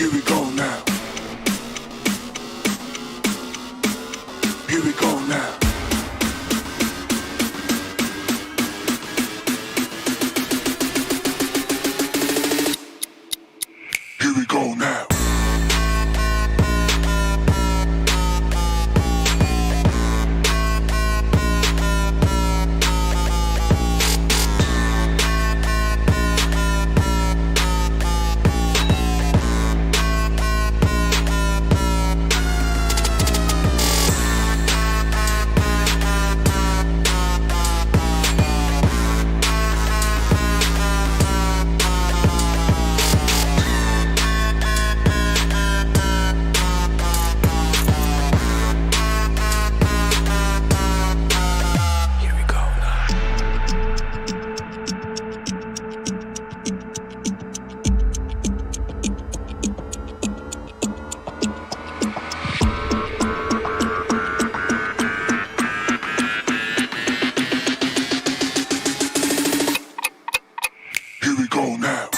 Here we go now. Here we go now. Here we go now. Here we go now.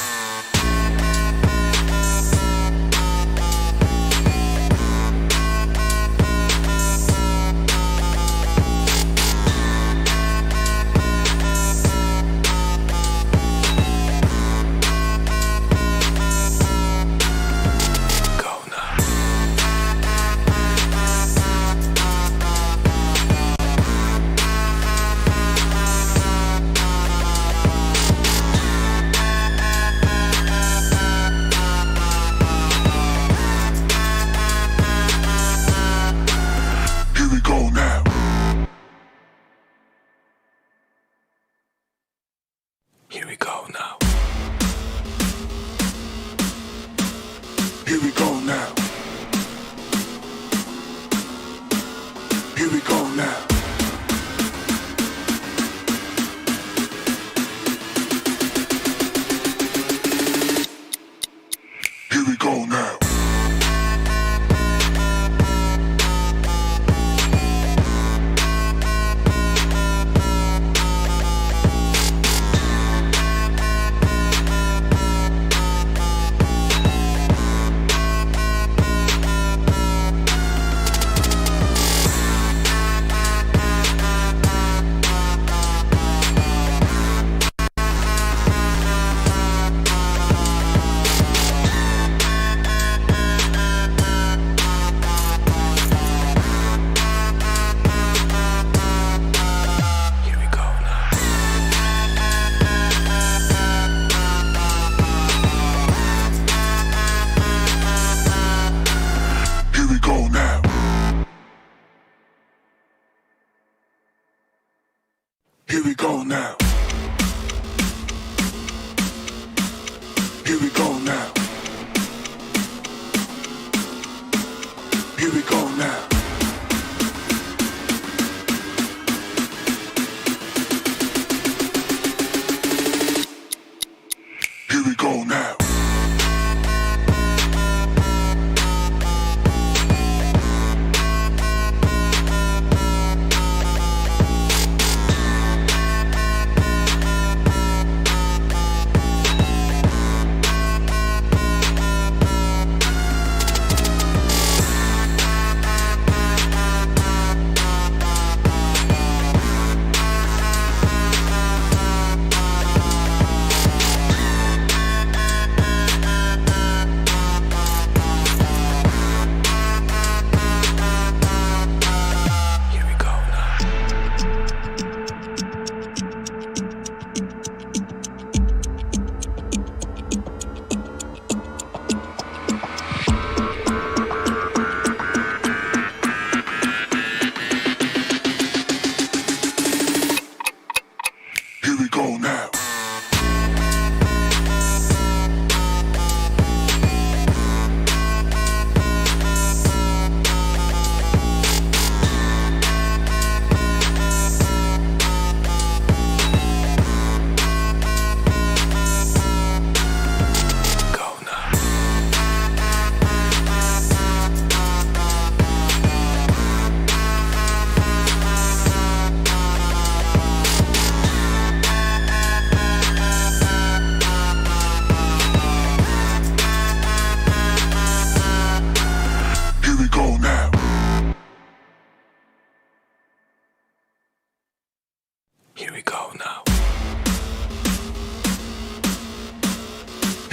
Here we go now. Here we go now. Here we go now. Here we go now. Here we go now. Here we go now. Here we go now.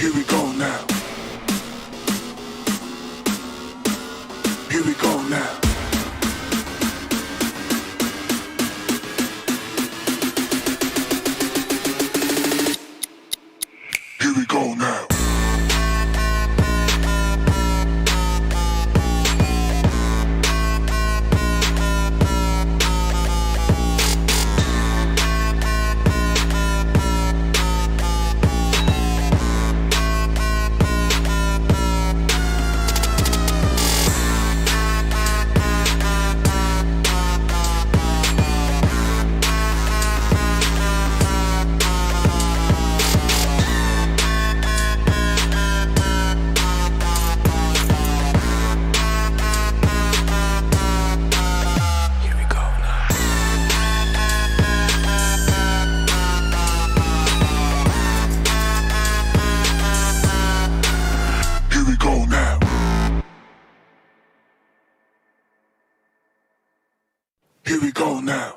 Here we go now. Here we go now. Here we go now. Here we go now. Here we go now.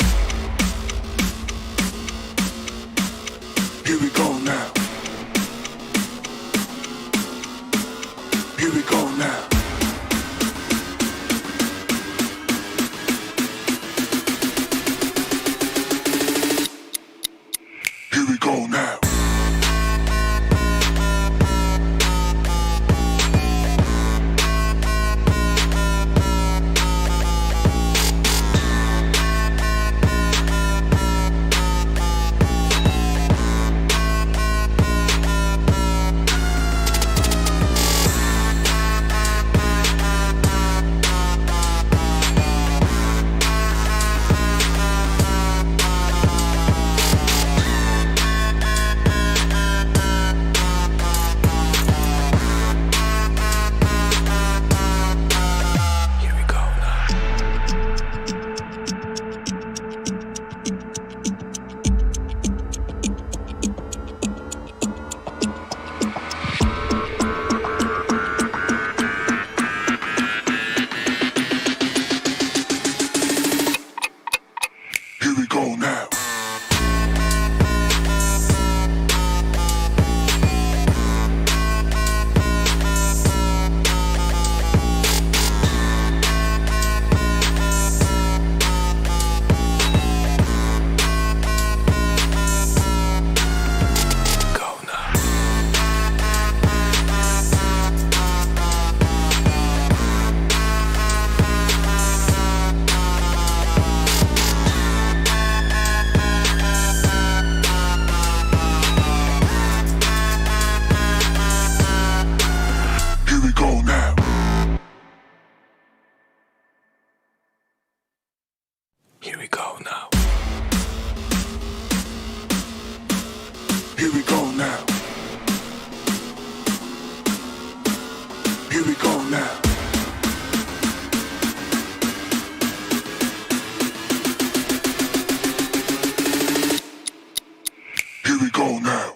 Here we go now. Here we go now. Here we go now. Here we go now. Here we go now. Here we go now.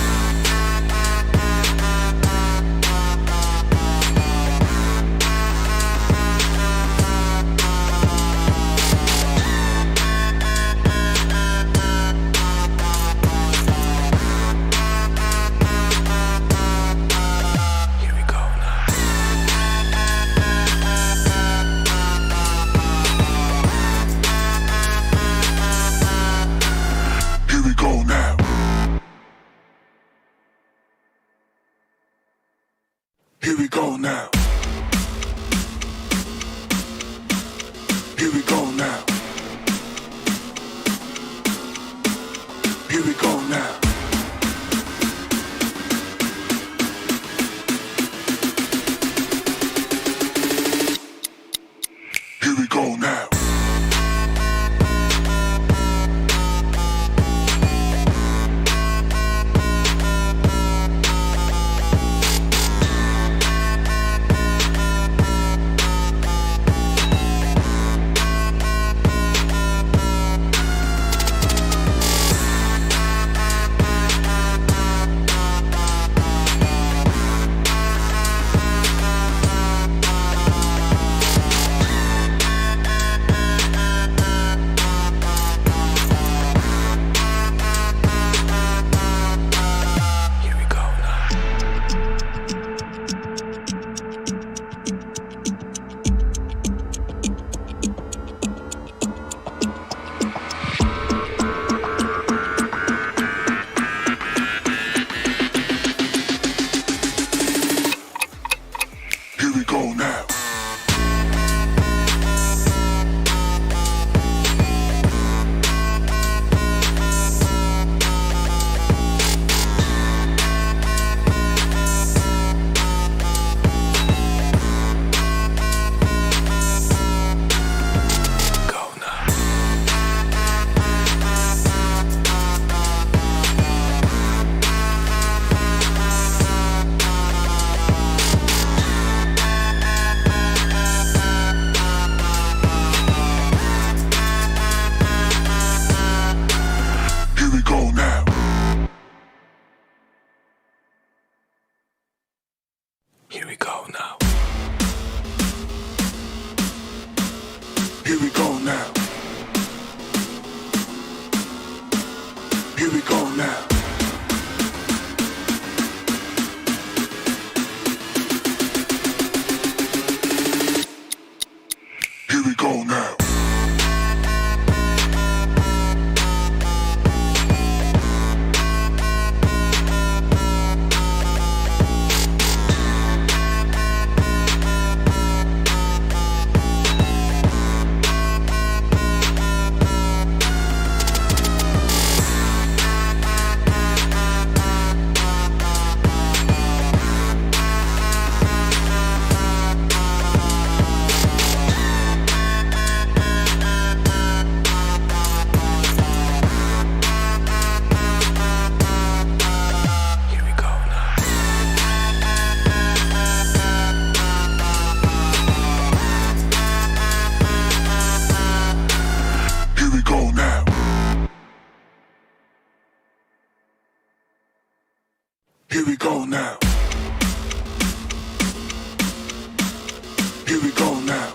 Here we go now. Here we go now. Here we go now. Here we go now. Here we go now. Here we go now. Here we go now. Here we go now. Here we go now.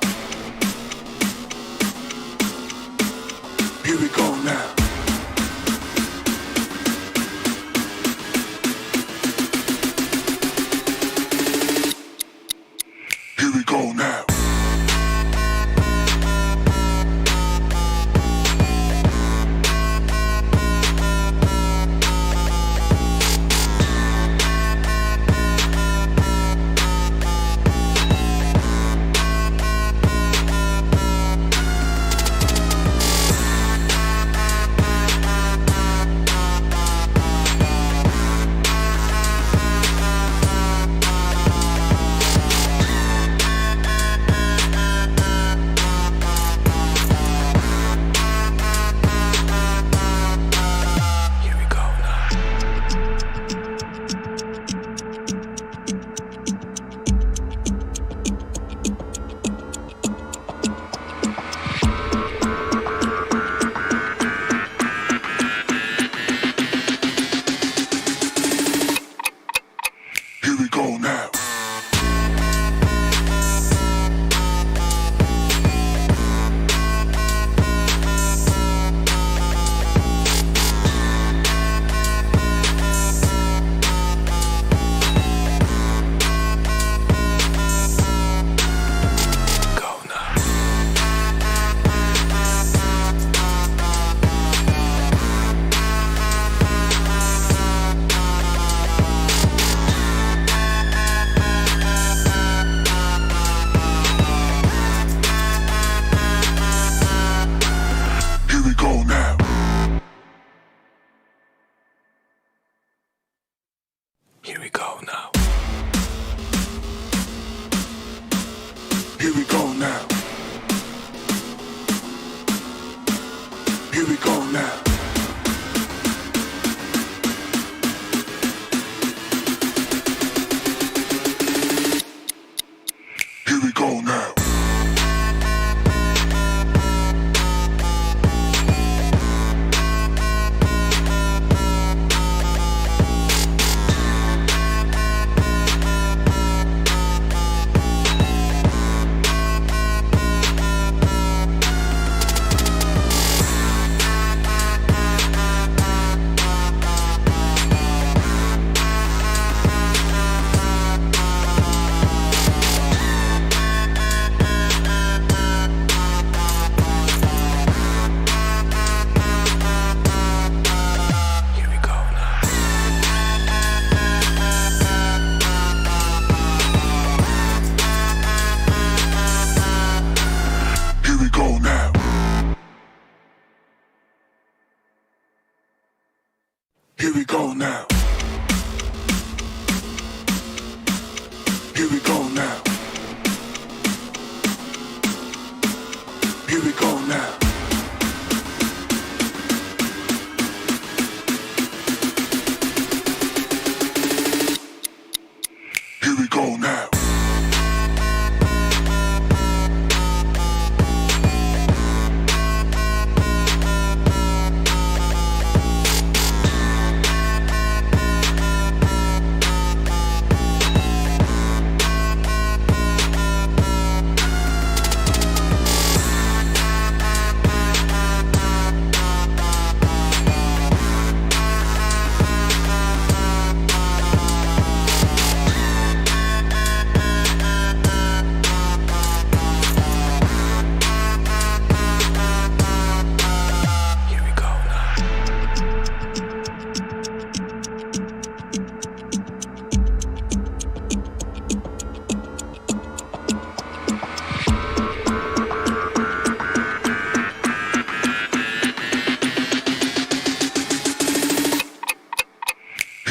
Here we go now. Here we go now. Here we go now. Here we go now. Here we go now. Here we go now. Here we go now. Here we go now. Here we go now. Here we go now. Here we go now.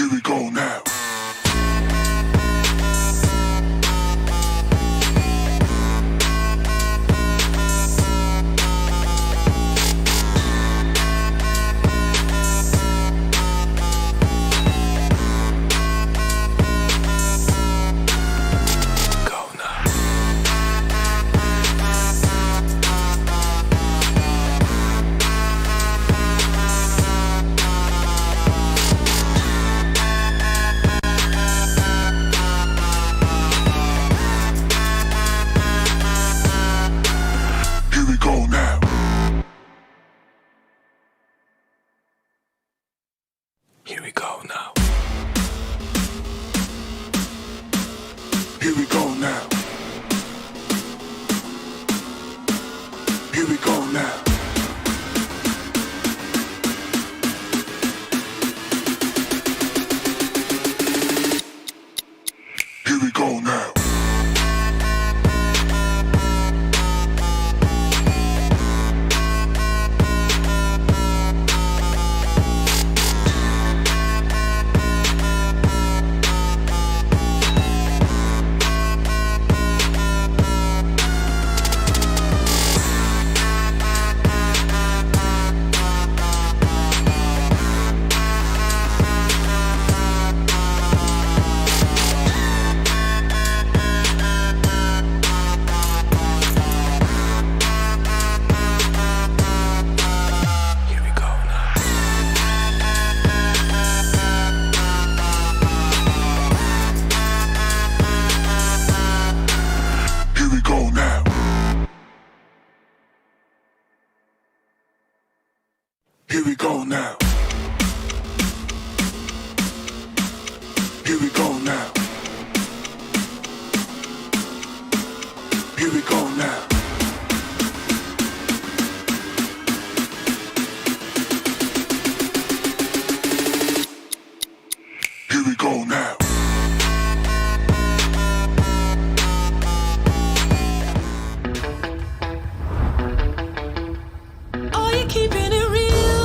Here we go now. Here we go now. Here we go now. Here we go now. Here we go now. Here we go now. Here we go now. Here we go now. Here we go now. Are you keeping it real?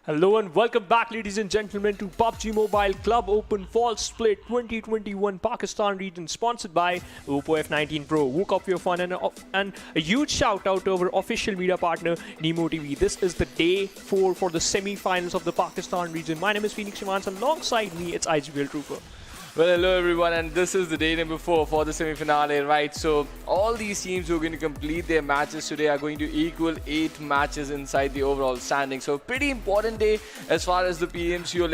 Hello and welcome back, ladies and gentlemen, to PUBG Mobile Club Open Fall Split 2021 Pakistan region, sponsored by Oppo F19 Pro. Woke up your fun, and a huge shout out to our official media partner Nemo TV. This is the day 4 for the semi-finals of the Pakistan region. My name is Phoenix Shimans. Alongside me, it's IGBL Trooper. Well, hello everyone, and this is the day number 4 for the semi-finale, right? So all these teams who are going to complete their matches today are going to equal 8 matches inside the overall standing. So pretty important day as far as the PMCO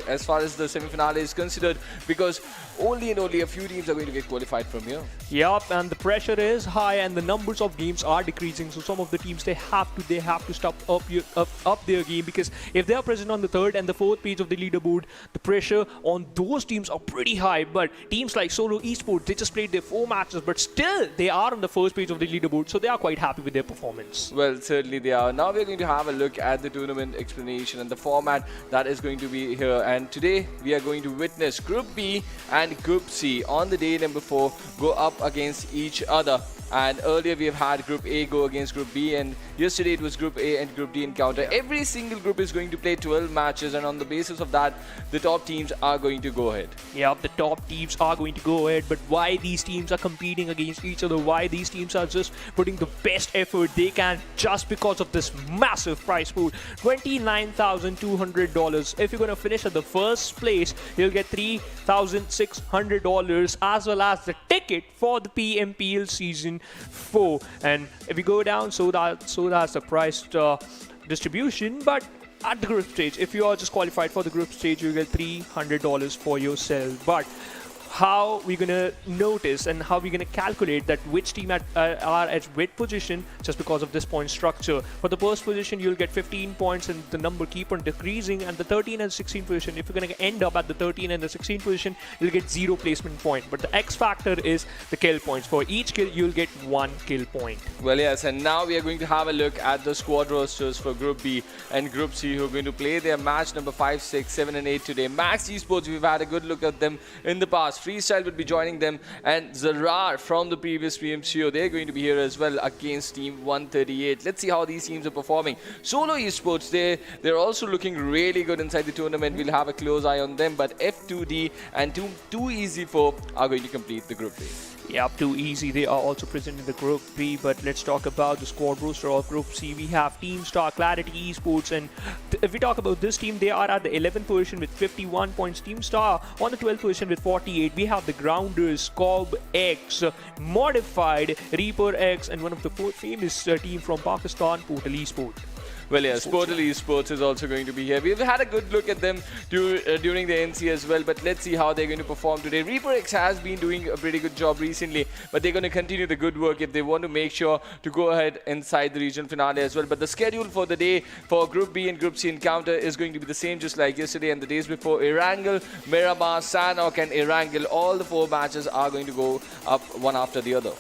as far as the semi-finale is considered, because only a few teams are going to get qualified from here. Yup, and the pressure is high and the numbers of games are decreasing. So some of the teams they have to step up their game, because if they are present on the 3rd and the 4th page of the leaderboard, the pressure on those teams are pretty high. But teams like ZARAR Esports, they just played their 4 matches, but still they are on the 1st page of the leaderboard, so they are quite happy with their performance. Well, certainly they are. Now we're going to have a look at the tournament explanation and the format that is going to be here. And today we are going to witness Group B and Group C on the day number 4 go up against each other. And earlier we have had Group A go against Group B, and yesterday it was Group A and Group D encounter. Every single group is going to play 12 matches, and on the basis of that, the top teams are going to go ahead. Yeah, the top teams are going to go ahead, but why these teams are competing against each other, why these teams are just putting the best effort they can just because of this massive prize pool, $29,200. If you're going to finish at the first place, you'll get $3,600 as well as the ticket for the PMPL Season 4. And if you go down, so that's the price distribution. But at the group stage, if you are just qualified for the group stage, you get $300 for yourself. But how we're gonna notice and how we're gonna calculate that which team are at which position just because of this point structure. For the first position, you'll get 15 points and the number keep on decreasing, and the 13 and 16 position, if you're gonna end up at the 13 and the 16 position, you'll get 0 placement point. But the X factor is the kill points. For each kill, you'll get 1 kill point. Well, yes, and now we are going to have a look at the squad rosters for Group B and Group C, who are going to play their match number 5, 6, 7 and 8 today. Max Esports, we've had a good look at them in the past. Freestyle would be joining them, and ZARAR from the previous PMCO, they're going to be here as well against Team 138. Let's see how these teams are performing. Solo Esports, they're also looking really good inside the tournament. We'll have a close eye on them, but F2D and Too Easy 4 are going to complete the Group B. Yeah, Too Easy, they are also present in the Group B, but let's talk about the squad roster of Group C. We have Team Star, Clarity Esports, and if we talk about this team, they are at the 11th position with 51 points. Team Star on the 12th position with 48. We have the Grounders, COBx, Modified, Reaper X, and one of the famous team from Pakistan, Portal Esports. Well, yes, Portal Esports is also going to be here. We've had a good look at them during the NC as well, but let's see how they're going to perform today. Reaper X has been doing a pretty good job recently, but they're going to continue the good work if they want to make sure to go ahead inside the regional finale as well. But the schedule for the day for Group B and Group C encounter is going to be the same just like yesterday and the days before. Erangel, Miramar, Sanhok and Erangel, all the 4 matches are going to go up one after the other.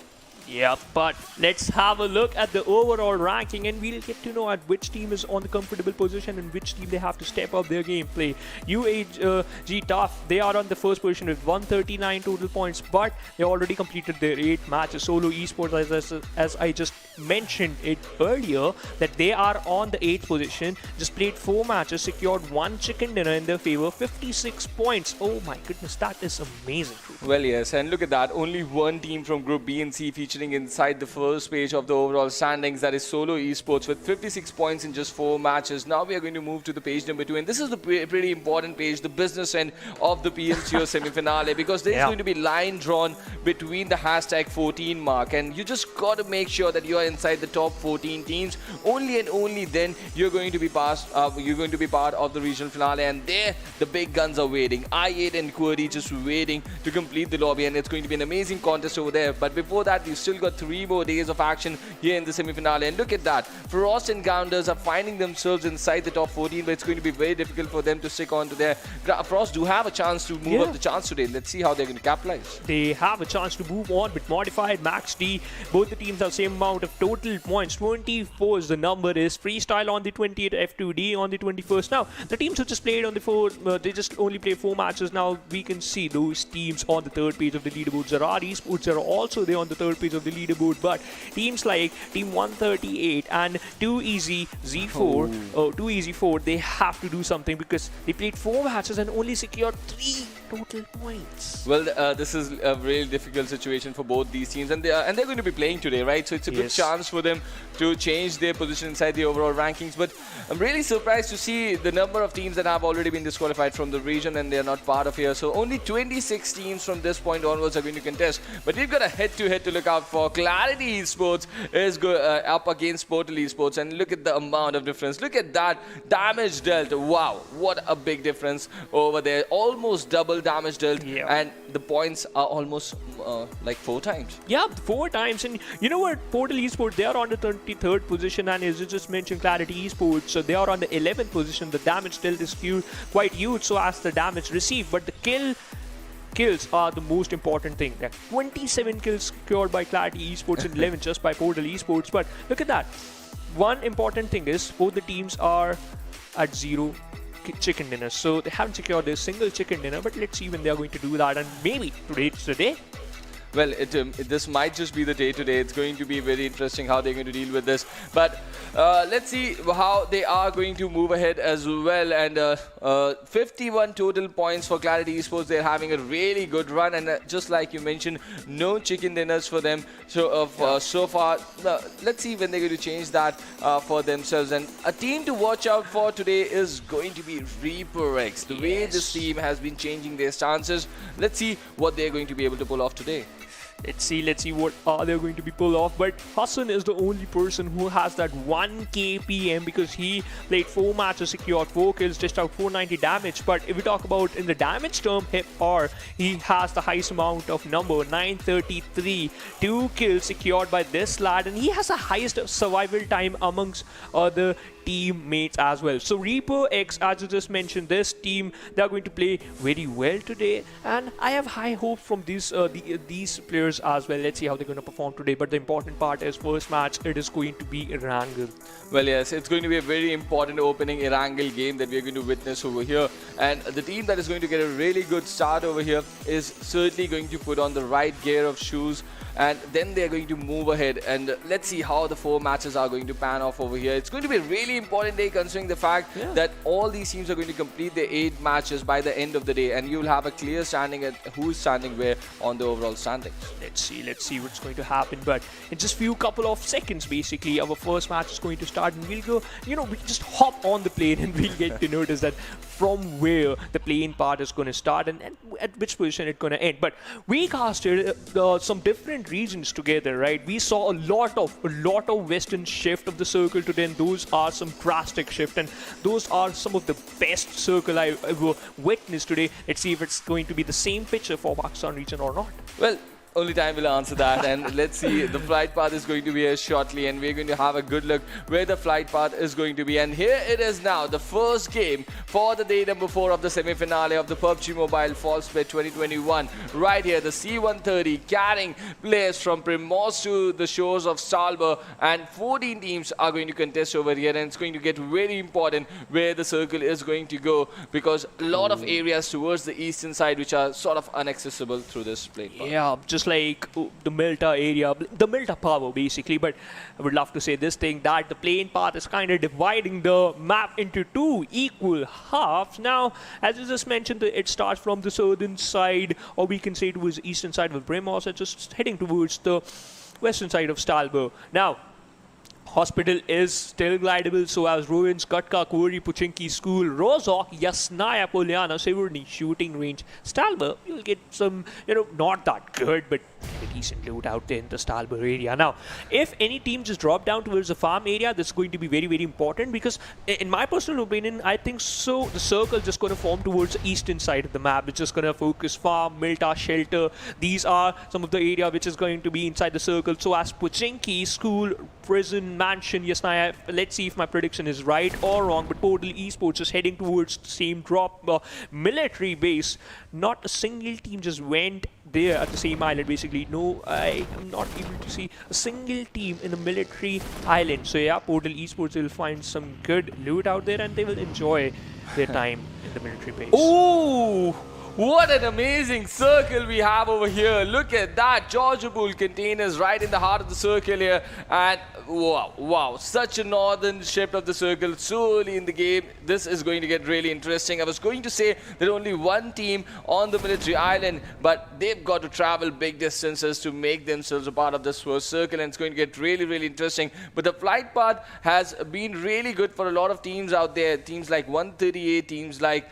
Yeah, but let's have a look at the overall ranking and we'll get to know at which team is on the comfortable position and which team they have to step up their gameplay. UAG Tough, they are on the first position with 139 total points, but they already completed their 8 matches. Solo Esports, as I just mentioned it earlier, that they are on the 8th position, just played 4 matches, secured 1 chicken dinner in their favor, 56 points. Oh my goodness, that is amazing. Well, yes, and look at that, only one team from Group B and C featuring inside the first page of the overall standings, that is Solo Esports with 56 points in just 4 matches. Now we are going to move to the page number 2, and this is the pretty important page, the business end of the PMCO semi-finale, because there is going to be line drawn between the hashtag 14 mark, and you just got to make sure that you are inside the top 14 teams. Only and only then you're going to be part of the regional finale, and there the big guns are waiting. I8 and Quraysh just waiting to complete the lobby, and it's going to be an amazing contest over there. But before that, we've still got 3 more days of action here in the semi-finale, and look at that, Frost and Grounders are finding themselves inside the top 14, but it's going to be very difficult for them to stick on to their... Frost do have a chance to move up the chance today. Let's see how they're going to capitalize. They have a chance to move on with Modified, Max D. Both the teams have same amount of total points. 24 is the number is. Freestyle on the 20th, F2D on the 21st. Now, the teams who just played on the 4, they just only play 4 matches. Now, we can see those teams on the 3rd page of the leaderboard. ZARAR Esports are also there on the 3rd page of the leaderboard, but teams like Team 138 and Too Easy Z4, 4, they have to do something because they played 4 matches and only secured 3 total points. Well, this is a really difficult situation for both these teams, and they're going to be playing today, right? So it's a good chance for them to change their position inside the overall rankings. But I'm really surprised to see the number of teams that have already been disqualified from the region and they're not part of here. So only 26 teams from this point onwards are going to contest. But we've got a head-to-head to look out for. Clarity Esports is up against Portal Esports, and look at the amount of difference. Look at that damage dealt. Wow, what a big difference over there. Almost double damage dealt, and the points are almost like 4 times. Yeah, 4 times. And you know what? Portal Esports, they are on the 23rd position, and as you just mentioned, Clarity Esports, so they are on the 11th position. The damage dealt is quite huge, so as the damage received, but the kills are the most important thing. There are 27 kills secured by Clarity Esports and 11 just by Portal Esports. But look at that. One important thing is both the teams are at 0 chicken dinners, so they haven't secured their single chicken dinner, but let's see when they are going to do that, and maybe today's the day. well, this might just be the day today. It's going to be very interesting how they're going to deal with this. But let's see how they are going to move ahead as well. And 51 total points for Clarity Esports. They're having a really good run, and just like you mentioned, no chicken dinners for them. So so far, let's see when they're going to change that for themselves. And a team to watch out for today is going to be Reaper X. The way this team has been changing their stances, let's see what they're going to be able to pull off today. Let's see what they're going to be pulled off. But Hassan is the only person who has that 1 KPM because he played 4 matches, secured 4 kills, dished out 490 damage. But if we talk about in the damage term, he has the highest amount of number, 933. 2 kills secured by this lad, and he has the highest survival time amongst other teammates as well. So Reaper X, as you just mentioned, this team, they're going to play very well today, and I have high hopes from these players as well. Let's see how they're going to perform today. But the important part is first match, it is going to be Erangel. Well, yes, it's going to be a very important opening Erangel game that we're going to witness over here. And the team that is going to get a really good start over here is certainly going to put on the right gear of shoes, and then they're going to move ahead. And let's see how the 4 matches are going to pan off over here. It's going to be a really important day considering the fact that all these teams are going to complete their 8 matches by the end of the day, and you'll have a clear standing at who's standing where on the overall standings. Let's see what's going to happen. But in just couple of seconds, basically, our first match is going to start, and we'll go, we just hop on the plane and we'll get to notice that from where the plane part is going to start and at which position it's going to end. But we casted some different regions together, right? We saw a lot of western shift of the circle today, and those are some drastic shift, and those are some of the best circle I've ever witnessed today. Let's see if it's going to be the same picture for Pakistan region or not. Well, only time will answer that, and let's see. The flight path is going to be here shortly, and we're going to have a good look where the flight path is going to be. And here it is now, the first game for the day number 4 of the semi-finale of the PUBG Mobile Fall Split 2021. Right here, the C-130 carrying players from Primos to the shores of Stalber, and 14 teams are going to contest over here, and it's going to get very important where the circle is going to go, because a lot of areas towards the eastern side which are sort of inaccessible through this plane path. Yeah, just like the Milta area, the Milta power basically. But I would love to say this thing, that the plane path is kind of dividing the map into 2 equal halves. Now, as you just mentioned, it starts from the southern side, or we can say towards the eastern side of Bremos, and just heading towards the western side of Stalber. Now, Hospital is still glidable, so as Ruins, Katka, Kori, Puchinki, School, Rozok, Yasnaya, Poliana, Severny, Shooting Range, Stalber, you'll get some, not that good, but a decent loot out there in the Stalber area. Now, if any team just drop down towards the farm area, this is going to be very, very important, because in my personal opinion, I think so the circle is just going to form towards the eastern side of the map. It's just going to focus farm, Milta, Shelter. These are some of the area which is going to be inside the circle. So as Puchinki, School, Prison, Mansion, Yasnaya, let's see if my prediction is right or wrong, but Portal Esports is heading towards the same drop military base. Not a single team just went there at the same island, basically. No, I am not able to see a single team in a military island. So yeah, Portal Esports will find some good loot out there, and they will enjoy their time in the military base. Ooh! What an amazing circle we have over here. Look at that. Georgia Pool containers right in the heart of the circle here. And wow, such a northern shift of the circle so early in the game. This is going to get really interesting. I was going to say that only 1 team on the military island, but they've got to travel big distances to make themselves a part of this first circle, and it's going to get really, really interesting. But the flight path has been really good for a lot of teams out there. Teams like 138, teams like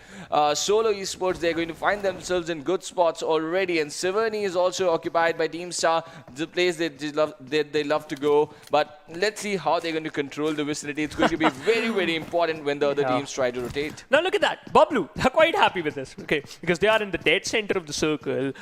Solo Esports, they're going to find themselves in good spots already, and Severny is also occupied by Team Star, the place that they love to go. But let's see how they're going to control the vicinity. It's going to be very, very important when the other teams try to rotate. Now look at that, Bablu, they're quite happy with this, okay, because they are in the dead center of the circle,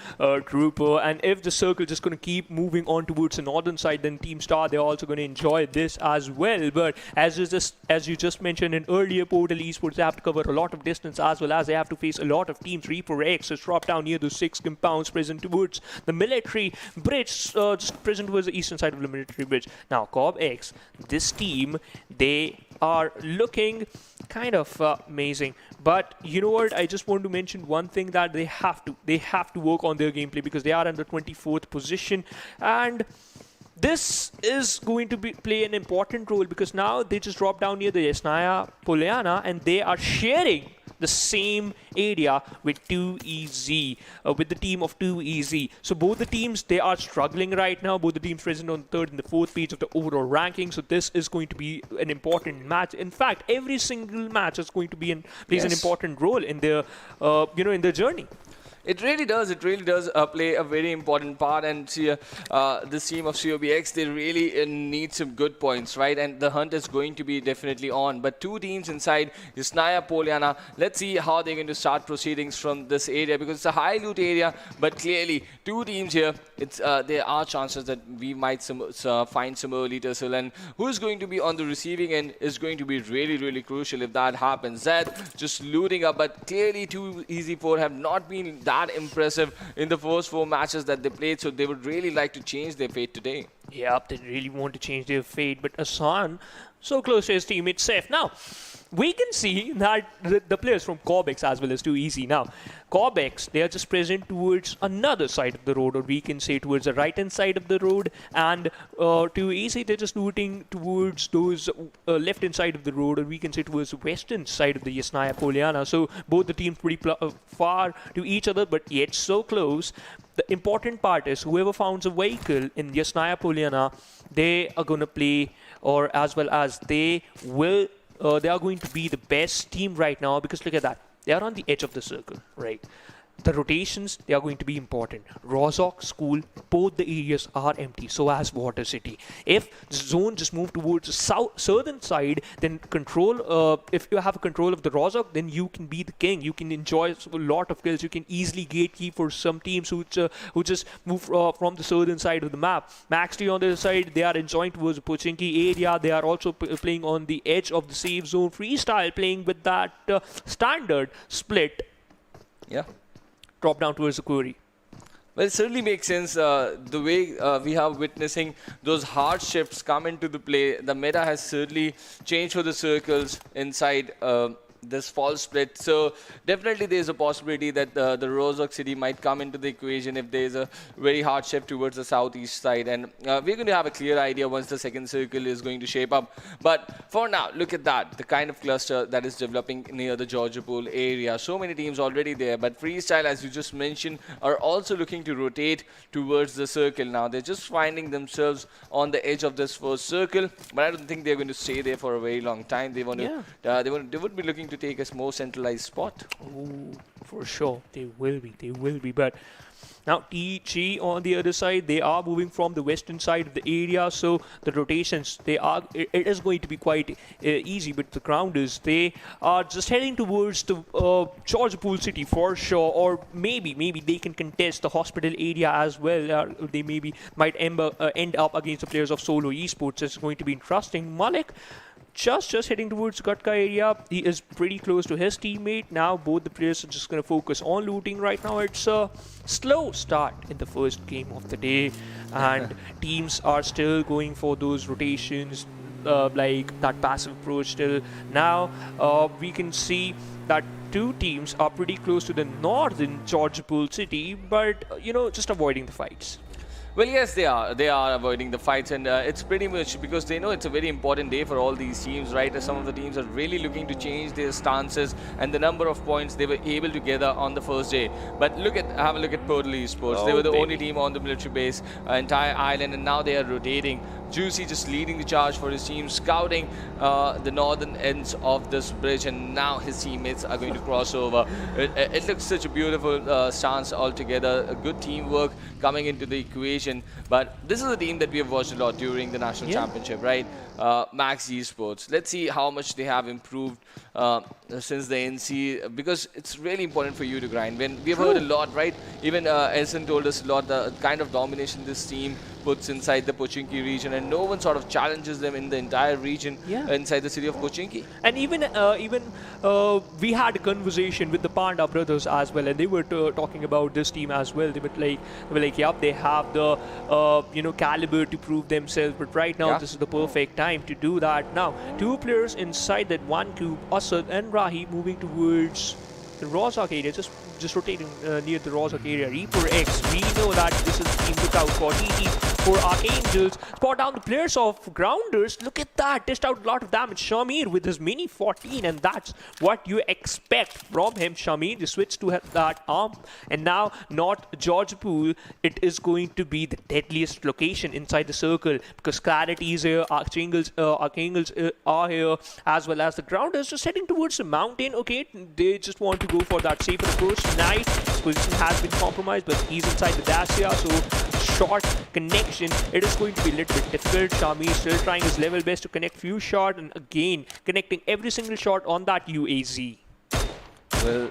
Trooper, and if the circle is just going to keep moving on towards the northern side, then Team Star, they're also going to enjoy this as well. But as you just mentioned in earlier, Portal Esports, they have to cover a lot of distance, as well as they have to face a lot of teams. Reaper Quraysh has dropped down near those 6 compounds present towards the military bridge, just present towards the eastern side of the military bridge. Now, COBx, this team, they are looking kind of amazing. But you know what? I just want to mention one thing, that they have to work on their gameplay, because they are under 24th position, and this is going to play an important role, because now they just dropped down near the Yasnaya Polyana and they are sharing the same area with 2EZ, with the team of 2EZ. So both the teams, they are struggling right now. Both the teams present on the 3rd and the 4th page of the overall ranking. So this is going to be an important match. In fact, every single match is going to be plays an important role in their, in their journey. It really does. It really does play a very important part. And this team of COBx, they really need some good points, right? And the hunt is going to be definitely on. But two teams inside Yasnaya Polyana. Let's see how they're going to start proceedings from this area, because it's a high loot area. But clearly, two teams here, there are chances that we might find some early tussle. And who's going to be on the receiving end is going to be really, really crucial if that happens. Zed just looting up, but clearly 2EZ4 have not been that impressive in the first 4 matches that they played, so they would really like to change their fate today. Yeah, they really want to change their fate, but Asan so close to his teammate Safe. Now, we can see that the players from COBx as well as 2EZ. Now, COBx, they are just present towards another side of the road, or we can say towards the right-hand side of the road, and 2EZ, they're just looting towards those left-hand side of the road, or we can say towards the western side of the Yasnaya Polyana. So both the teams pretty far to each other, but yet so close. The important part is whoever founds a vehicle in Yasnaya Polyana, they are going to play, or as well as they will, they are going to be the best team right now, because look at that. They are on the edge of the circle, right? The rotations, they are going to be important. Rozhok, School, both the areas are empty. So as Water City. If the zone just move towards the southern side, then control. If you have control of the Rozhok, then you can be the king. You can enjoy a lot of kills. You can easily gatekeep for some teams who just move from the southern side of the map. Maxley on the other side, they are enjoying towards the Pochinki area. They are also playing on the edge of the safe zone. Freestyle playing with that standard split. Yeah. Drop down towards the quarry. Well, it certainly makes sense. The way we have witnessing those hard shifts come into the play, the meta has certainly changed for the circles inside this false split. So definitely there's a possibility that the Rozhok city might come into the equation if there's a very hard shift towards the southeast side. And we're going to have a clear idea once the second circle is going to shape up. But for now, look at that, the kind of cluster that is developing near the Georgiapol area. So many teams already there, but Freestyle, as you just mentioned, are also looking to rotate towards the circle now. They're just finding themselves on the edge of this first circle, but I don't think they're going to stay there for a very long time. They want to, they would be looking to take a more centralized spot. Oh, for sure. They will be. But now TG on the other side, they are moving from the western side of the area, so the rotations, it is going to be quite easy. But the grounders, they are just heading towards the Georgiapol city for sure, or maybe they can contest the hospital area as well. They might end up against the players of Solo Esports. It's going to be interesting. Malik just heading towards Gatka area. He is pretty close to his teammate. Now both the players are just going to focus on looting right now. It's a slow start in the first game of the day, and teams are still going for those rotations, like that passive approach still. Now we can see that two teams are pretty close to the northern Georgiapol city, but just avoiding the fights. Well, yes, they are. They are avoiding the fights, and it's pretty much because they know it's a very important day for all these teams, right? As some of the teams are really looking to change their stances and the number of points they were able to gather on the first day. But have a look at PUBG Esports. They were the only team on the military base, entire island, and now they are rotating. Juicy just leading the charge for his team, scouting the northern ends of this bridge, and now his teammates are going to cross over. It looks such a beautiful stance altogether. A good teamwork coming into the equation. But this is a team that we have watched a lot during the national championship, right? Max Esports. Let's see how much they have improved since the NC, because it's really important for you to grind. When we've heard a lot, right? Even Elson told us a lot, the kind of domination this team puts inside the Pochinki region, and no one sort of challenges them in the entire region inside the city of Pochinki. And even we had a conversation with the Panda brothers as well, and they were talking about this team as well. They were like, yep, they have the caliber to prove themselves, but right now this is the perfect time to do that. Now, two players inside that one cube, Asad and Rahi, moving towards the Rozhok area, just rotating near the Rozhok area. Reaper X, we know that this is the team. Look out for TT, for Archangels. Spot down the players of Grounders. Look at that, dished out a lot of damage. Shamir with his mini 14, and that's what you expect from him. Shamir, the switch to that arm, and now not George Pool. It is going to be the deadliest location inside the circle, because Clarity is here, Archangels are here, as well as the Grounders just heading towards the mountain. Okay, they just want to go for that safer approach. Knight, his position has been compromised, but he's inside the Dacia, so short connection. It is going to be a little bit difficult. Shami is still trying his level best to connect few shots, and again connecting every single shot on that UAZ. Well,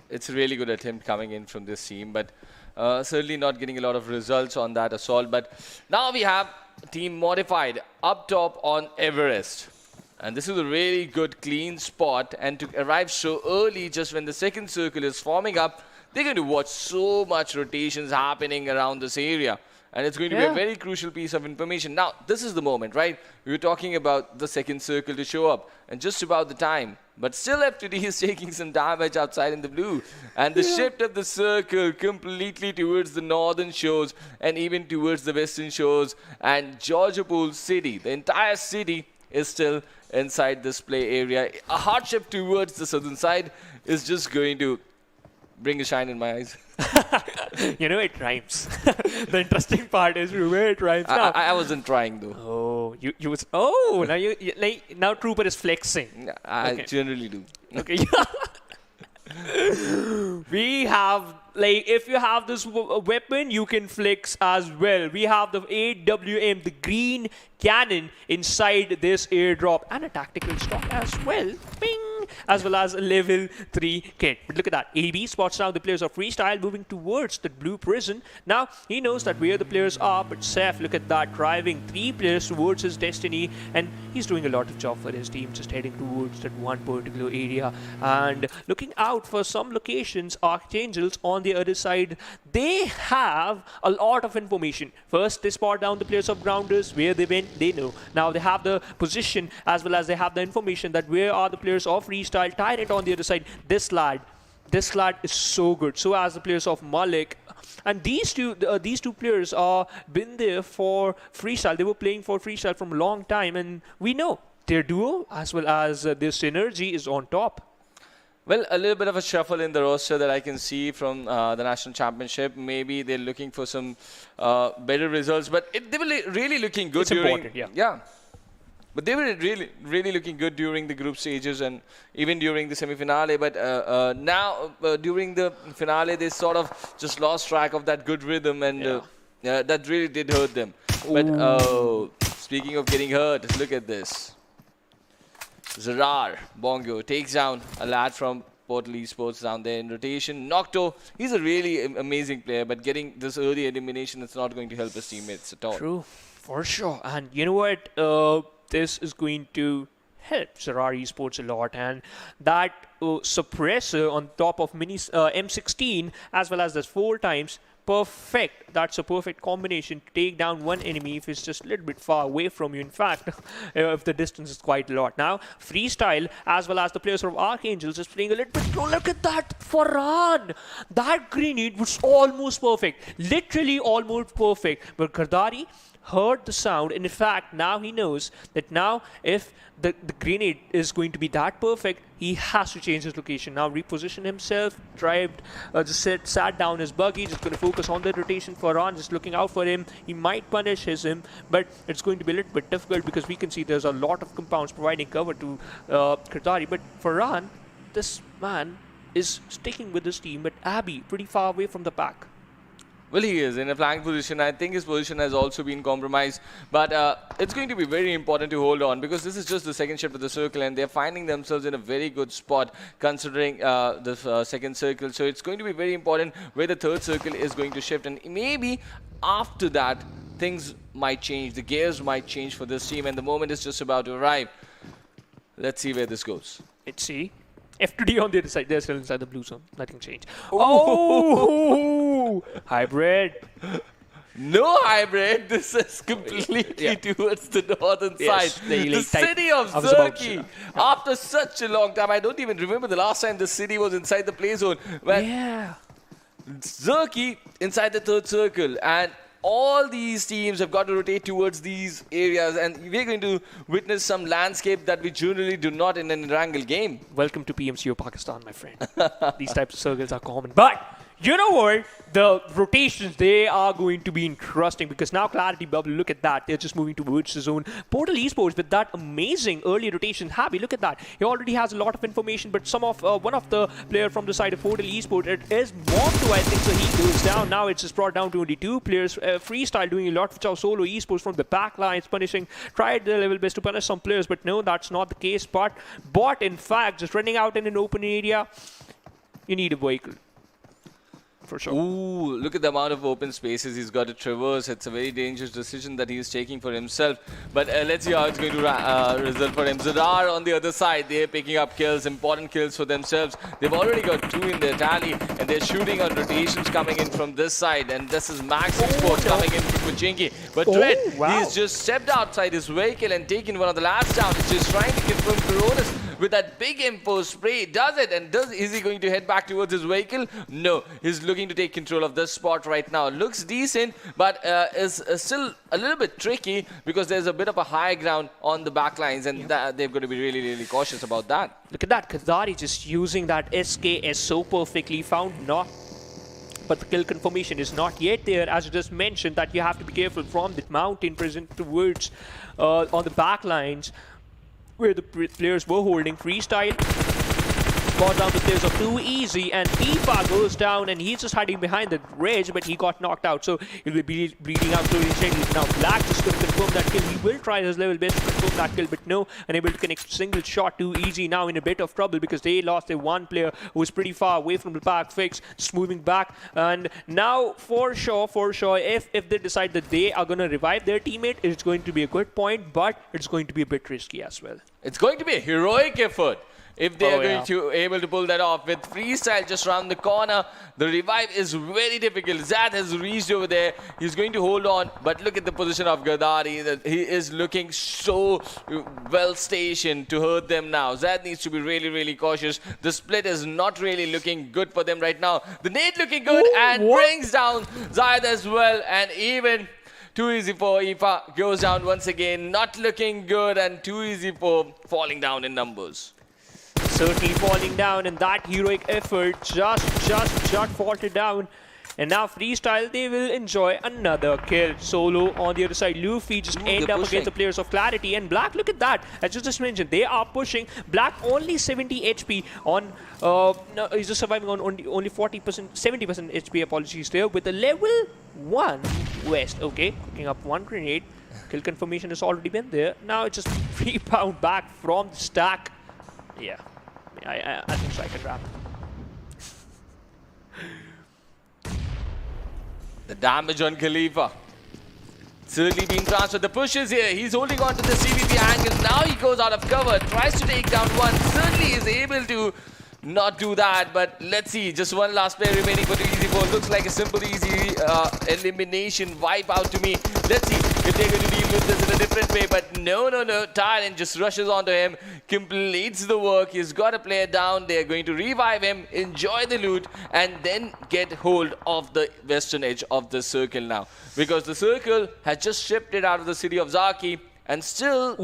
it's a really good attempt coming in from this team, but certainly not getting a lot of results on that assault. But now we have team modified up top on Everest. And this is a really good clean spot, and to arrive so early just when the second circle is forming up, they're going to watch so much rotations happening around this area. And it's going to be a very crucial piece of information. Now, this is the moment, right? We were talking about the second circle to show up, and just about the time. But still F2D is taking some damage outside in the blue. And the shift of the circle completely towards the northern shores and even towards the western shores. And Georgiapol city, the entire city, is still inside this play area. A hard shift towards the southern side is just going to bring a shine in my eyes. It rhymes. The interesting part is where it rhymes. I wasn't trying though. Oh, you was. Oh, now now Trooper is flexing. I generally do. Okay. We have, if you have this weapon, you can flex as well. We have the 8WM, the green cannon inside this airdrop, and a tactical stock as well. Bing! As well as a level 3 kit. But look at that. AB spots now the players of Freestyle moving towards the blue prison. Now, he knows that where the players are, but Seth, look at that, driving 3 players towards his destiny, and he's doing a lot of job for his team, just heading towards that one particular area and looking out for some locations. Archangels on the other side, they have a lot of information. First, they spot down the players of Grounders. Where they went, they know. Now they have the position as well as they have the information that where are the players of Freestyle. Tyrant on the other side. This lad is so good. So as the players of Malik. And these two players are been there for Freestyle. They were playing for Freestyle from a long time, and we know their duo as well as their synergy is on top. Well, a little bit of a shuffle in the roster that I can see from the National Championship. Maybe they're looking for some better results, but they were really looking good yeah. But they were really looking good during the group stages and even during the semi-finale. But now, during the finale, they sort of just lost track of that good rhythm, and that really did hurt them. But speaking of getting hurt, look at this. ZARAR Bongo takes down a lad from PMCO Esports down there in rotation. Nocto, he's a really amazing player, but getting this early elimination, it's not going to help his teammates at all. True, for sure. And you know what? This is going to help ZARAR Esports a lot, and that suppressor on top of mini M16 as well as this 4 times, perfect. That's a perfect combination to take down one enemy if it's just a little bit far away from you. In fact, if the distance is quite a lot. Now, Freestyle as well as the players of Archangels is playing a little bit. Oh, look at that, Farhan! That grenade was almost perfect, literally almost perfect. But Kardari heard the sound, and in fact now he knows that now if the grenade is going to be that perfect, he has to change his location. Now reposition himself, just sat down his buggy, just going to focus on the rotation. Farhan just looking out for him. He might punish him, but it's going to be a little bit difficult because we can see there's a lot of compounds providing cover to Kardari. But Farhan, this man is sticking with his team, but Abby pretty far away from the pack. Well, he is in a flank position. I think his position has also been compromised. But it's going to be very important to hold on because this is just the second shift of the circle and they're finding themselves in a very good spot considering the second circle. So it's going to be very important where the third circle is going to shift. And maybe after that, things might change. The gears might change for this team and the moment is just about to arrive. Let's see where this goes. Let's see. F2D on the other side. They're still inside the blue zone. Nothing changed. Oh! Hybrid. No hybrid. This is completely towards the northern side. The city of Zerki. After such a long time, I don't even remember the last time the city was inside the play zone. When Zerki inside the third circle and all these teams have got to rotate towards these areas and we're going to witness some landscape that we generally do not in an Erangel game. Welcome to PMCO Pakistan, my friend. These types of circles are common. But you know what? The rotations, they are going to be interesting because now Clarity Bubble, look at that. They're just moving towards the zone. PUBG Esports with that amazing early rotation. Happy, look at that. He already has a lot of information, but one of the player from the side of PUBG Esports, it is Monto, I think, so he goes down. Now it's just brought down to only 2 players. Freestyle doing a lot of solo esports from the back lines, tried their level best to punish some players, but no, that's not the case. But Bot, in fact, just running out in an open area, you need a vehicle. For sure. Ooh, look at the amount of open spaces he's got to traverse. It's a very dangerous decision that he's taking for himself. But let's see how it's going to result for him. ZARAR on the other side, they're picking up kills, important kills for themselves. They've already got 2 in their tally, and they're shooting on rotations coming in from this side. And this is Max Esports coming in from Pachinki. But Dread, he's just stepped outside his vehicle and taken one of the last down. He's just trying to confirm Coronas with that big info spray. Does it? And is he going to head back towards his vehicle? No. He's looking to take control of this spot right now. Looks decent, but is still a little bit tricky because there's a bit of a high ground on the back lines and they've got to be really, really cautious about that. Look at that. Kazari just using that SKS so perfectly. Found not. But the kill confirmation is not yet there. As you just mentioned, that you have to be careful from the mountain present towards on the back lines where the players were holding. Freestyle got down the players of too easy, and Tifa goes down, and he's just hiding behind the ridge, but he got knocked out, so he'll be bleeding out slowly and steadily. Now Black just going to confirm that kill. He will try his level best to confirm that kill, but no, unable to connect single shot. Too easy now in a bit of trouble because they lost their one player who was pretty far away from the back fix, just moving back. And now for sure, if they decide that they are going to revive their teammate, it's going to be a good point, but it's going to be a bit risky as well. It's going to be a heroic effort if they are going to able to pull that off. With Freestyle just around the corner, the revive is very difficult. Zad has reached over there. He's going to hold on, but look at the position of Gadari. He is looking so well stationed to hurt them now. Zad needs to be really, really cautious. The split is not really looking good for them right now. The nade looking good brings down Zayed as well, and even too easy for Ifa goes down once again. Not looking good and too easy for falling down in numbers. Certainly falling down, and that heroic effort just faltered down. And now Freestyle, they will enjoy another kill. Solo on the other side. Luffy just end up against the players of Clarity. And Black, look at that. As you just mentioned, they are pushing. Black only 70 HP on... no, he's just surviving on only 40%, 70% HP, apologies there. With the level 1 West. Okay, cooking up one grenade. Kill confirmation has already been there. Now it's just rebound back from the stack. Yeah, I think so I can wrap. The damage on Khalifa certainly being transferred. The push is here. He's holding on to the CVP angle. Now he goes out of cover. Tries to take down one. Certainly is able to not do that. But let's see. Just one last player remaining for the easy ball. Looks like a simple, easy elimination wipe out to me. Let's see if they're going to deal with this in a different way. But no. Thailand just rushes onto him. Completes the work. He's got a player down. They're going to revive him. Enjoy the loot. And then get hold of the western edge of the circle now. Because the circle has just shifted out of the city of Zaki. And still,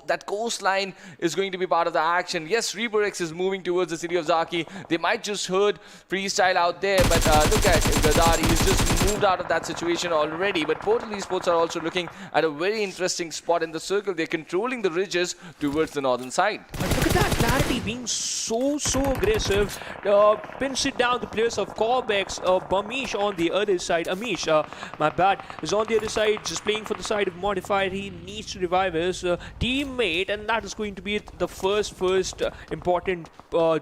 that coastline is going to be part of the action. Yes, ReaperX is moving towards the city of Zaki. They might just hurt Freestyle out there, but look at Gadari. He's just moved out of that situation already. But Portal Esports are also looking at a very interesting spot in the circle. They're controlling the ridges towards the northern side. But look at that Clarity being so aggressive. Pins it down the players of COBx. Bamish on the other side. Amish, my bad, is on the other side, just playing for the side of Modified. He needs to revive his teammate, and that is going to be the first important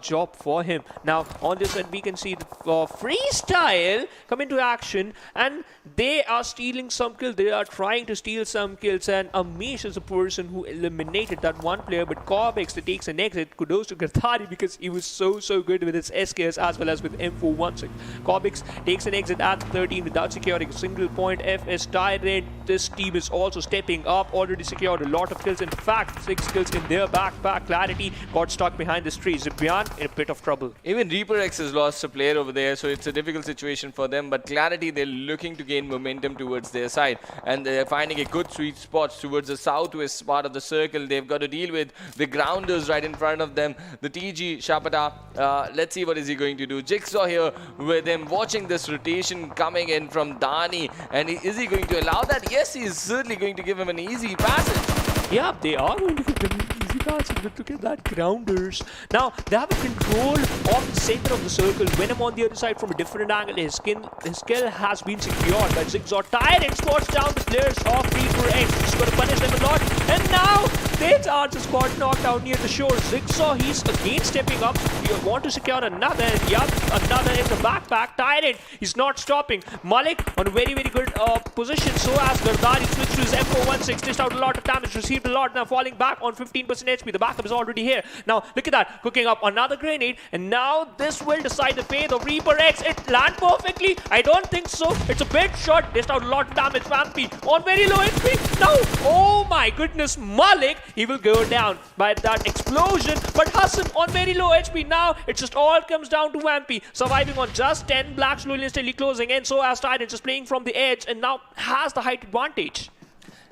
job for him. Now, on this end, we can see the Freestyle come into action, and they are stealing some kills. They are trying to steal some kills, and Amish is the person who eliminated that one player. But COBx takes an exit. Kudos to Garthari because he was so good with his SKS as well as with M416. COBx takes an exit at 13 without securing a single point. FS Tyrant, this team is also stepping up, already secured a lot of kills. In fact, 6 kills in their backpack. Clarity got stuck behind this tree. Zibian in a bit of trouble. Even ReaperX has lost a player over there, so it's a difficult situation for them. But Clarity, they're looking to gain momentum towards their side, and they're finding a good sweet spot towards the southwest part of the circle. They've got to deal with the grounders right in front of them. The TG Shapata, let's see what is he going to do. Jigsaw here with him, watching this rotation coming in from Dani, and is he going to allow that? Yes, he's certainly going to give him an easy passage. Yeah, they are going to give them easy passage, but look at that, grounders. Now, they have a control of the center of the circle. Venom on the other side from a different angle. His kill has been secured by Zigzaw. Tyrant spots down the players of ReaperX. He's going to punish them a lot. And now, they are just got knocked out near the shore. Zigzaw, he's again stepping up. You want to secure another, and yup, another in the backpack. Tyrant, he's not stopping. Malik on a very good position. So as Gardari switched to his M416, dished out a lot of damage, received a lot, now falling back on 15% HP. The backup is already here. Now, look at that, cooking up another grenade, and now this will decide the fate of ReaperX. It lands perfectly? I don't think so. It's a bit short, dished out a lot of damage. Vampy on very low HP. Now, oh my goodness, Malik, he will go down by that explosion, but Hassan on very low HP. Now, it just all comes down to Vampy, surviving on just 10 black, slowly and steadily closing in. So as Tyrant just playing from the edge, and now has the height advantage.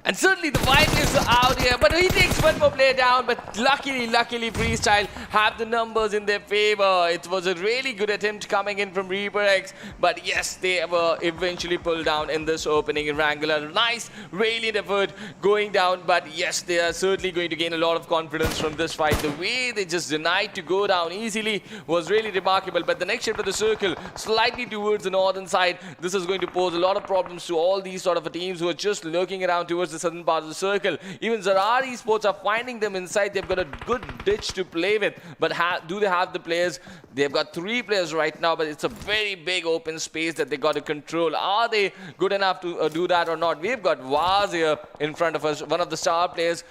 And certainly the fight is out here, but he takes one more player down. But luckily Freestyle have the numbers in their favor. It was a really good attempt coming in from ReaperX, but yes, they were eventually pulled down in this opening. Erangel, a nice valiant effort going down, but yes, they are certainly going to gain a lot of confidence from this fight. The way they just denied to go down easily was really remarkable. But the next shift of the circle, slightly towards the northern side, this is going to pose a lot of problems to all these sort of teams who are just lurking around towards the southern part of the circle. Even ZARAR Esports are finding them inside. They've got a good ditch to play with, but do they have the players? They've got 3 players right now, but it's a very big open space that they got to control. Are they good enough to do that or not? We've got Vaz here in front of us, one of the star players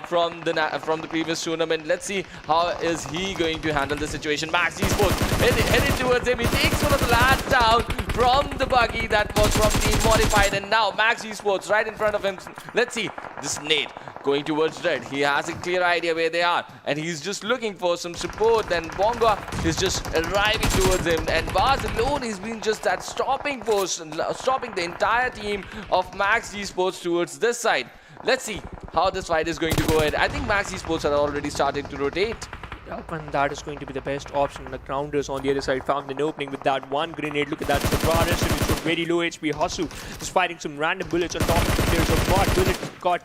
from the previous tournament. Let's see how is he going to handle the situation. Max Esports headed towards him. He takes one of the lads down from the buggy that was from Team Modified, and now Max Esports right in front of him. Let's see, this Nate going towards Red. He has a clear idea where they are, and he's just looking for some support. Then Bonga is just arriving towards him, and Vaz alone has been just that stopping force, stopping the entire team of Max Esports towards this side. Let's see how this fight is going to go ahead. I think Max Esports are already starting to rotate. And that is going to be the best option. The grounders on the other side found an opening with that one grenade. Look at that, Surprise, which was very low HP. Hasu is fighting some random bullets on top of the players of God. Bullet got,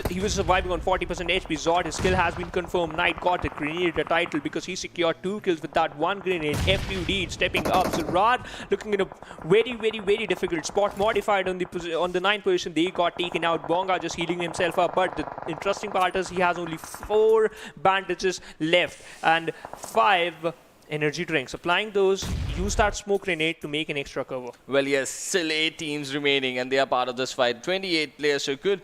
he was surviving on 40% HP. Zod, his skill has been confirmed. Knight got the grenade a title because he secured 2 kills with that one grenade. F2D stepping up. So Rad looking in a very difficult spot. Modified on the 9th position. They got taken out. Bonga just healing himself up. But the interesting part is he has only 4 bandages left and 5 energy drinks. Applying those, use that smoke grenade to make an extra cover. Well, yes, still 8 teams remaining, and they are part of this fight. 28 players, so good.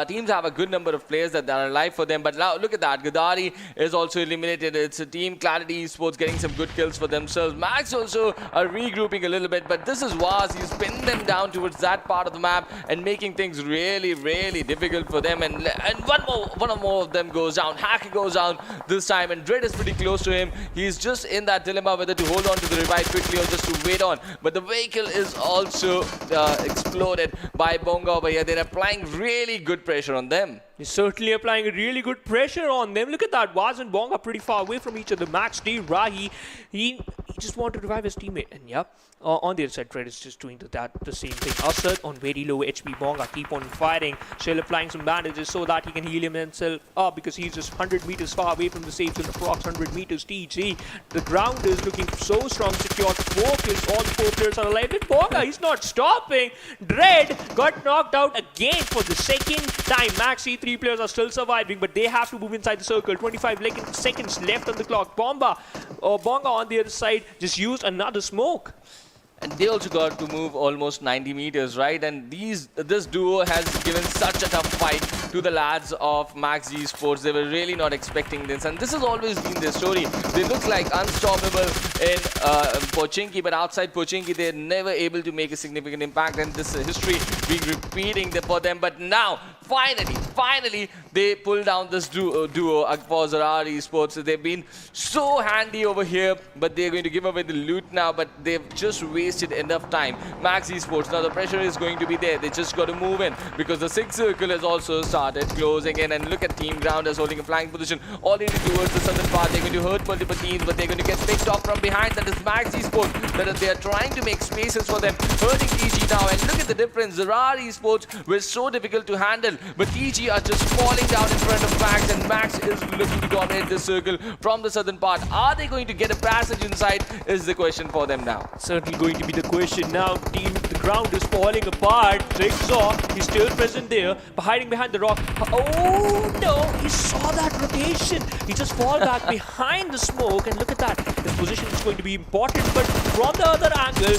Teams have a good number of players that are alive for them. But now, look at that. Gadari is also eliminated. It's a team. Clarity Esports getting some good kills for themselves. Max also are regrouping a little bit, but this is Vaz. He's pinned them down towards that part of the map and making things really difficult for them. And one more of them goes down. Hacker goes down this time, and Dread is pretty close to him. He's just in that dilemma whether to hold on to the revive quickly quickly or just to wait on. But the vehicle is also exploded by Bonga over here. They're applying really good pressure on them. He's certainly applying a really good pressure on them. Look at that. Waz and Bong are pretty far away from each other. Max D, Rahi, he just wanted to revive his teammate. And yeah, on the other side, Fred is just doing the same thing. Asad on very low HP. Bonga keep on firing. Still applying some bandages so that he can heal himself up because he's just 100 meters far away from the safe zone. Approx 100 meters TG. The ground is looking so strong, secure. The 4 kills. All the 4 players are alive. But Bonga, he's not stopping. Dread got knocked out again for the second time. Maxi, 3 players are still surviving, but they have to move inside the circle. 25 seconds left on the clock. Bonga on the other side just used another smoke. And they also got to move almost 90 meters, right? And this duo has given such a tough fight to the lads of Max Esports. They were really not expecting this. And this has always been their story. They look like unstoppable in Pochinki, but outside Pochinki, they're never able to make a significant impact. And this history being repeating for them. But now, finally, they pull down this duo for ZARAR Esports. They've been so handy over here, but they're going to give away the loot now. But they've just wasted enough time. Max Esports, now the pressure is going to be there. They just got to move in because the 6th circle has also started closing in. And look at Team Grounders holding a flank position already towards the southern part. They're going to hurt multiple teams, but they're going to get picked off from behind. That is Max Esports. That they are trying to make spaces for them, hurting TG now. And look at the difference. ZARAR Esports were so difficult to handle, but TG are just falling down in front of Max, and Max is looking to dominate this circle from the southern part. Are they going to get a passage inside is the question for them now. Certainly going to be the question now. The ground is falling apart. Jigsaw is still present there, hiding behind the rock. Oh no, he saw that rotation. He just fall back behind the smoke, and look at that. His position is going to be important, but from the other angle,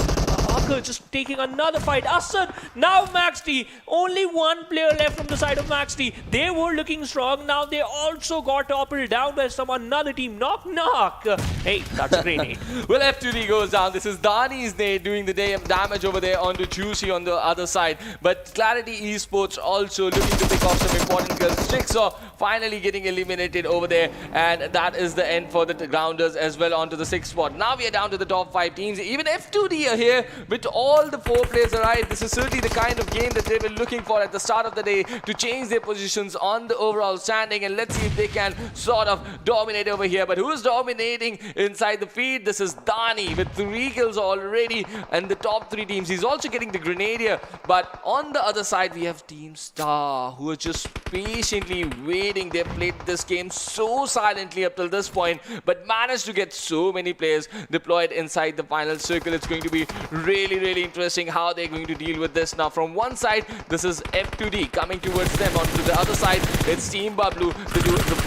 Arker just taking another fight. Asad, now Max D. Only 1 player left from the side of Max D. They were looking strong. Now they also got toppled down by another team. Knock. Hey, that's a grenade. Well, F2D goes down. This is Dani's nade doing the damage over there onto Juicy on the other side. But Clarity Esports also looking to pick off some important kills. Jigsaw finally getting eliminated over there. And that is the end for the Grounders as well onto the 6th spot. Now we are down to the top 5 teams. Even F2D are here with all the 4 players arrived. This is certainly the kind of game that they were looking for at the start of the day to change their positions on the overall standing. And let's see if they can sort of dominate over here. But who's dominating inside the feed? This is Dani with 3 kills already and the top 3 teams. He's also getting the Grenadier. But on the other side, we have Team Star who are just patiently waiting. They've played this game so silently up till this point, but managed to get so many players deployed inside the final circle. It's going to be really interesting how they're going to deal with this. Now from one side, this is F2D coming towards them. Onto the other side, it's Team Bablu. The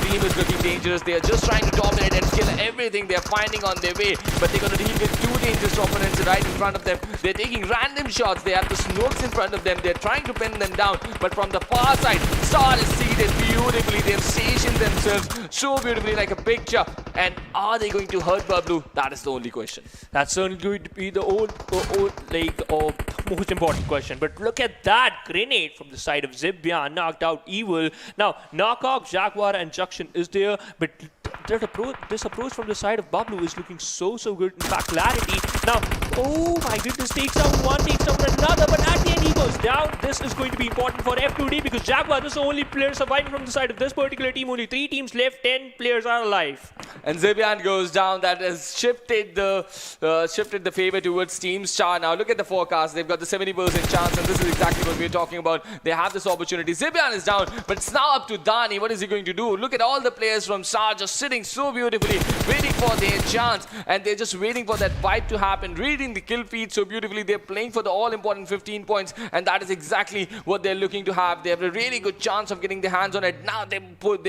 team is looking dangerous. They are just trying to dominate and kill everything they're finding on their way, but they're going to deal with 2 dangerous opponents right in front of them. They're taking random shots. They have the smokes in front of them. They're trying to pin them down, but from the far side, Star is seated beautifully. They've stationed themselves so beautifully like a picture. And are they going to hurt Bablu? That is the only question. That's certainly going to be the most important question. But look at that grenade from the side of Zibbian, knocked out Evil. Now, Knockout, Jaguar, and Junction is there, but this approach from the side of Bablu is looking so good. In fact, Clarity now, oh my goodness, takes down one, takes down another, but at the end he goes down. This is going to be important for F2D because Jaguar is the only player surviving from the side of this particular team. Only 3 teams left, 10 players are alive. And Zibbian goes down. That has shifted the favor towards Team Star. Now look at the forecast. They've got the 70% chance, and this is exactly what we're talking about. They have this opportunity. Zibbian is down, but it's now up to Dani. What is he going to do? Look at all the players from Star just sitting so beautifully, waiting for their chance, and they're just waiting for that fight to happen, reading the kill feed so beautifully. They're playing for the all-important 15 points, and that is exactly what they're looking to have. They have a really good chance of getting their hands on it. Now they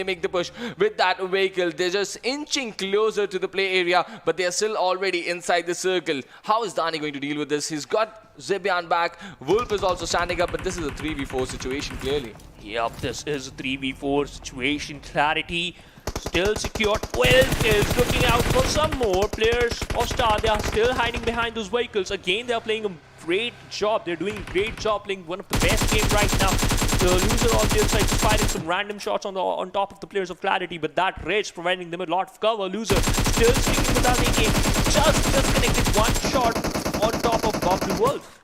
make the push with that vehicle. They're just inching closer to the play area, but they're still already inside the circle. How is Dani going to deal with this? He's got Zibbian back. Wolf is also standing up, but this is a 3v4 situation clearly. Yep, this is a 3v4 situation. Clarity still secure. 12 is looking out for some more players of Star. They are still hiding behind those vehicles. Again, they are playing a great job. They're doing a great job playing one of the best games right now. The loser on the inside just firing some random shots on top of the players of Clarity, but that Rich providing them a lot of cover. Loser still sticking with that AK, just disconnected one shot on top of Bubbly Wolf.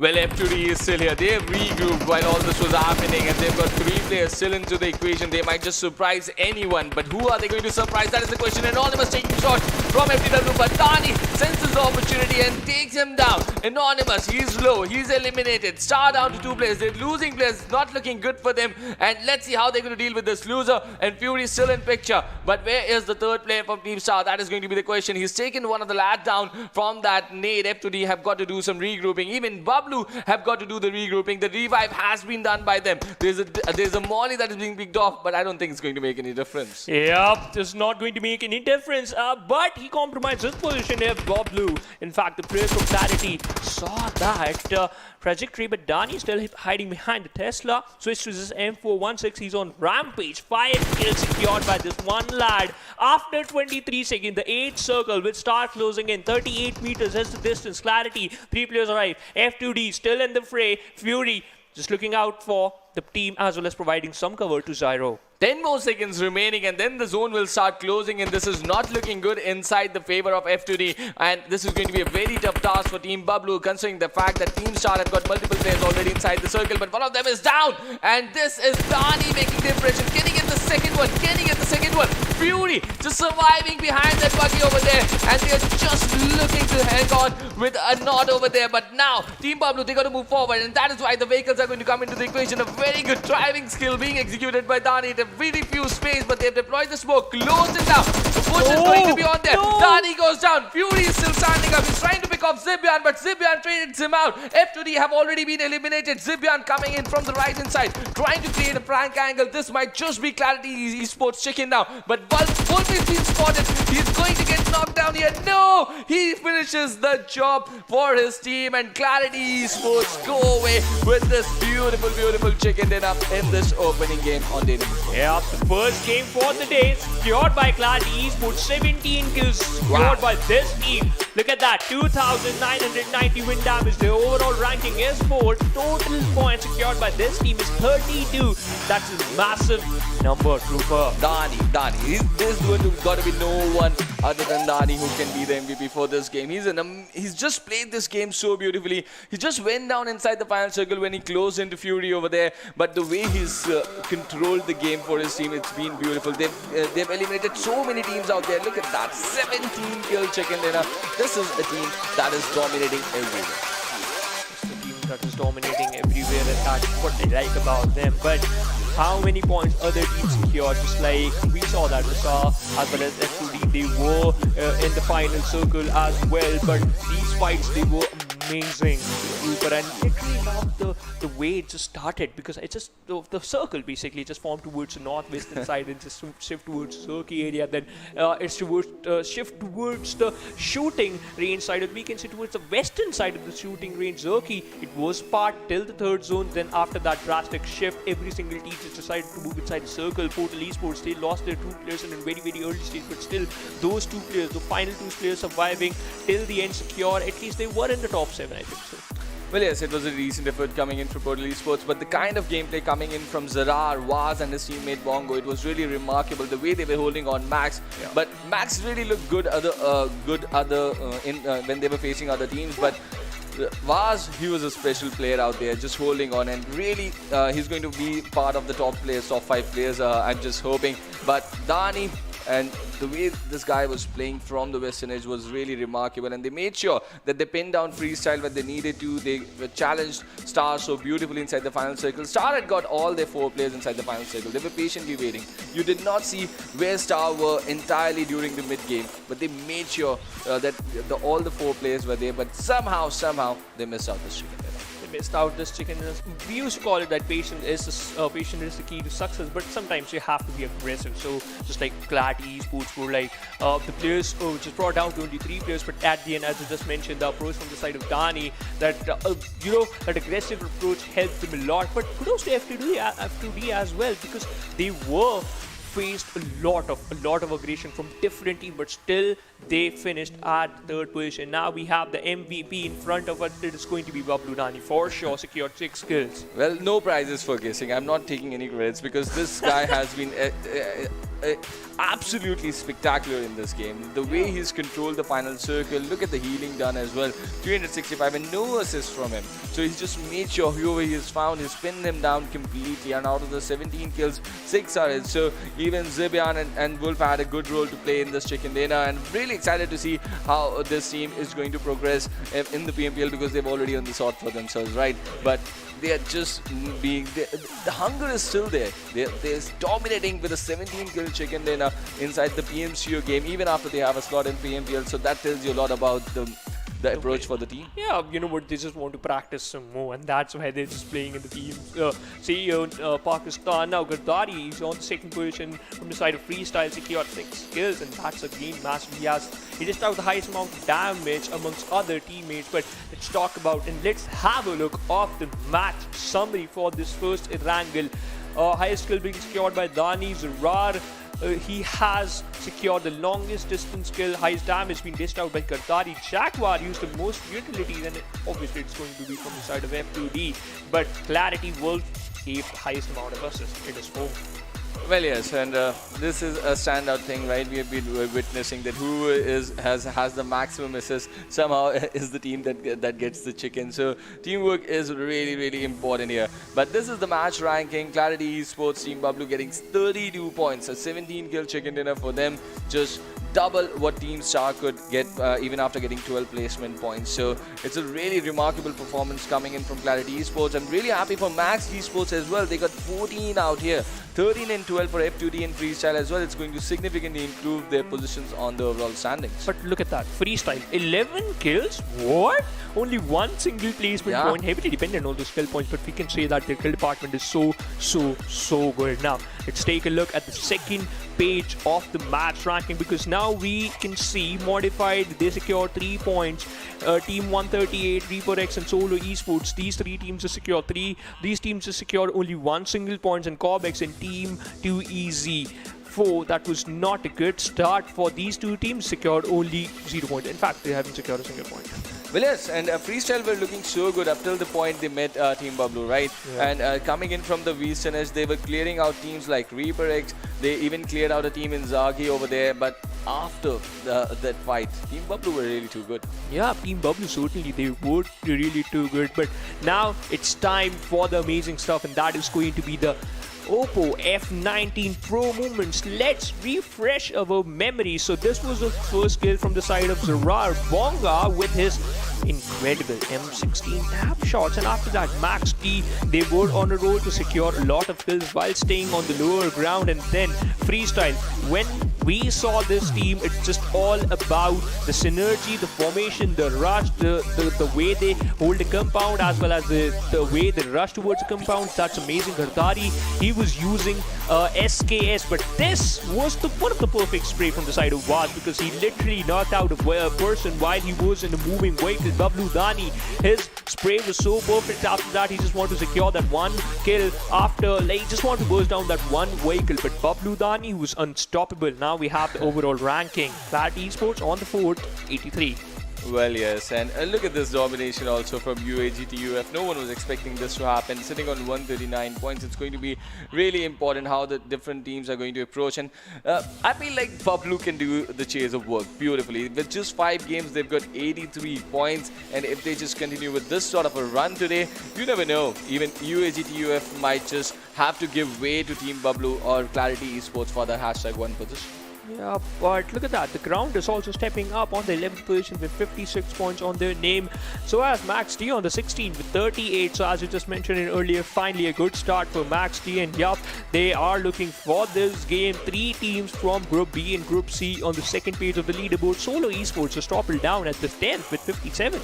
Well, F2D is still here. They have regrouped while all this was happening, and they've got 3 players still into the equation. They might just surprise anyone, but who are they going to surprise? That is the question. Anonymous taking shot from FTW, but Dani senses the opportunity and takes him down. Anonymous, he's low, he's eliminated. Star down to 2 players. They're losing players, not looking good for them. And let's see how they're going to deal with this. Loser and Fury still in picture, but where is the 3rd player from Team Star? That is going to be the question. He's taken one of the lads down from that nade. F2D have got to do some regrouping. Even Bublu have got to do the regrouping. The revive has been done by them. There's a molly that is being picked off, but I don't think it's going to make any difference. Yep, it's not going to make any difference. But he compromised his position here, Boblu. In fact, the player from Clarity saw that trajectory, but Dani still hiding behind the Tesla. Switch to this M416. He's on rampage. 5 kills secured by this one lad. After 23 seconds, the 8th circle will start closing in. 38 meters is the distance. Clarity, 3 players arrive. F2D still in the fray. Fury just looking out for the team as well as providing some cover to Zyro. 10 more seconds remaining, and then the zone will start closing, and this is not looking good inside the favor of F2D, and this is going to be a very tough task for Team Bublu, considering the fact that Team Star have got multiple players already inside the circle, but one of them is down, and this is Dani making the impression. Can he get the second one? Can he get the second one? Fury just surviving behind that buggy over there, and they are just looking to hang on with a knot over there, but now Team Bublu, they got to move forward, and that is why the vehicles are going to come into the equation. A very good driving skill being executed by Dani. Really few space, but they've deployed the smoke, closed it down. The push is going to be on there. Dani goes down. Fury is still standing up. He's trying to pick off Zibyan, but Zibyan traded him out. F2D have already been eliminated. Zibyan coming in from the right hand side, trying to create a prank angle. This might just be Clarity Esports chicken now, but Wolf is being spotted. He's going to get knocked down here. No! He finishes the job for his team, and Clarity Esports go away with this beautiful, beautiful chicken dinner in this opening game on day number 4. Yeah, the first game for the day secured by Clarity Esports. 17 kills secured by this team. Look at that, 2,990 win damage. The overall ranking is 4. Total points secured by this team is 32. That's a massive number, Trooper. Dani. There's going to got to be no one other than Dani who can be the MVP for this game. He's just played this game so beautifully. He just went down inside the final circle when he closed into Fury over there. But the way he's controlled the game for his team, it's been beautiful. They've eliminated so many teams out there. Look at that, 17 kill chicken dinner. This is a team that is dominating everywhere. It's the team that is dominating everywhere, and that's what I like about them. But how many points other teams secured? Just like we saw that Rasa as well as F2D, they were in the final circle as well. But these fights, they were amazing. But I literally love the way it just started, because it just the circle basically just formed towards the northwestern side and just shift towards Zerky area. Then it's towards shift towards the shooting range side, or we can say towards the western side of the shooting range. Zerky, it was part till the 3rd zone. Then after that drastic shift, every single team just decided to move inside the circle. Portal Esports, they lost their 2 players in a very, very early stage, but still those 2 players, the final 2 players surviving till the end secure. At least they were in the top 7, I think so. Well, yes, it was a recent effort coming in from Portal Esports, but the kind of gameplay coming in from ZARAR, Waz and his teammate Bongo, it was really remarkable the way they were holding on Max. Yeah. But Max really looked good when they were facing other teams, but Vaz, he was a special player out there, just holding on, and really he's going to be part of the top 5 players, I'm just hoping. But Dani, and the way this guy was playing from the western edge was really remarkable, and they made sure that they pinned down freestyle when they needed to. They challenged Star so beautifully inside the final circle. Star had got all their 4 players inside the final circle. They were patiently waiting. You did not see where Star were entirely during the mid game, but they made sure that all the 4 players were there, but somehow they missed out this chicken. Missed out this chicken. We used to call it that patience is the key to success, but sometimes you have to be aggressive. So just like Clarity Esports were like the players just brought down to only 3 players, but at the end, as I just mentioned, the approach from the side of Dani, that that aggressive approach helped them a lot. But kudos to F2D as well, because they were faced a lot of aggression from different teams, but still they finished at third position. Now we have the MVP in front of us. It is going to be Bablu Dani for sure. Secured 6 kills. Well, no prizes for guessing. I'm not taking any credits because this guy has been absolutely spectacular in this game. The way he's controlled the final circle, look at the healing done as well. 365 and no assist from him. So he's just made sure whoever he has found, he's pinned him down completely. And out of the 17 kills, 6 are his. So even Zibian and Wolf had a good role to play in this chicken dinner. And really excited to see how this team is going to progress in the PMPL because they've already earned the sword for themselves, right? But they are just being, the hunger is still there. They're dominating with a 17 kill chicken dinner inside the PMCO game, even after they have a slot in PMPL. So that tells you a lot about the approach for the team. Yeah, you know what, they just want to practice some more, and that's why they're just playing in the team. Pakistan now, Gardari is on the second position from the side of Freestyle, secured 6 kills, and that's again massive. He just out the highest amount of damage amongst other teammates. But let's talk about and let's have a look of the match summary for this first Erangel. Highest kill being secured by Dani. ZARAR, he has secured the longest distance kill. Highest damage being dished out by Gardari. Jaguar used the most utilities, and obviously it's going to be from the side of F2D. But Clarity Wolf gave the highest amount of assists. It is 4. Well, yes, and this is a standout thing, right? We have been witnessing that who has the maximum assists somehow is the team that gets the chicken. So teamwork is really important here. But this is the match ranking. Clarity Esports Team Bablu getting 32 points, a 17 kill chicken dinner for them. Just double what Team Star could get even after getting 12 placement points. So it's a really remarkable performance coming in from Clarity Esports. I'm really happy for Max Esports as well. They got 14 out here, 13 and 12 for F2D and Freestyle as well. It's going to significantly improve their positions on the overall standings. But look at that, Freestyle, 11 kills? What? Only one single placement point, heavily dependent on the skill points, but we can say that their kill department is so good. Now, let's take a look at the second page of the match ranking, because now we can see modified, they secure 3 points. Team 138, Reaper X and Solo Esports, these 3 teams have secured 3. These teams have secured only 1 single points, and COBx and Team 2EZ. That was not a good start for these 2 teams, secured only 0 points. In fact, they haven't secured a single point. Well, yes, and Freestyle were looking so good up till the point they met Team Bablu, right? Yeah. And coming in from the Western Edge, they were clearing out teams like Reaper X. They even cleared out a team in Zagi over there. But after that fight, Team Bablu were really too good. Yeah, Team Bablu certainly, they were really too good. But now it's time for the amazing stuff, and that is going to be the Oppo F19 Pro moments. Let's refresh our memories. So this was the first kill from the side of ZARAR. Bonga with his incredible M16 tap shots, and after that Max D, they were on a roll to secure a lot of kills while staying on the lower ground. And then Freestyle, when we saw this team, it's just all about the synergy, the formation, the rush, the way they hold the compound, as well as the way they rush towards the compound. That's amazing. Gardari, he was using SKS, but this was one of the perfect spray from the side of Vaz, because he literally knocked out a person while he was in a moving vehicle. Bablu Dani, his spray was so perfect. After that, he just wanted to secure that 1 kill after, he just wanted to burst down that 1 vehicle. But Bablu Dani was unstoppable. Now we have the overall ranking. Clarity Esports on the 4th, 83. Well, yes, and look at this domination also from UAG to UF. No one was expecting this to happen. Sitting on 139 points, it's going to be really important how the different teams are going to approach. And I feel like Bablu can do the chase of work beautifully. With just 5 games, they've got 83 points. And if they just continue with this sort of a run today, you never know. Even UAG to UF might just have to give way to Team Bablu or Clarity Esports for the #1 position. Yeah, but look at that. The ground is also stepping up on the 11th position with 56 points on their name. So as Max D on the 16th with 38. So as you just mentioned earlier, finally a good start for Max D. And yup, they are looking for this game. 3 teams from Group B and Group C on the second page of the leaderboard. Solo Esports has toppled down at the 10th with 57.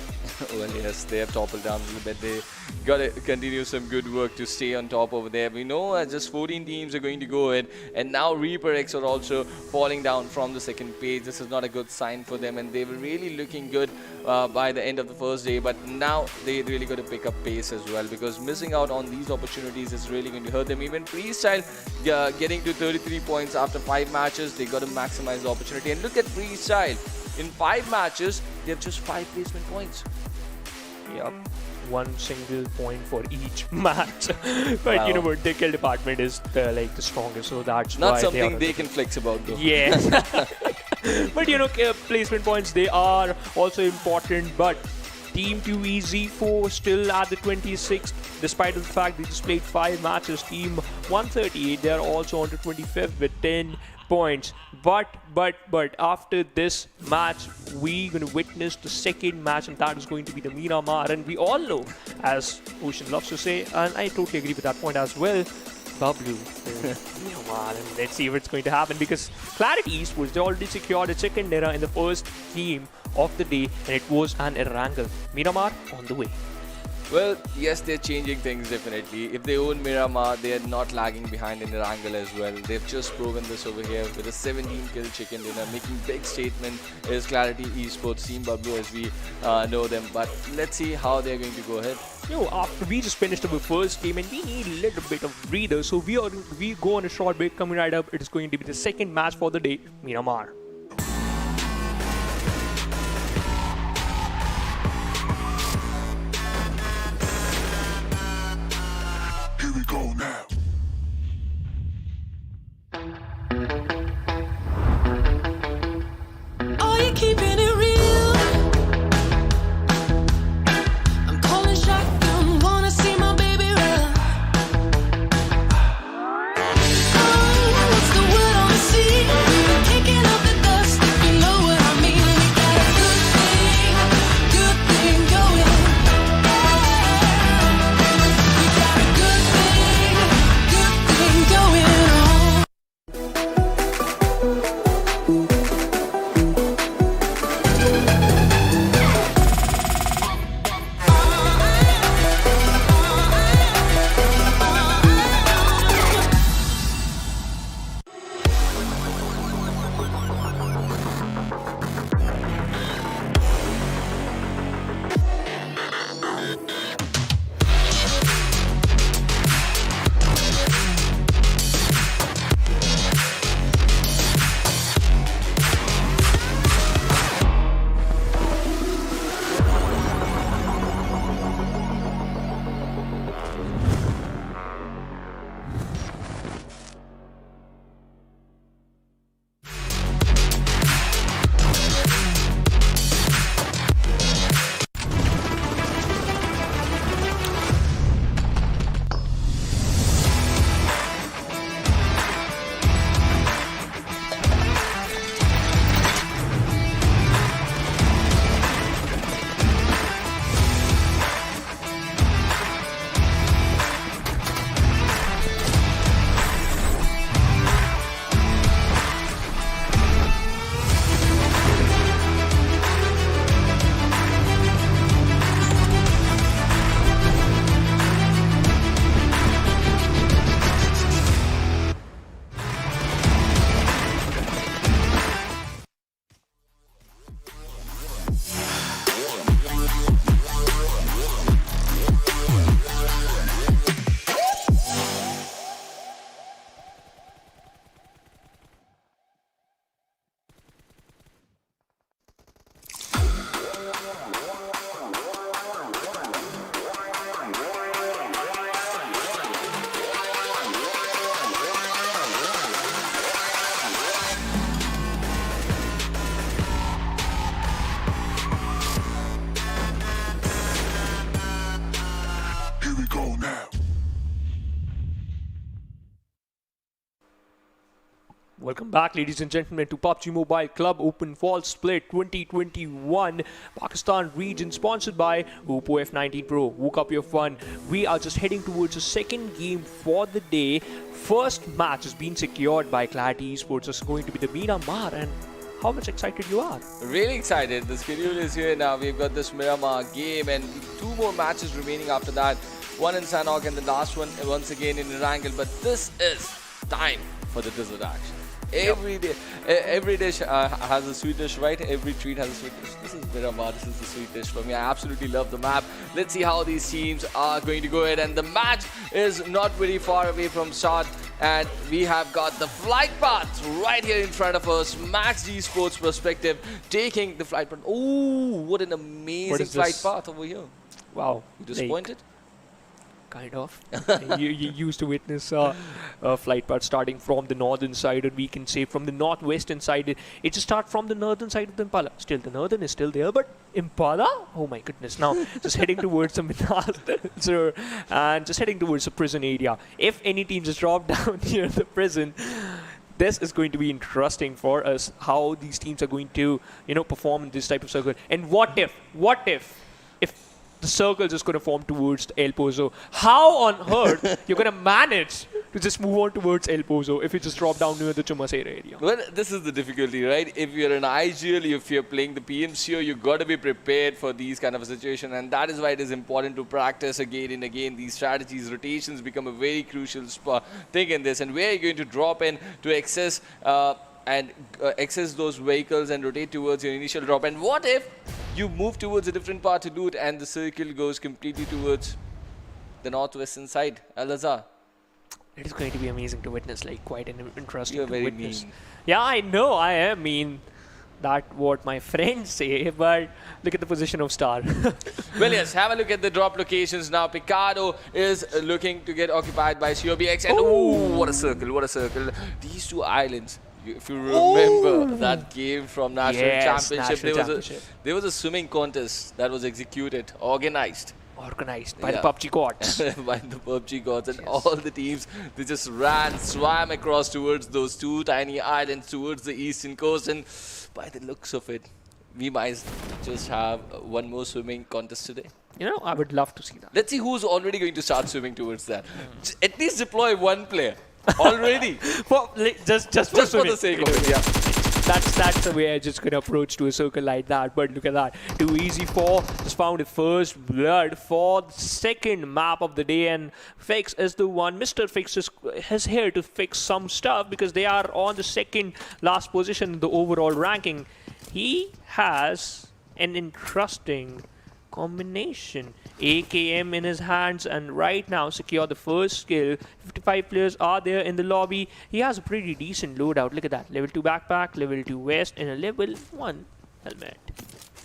Well, yes, they have toppled down a little bit. They got to continue some good work to stay on top over there. We know just 14 teams are going to go in, and now Reaper X are also falling falling down from the second page. This is not a good sign for them, and they were really looking good by the end of the first day, but now they really got to pick up pace as well, because missing out on these opportunities is really going to hurt them. Even Freestyle getting to 33 points after 5 matches, they got to maximize the opportunity. And look at Freestyle. In 5 matches, they have just 5 placement points. Yep. One single point for each match. But Wow. you know what, their kill department is the strongest, so that's Not why something they they can flex about though. Yes. But you know, placement points, they are also important, but Team 2E Z4 still at the 26th, despite of the fact they just played 5 matches. Team 138, they are also on to 25th with 10 points. But after this match, we're going to witness the second match, and that is going to be the Miramar. And we all know, as Ocean loves to say, and I totally agree with that point as well, Bablu. Miramar, and let's see what's going to happen, because Clarity Esports, they already secured a second era in the first game of the day, and it was an Erangel. Miramar on the way. Well, yes, they're changing things definitely. If they own Miramar, they are not lagging behind in Erangel as well. They've just proven this over here with a 17-kill chicken dinner, making big statement is Clarity Esports, Team Bablu as we know them. But let's see how they're going to go ahead. You know, after we just finished our first game, and we need a little bit of breather, so we go on a short break. Coming right up, it is going to be the second match for the day, Miramar. Here we go now. Are you keeping it real? I'm calling shotgun, wanna see my baby run. Oh, what's the word on the sea? Kicking up the dust, if you know what I mean. We got a good thing going. We got a good thing going on. Here we go now. Welcome back, ladies and gentlemen, to PUBG Mobile Club Open Fall Split 2021 Pakistan region, sponsored by Oppo F19 Pro. Woke up your fun. We are just heading towards the second game for the day. First match has been secured by Clarity Esports. It's going to be the Miramar, and how much excited you are? Really excited. The schedule is here now. We've got this Miramar game and 2 more matches remaining after that. One in Sanhok and the last one once again in Erangel. But this is time for the desert action. Every dish has a sweet dish, right? Every treat has a sweet dish. This is Miramar. This is the sweet dish for me. I absolutely love the map. Let's see how these teams are going to go ahead. And the match is not very far away from start. And we have got the flight path right here in front of us. Max Esports perspective taking the flight path. Oh, what an amazing flight path over here. Wow. You disappointed? Kind of. you used to witness a flight path starting from the northern side, or we can say from the northwestern side. It just starts from the northern side of the Impala. Still, the northern is still there, but Impala? Oh my goodness. Now, just heading towards the Miramar and just heading towards the prison area. If any team just drop down near the prison, this is going to be interesting for us, how these teams are going to, perform in this type of circle. And what if the circle is just going to form towards El Pozo? How on earth you're going to manage to just move on towards El Pozo if you just drop down near the Chumasera area? Well, this is the difficulty, right? If you're an IGL, if you're playing the PMCO, you've got to be prepared for these kind of a situation, and that is why it is important to practice again and again. These strategies, rotations become a very crucial thing in this, and where you're going to drop in to access those vehicles and rotate towards your initial drop. And what if you move towards a different part to do it and the circle goes completely towards the northwestern side, Al-Azhar? It is going to be amazing to witness, like quite an interesting You're to very witness. mean. Yeah, I know, I am mean. That's what my friends say, but look at the position of Star. Well, yes, have a look at the drop locations now. Picardo is looking to get occupied by COBx, and oh, what a circle, what a circle. These two islands. If you remember that game from National Championship, there was a swimming contest that was executed, organized By the PUBG gods. by the PUBG gods, and all the teams, they just swam across towards those two tiny islands towards the eastern coast, and by the looks of it, we might just have one more swimming contest today. I would love to see that. Let's see who's already going to start swimming towards that. At least deploy one player. Already. just for the sake of it, yeah. That's the way I just gonna approach to a circle like that. But look at that. Too easy for just found a first blood for the second map of the day, and Fix is the one. Mr. Fix is here to fix some stuff because they are on the second last position in the overall ranking. He has an interesting combination. AKM in his hands, and right now secure the first kill. 55 players are there in the lobby. He has a pretty decent loadout. Look at that. Level 2 backpack, level 2 vest, and a level 1 helmet.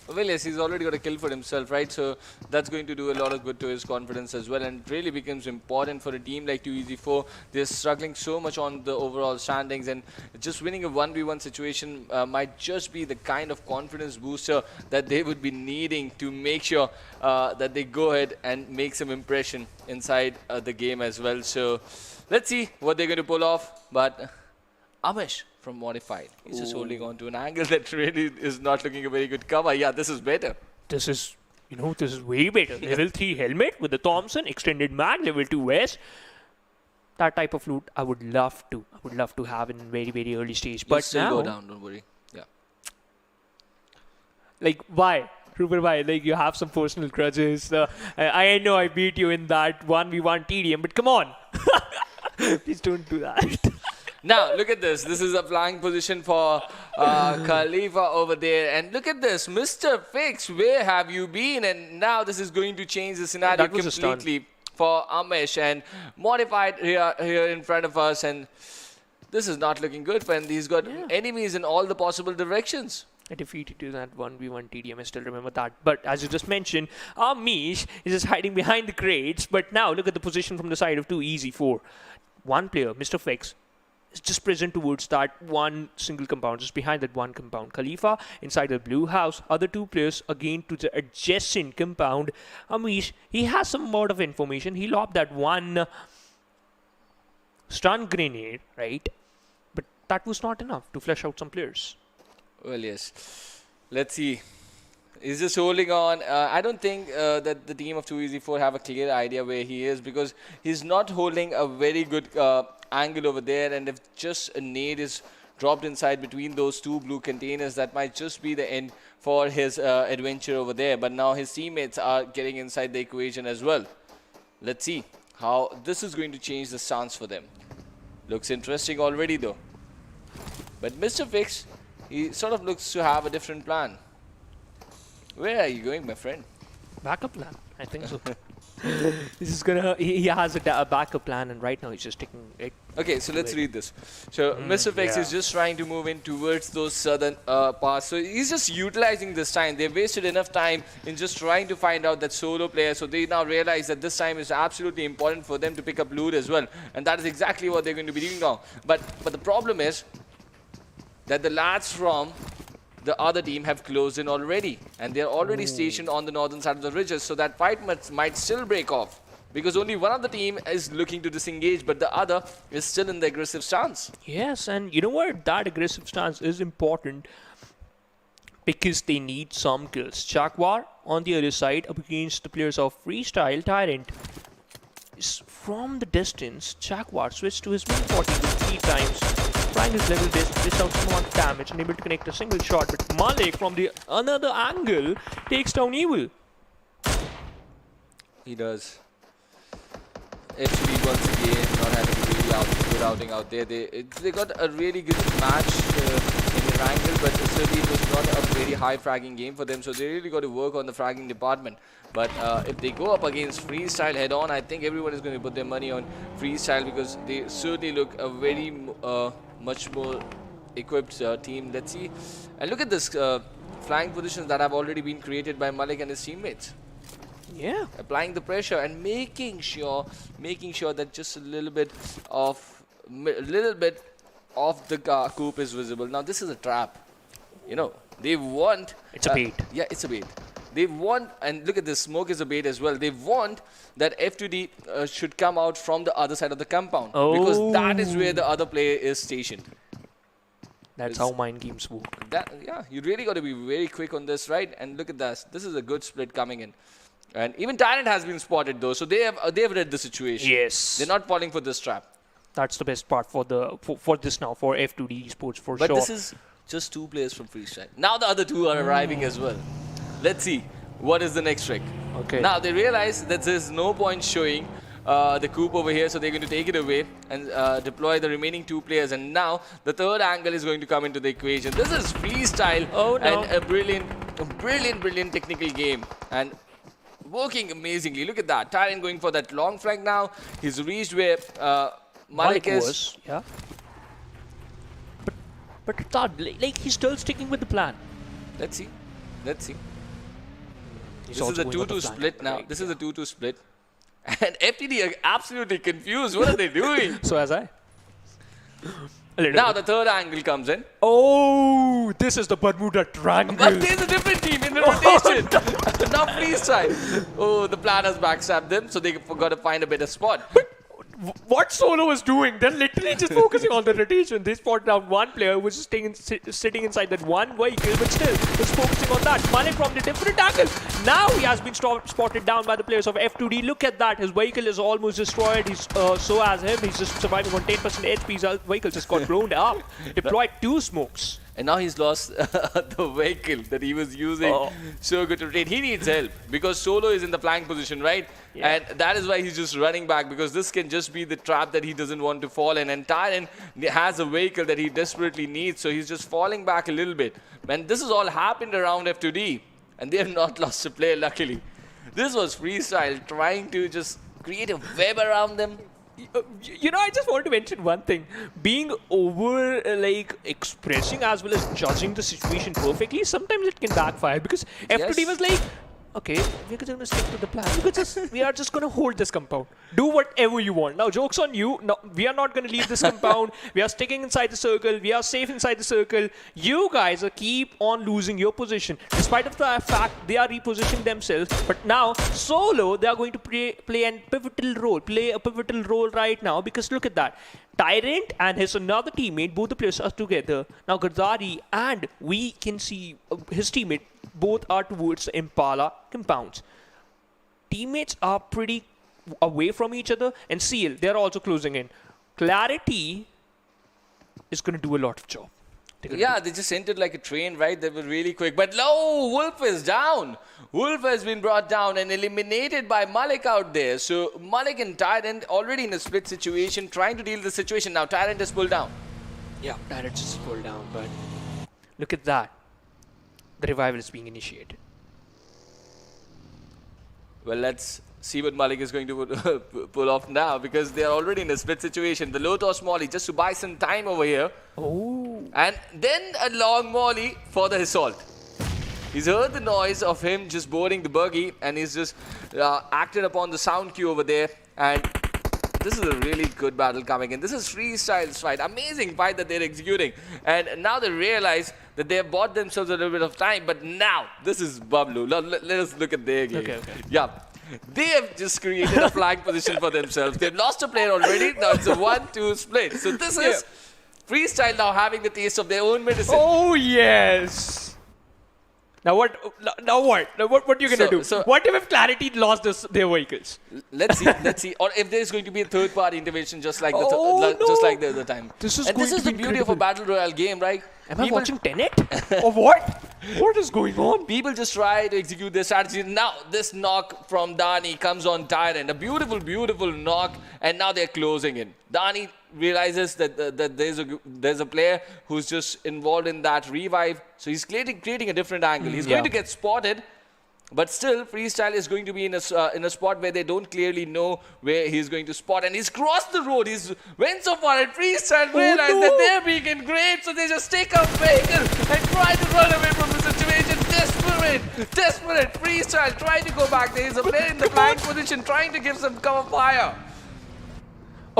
Well, yes, he's already got a kill for himself, right? So that's going to do a lot of good to his confidence as well, and it really becomes important for a team like 2EZ4. They're struggling so much on the overall standings, and just winning a 1v1 situation might just be the kind of confidence booster that they would be needing to make sure that they go ahead and make some impression inside the game as well. So let's see what they're going to pull off. But Amish from Modified, he's just holding on to an angle that really is not looking a very good cover. Yeah, this is better. This is, this is way better. Level 3 helmet with the Thompson, extended mag, level 2 vest. That type of loot I would love to have in very, very early stage. But still now, go down, don't worry. Yeah. Like, why? Ruper, why? Like, you have some personal grudges. I know I beat you in that 1v1 TDM, but come on. Please don't do that. Now, look at this. This is a flying position for Khalifa over there. And look at this. Mr. Fix, where have you been? And now this is going to change the scenario completely for Amish. And Modified here in front of us. And this is not looking good for him. He's got enemies in all the possible directions. I defeated you in that 1v1 TDM. I still remember that. But as you just mentioned, Amish is just hiding behind the crates. But now look at the position from the side of 2EZ4. One player, Mr. Fix, is just present towards that one single compound, just behind that one compound. Khalifa inside the blue house. Other two players again to the adjacent compound. Amish, he has some amount of information. He lobbed that one stun grenade, right? But that was not enough to flush out some players. Well, yes. Let's see. He's just holding on. I don't think that the team of 2EZ4 have a clear idea where he is, because he's not holding a very good angle over there, and if just a nade is dropped inside between those two blue containers, that might just be the end for his adventure over there. But now his teammates are getting inside the equation as well. Let's see how this is going to change the stance for them. Looks interesting already though. But Mr. Fix, he sort of looks to have a different plan. Where are you going, my friend? Backup plan, I think so. This is gonna. He has a backup plan, and right now he's just taking it. Okay, so let's read this. So Mr. Fix is just trying to move in towards those southern parts. So he's just utilizing this time. They've wasted enough time in just trying to find out that solo player. So they now realize that this time is absolutely important for them to pick up loot as well. And that is exactly what they're going to be doing now. But the problem is that the lads from the other team have closed in already, and they're already stationed on the northern side of the ridges, so that fight might still break off, because only one of the team is looking to disengage, but the other is still in the aggressive stance. Yes, and you know what? That aggressive stance is important because they need some kills. Jaguar on the other side up against the players of Freestyle Tyrant. From the distance, Jaguar switched to his 140 3 times, trying his level best, dished out some amount of damage, unable to connect a single shot. But Malik from the another angle takes down Evil. He does. F2D once again not having a really good outing out there. They got a really good match in Erangel, but certainly it was not a very high fragging game for them, so they really got to work on the fragging department. But if they go up against Freestyle head on, I think everyone is going to put their money on Freestyle, because they certainly look a very much more equipped team. Let's see. And look at this flying positions that have already been created by Malik and his teammates. Yeah. Applying the pressure and making sure that just a little bit of the coop is visible. Now this is a trap. You know, they want. It's a bait. Yeah, it's a bait. They want, and look at this, smoke is a bait as well. They want that F2D should come out from the other side of the compound, because that is where the other player is stationed. That's how mind games work. Yeah, you really got to be very quick on this, right? And look at this. This is a good split coming in. And even Tyrant has been spotted though, so they have read the situation. Yes. They're not falling for this trap. That's the best part for this now, for F2D Esports, for sure. But this is just 2 players from Freestyle. Now the other 2 are arriving as well. Let's see what is the next trick. Okay. Now they realize that there's no point showing the coop over here, so they're going to take it away and deploy the remaining 2 players. And now the third angle is going to come into the equation. This is Freestyle and a brilliant technical game, and working amazingly. Look at that. Tyrant going for that long flank now. He's reached where Malik is. Yeah. But it's not, like, he's still sticking with the plan. Let's see. He's This is also a going on the 2-2 flank, split now. right, This is a 2-2 split. And FTD are absolutely confused. What are they doing? So as I. Now the third angle comes in. Oh, this is the Bermuda Triangle. But there's a different team in the rotation. Now Freestyle. Oh, the planners backstabbed them, so they forgot to find a better spot. What Solo was doing, they're literally just focusing on the rotation. They spotted out one player who was just sitting inside that one vehicle, but still was focusing on that. Malik from the different angle. Now he has been spotted down by the players of F2D. Look at that. His vehicle is almost destroyed. He's so as him. He's just surviving on 10% HP. His vehicle just got blown up. Deployed 2 smokes. And now he's lost the vehicle that he was using so good to rotate. He needs help because Solo is in the flank position, right? Yeah. And that is why he's just running back, because this can just be the trap that he doesn't want to fall in. And Tyrant has a vehicle that he desperately needs, so he's just falling back a little bit. And this has all happened around F2D, and they have not lost a player, luckily. This was Freestyle trying to just create a web around them. You know, I just want to mention one thing. Being over, expressing as well as judging the situation perfectly, sometimes it can backfire, because F2D was like, okay, we're just going to stick to the plan. We are just going to hold this compound. Do whatever you want. Now, joke's on you. No, we are not going to leave this compound. We are sticking inside the circle. We are safe inside the circle. You guys are keep on losing your position. Despite of the fact they are repositioning themselves. But now, Solo, they are going to play a pivotal role right now. Because look at that. Tyrant and his another teammate, both the players are together. Now, Gardari and we can see his teammate, both are towards the Impala compounds. Teammates are pretty away from each other, and Seal, they're also closing in. Clarity is going to do a lot of job. Yeah, they just entered like a train, right? They were really quick. But no, Wolf is down. Wolf has been brought down and eliminated by Malik out there. So Malik and Tyrant already in a split situation, trying to deal with the situation. Now Tyrant is pulled down. Yeah, direct just pulled down, but look at that. The revival is being initiated. Well, let's see what Malik is going to pull off now, because they are already in a split situation. The low toss molly just to buy some time over here. Oh. And then a long molly for the assault. He's heard the noise of him just boarding the buggy, and he's just acted upon the sound cue over there. And this is a really good battle coming in. This is Freestyle's fight. Amazing fight that they're executing. And now they realize that they have bought themselves a little bit of time. But now, this is Bablu. Let us look at their game. Okay. Yeah. They have just created a flying position for themselves. They've lost a player already. Now it's a 1-2 split. So this is Freestyle now having the taste of their own medicine. Oh, yes. Now what? Now what? What are you gonna do? so- What if Clarity lost their vehicles? Let's see. Or if there's going to be a third-party intervention, just like Oh, just no. like the other time. This is and going this is to the be beauty of a incredible. battle royale game, right? Am I watching Tenet? Or what? What is going on? People just try to execute their strategy. Now, this knock from Dani comes on Tyrant. A beautiful, beautiful knock, and now they're closing in. Dani realizes that there's a player who's just involved in that revive. So he's creating a different angle. He's going to get spotted, but still, Freestyle is going to be in a spot where they don't clearly know where he's going to spot. And he's crossed the road. He's went so far, and Freestyle realized that they're being engraved, so they just take a vehicle and try to run away from the situation. Desperate. Freestyle trying to go back. There is a player in the flying position trying to give some cover fire.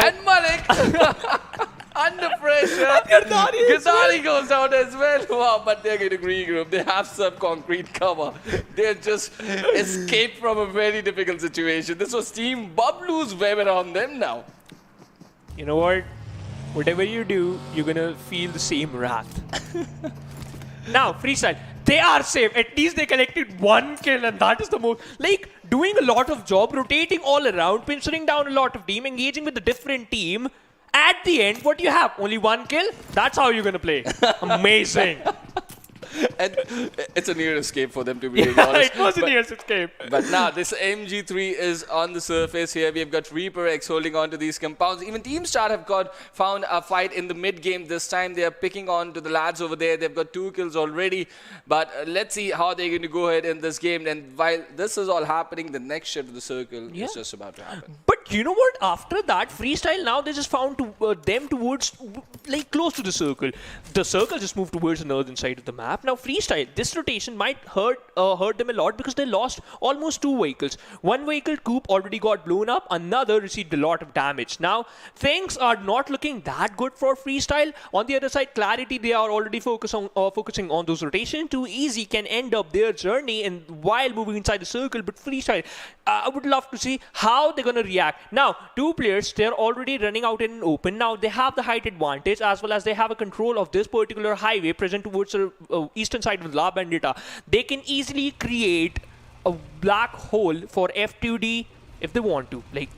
And Malik, under pressure, Gazari goes out as well. Wow, but they're going to regroup. They have some concrete cover. They're just escaped from a very difficult situation. This was Team Bablu's web around them now. You know what? Whatever you do, you're gonna feel the same wrath. Now, Freestyle, they are safe. At least they collected 1 kill, and that is the most. Like, doing a lot of job, rotating all around, pinching down a lot of team, engaging with a different team. At the end, what do you have? Only 1 kill? That's how you're gonna play. Amazing. And it's a near escape for them, to be really honest. It was a But- near escape. But now this MG3 is on the surface here. We've got Reaper X holding on to these compounds. Even Team Star have found a fight in the mid game this time. They are picking on to the lads over there. They've got 2 kills already. But let's see how they're going to go ahead in this game. And while this is all happening, the next shift of the circle is just about to happen. But you know what? After that, Freestyle now they just found them towards like close to the circle. The circle just moved towards the northern side of the map. Now Freestyle, this rotation might hurt them a lot because they lost almost 2 vehicles. 1 vehicle Coop already got blown up. Another received a lot of damage. Now things are not looking that good for Freestyle. On the other side, Clarity, they are already focusing on those rotations. Too easy can end up their journey and while moving inside the circle. But Freestyle, I would love to see how they're gonna react. Now 2 players, they're already running out in an open. Now they have the height advantage as well as they have a control of this particular highway present towards the eastern side with La Bandita. They can easily create a black hole for F2D if they want to. Like,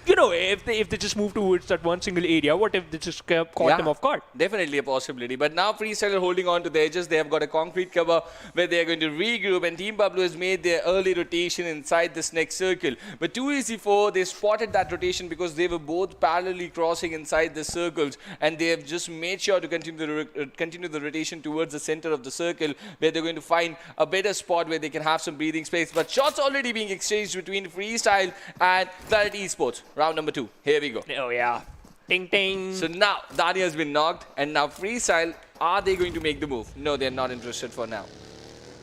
you know, if they just move towards that one single area, what if they just caught them off guard? Definitely a possibility. But now Freestyle are holding on to the edges. They have got a concrete cover where they are going to regroup, and Team Bablu has made their early rotation inside this next circle. But 2EC4, they spotted that rotation because they were both parallelly crossing inside the circles, and they have just made sure to continue the rotation towards the center of the circle where they're going to find a better spot where they can have some breathing space. But shots already being exchanged between Freestyle and Clarity Esports. Round number 2. Here we go. Oh yeah. Ting ting. So now Dani has been knocked, and now Freestyle, are they going to make the move? No, they're not interested for now.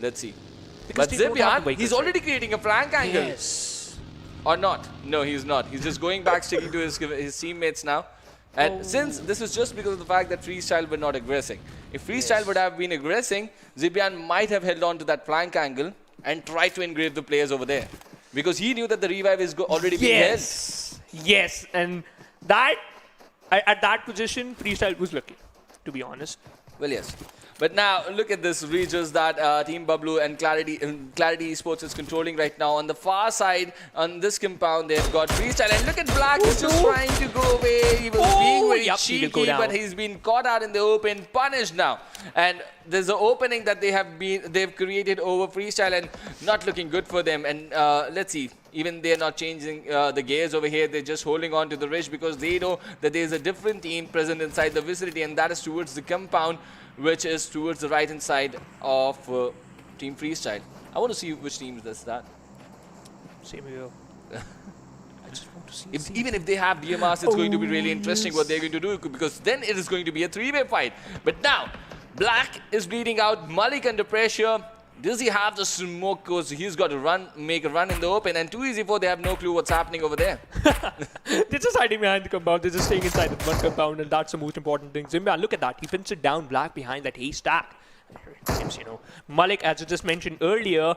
Let's see. Because But they don't have the Zipian, vehicles, he's right? already creating a flank angle. Yes. Or not. No, he's not. He's just going back, sticking to his teammates now. And since this is just because of the fact that Freestyle were not aggressing. If Freestyle would have been aggressing, Zipian might have held on to that flank angle and tried to engrave the players over there. Because he knew that the revive is already being held. Yes, and that at that position, Freestyle was lucky, to be honest. Well, yes. But now look at this regions that Team Bablu and Clarity Esports is controlling right now. On the far side, on this compound, they've got freestyle. And look at Black, he's just trying to go away. He was being very cheeky, but he's been caught out in the open, punished now. And there's an opening that they've created over freestyle and not looking good for them. And let's see. Even they're not changing the gears over here. They're just holding on to the ridge because they know that there's a different team present inside the vicinity, and that is towards the compound, which is towards the right-hand side of Team Freestyle. I want to see which team does that. Same here. I just want to see. Even if they have DMRs, it's going to be really interesting what they're going to do, because then it is going to be a three-way fight. But now, Black is bleeding out. Malik under pressure. Does he have the smoke? Because he's got to make a run in the open, and 2EZ4, they have no clue what's happening over there. They're just hiding behind the compound. They're just staying inside the one compound, and that's the most important thing. Zimba, look at that. He pins it down. Black behind that haystack. You know, Malik, as I just mentioned earlier,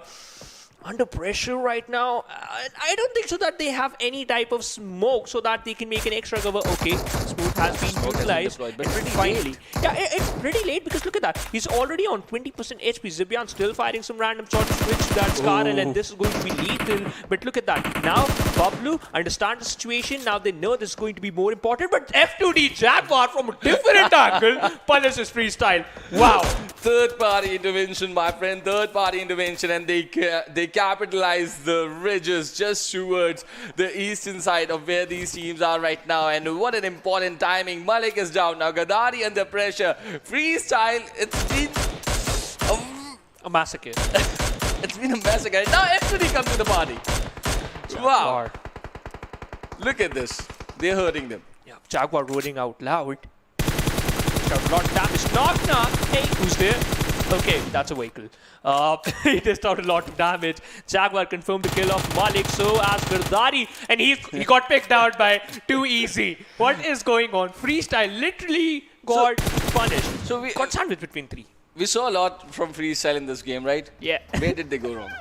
under pressure right now. I don't think so that they have any type of smoke so that they can make an extra cover. Okay, smoke has been utilized, but pretty finally. Yeah, it's pretty late because look at that. He's already on 20% HP. Zibian still firing some random shots, switch that Skarl, and this is going to be lethal. But look at that. Now, Bablu understand the situation. Now they know this is going to be more important. But F2D Jaguar from a different angle punishes freestyle. Wow. Third-party intervention, my friend. Third-party intervention, and they capitalize the ridges just towards the eastern side of where these teams are right now. And what an important timing. Malik is down now. Gadari under pressure. Freestyle, it's been a massacre. It's been a massacre. Now F2D comes to the party. Wow. Look at this. They're hurting them. Yeah, Jaguar roaring out loud. A lot of damage. Knock. Hey, who's there? Okay, that's a vehicle. He dished out a lot of damage. Jaguar confirmed the kill of Malik. So as Gardari, and he got picked out by 2EZ. What is going on? Freestyle literally got punished. So we got sandwiched between three. We saw a lot from Freestyle in this game, right? Yeah. Where did they go wrong?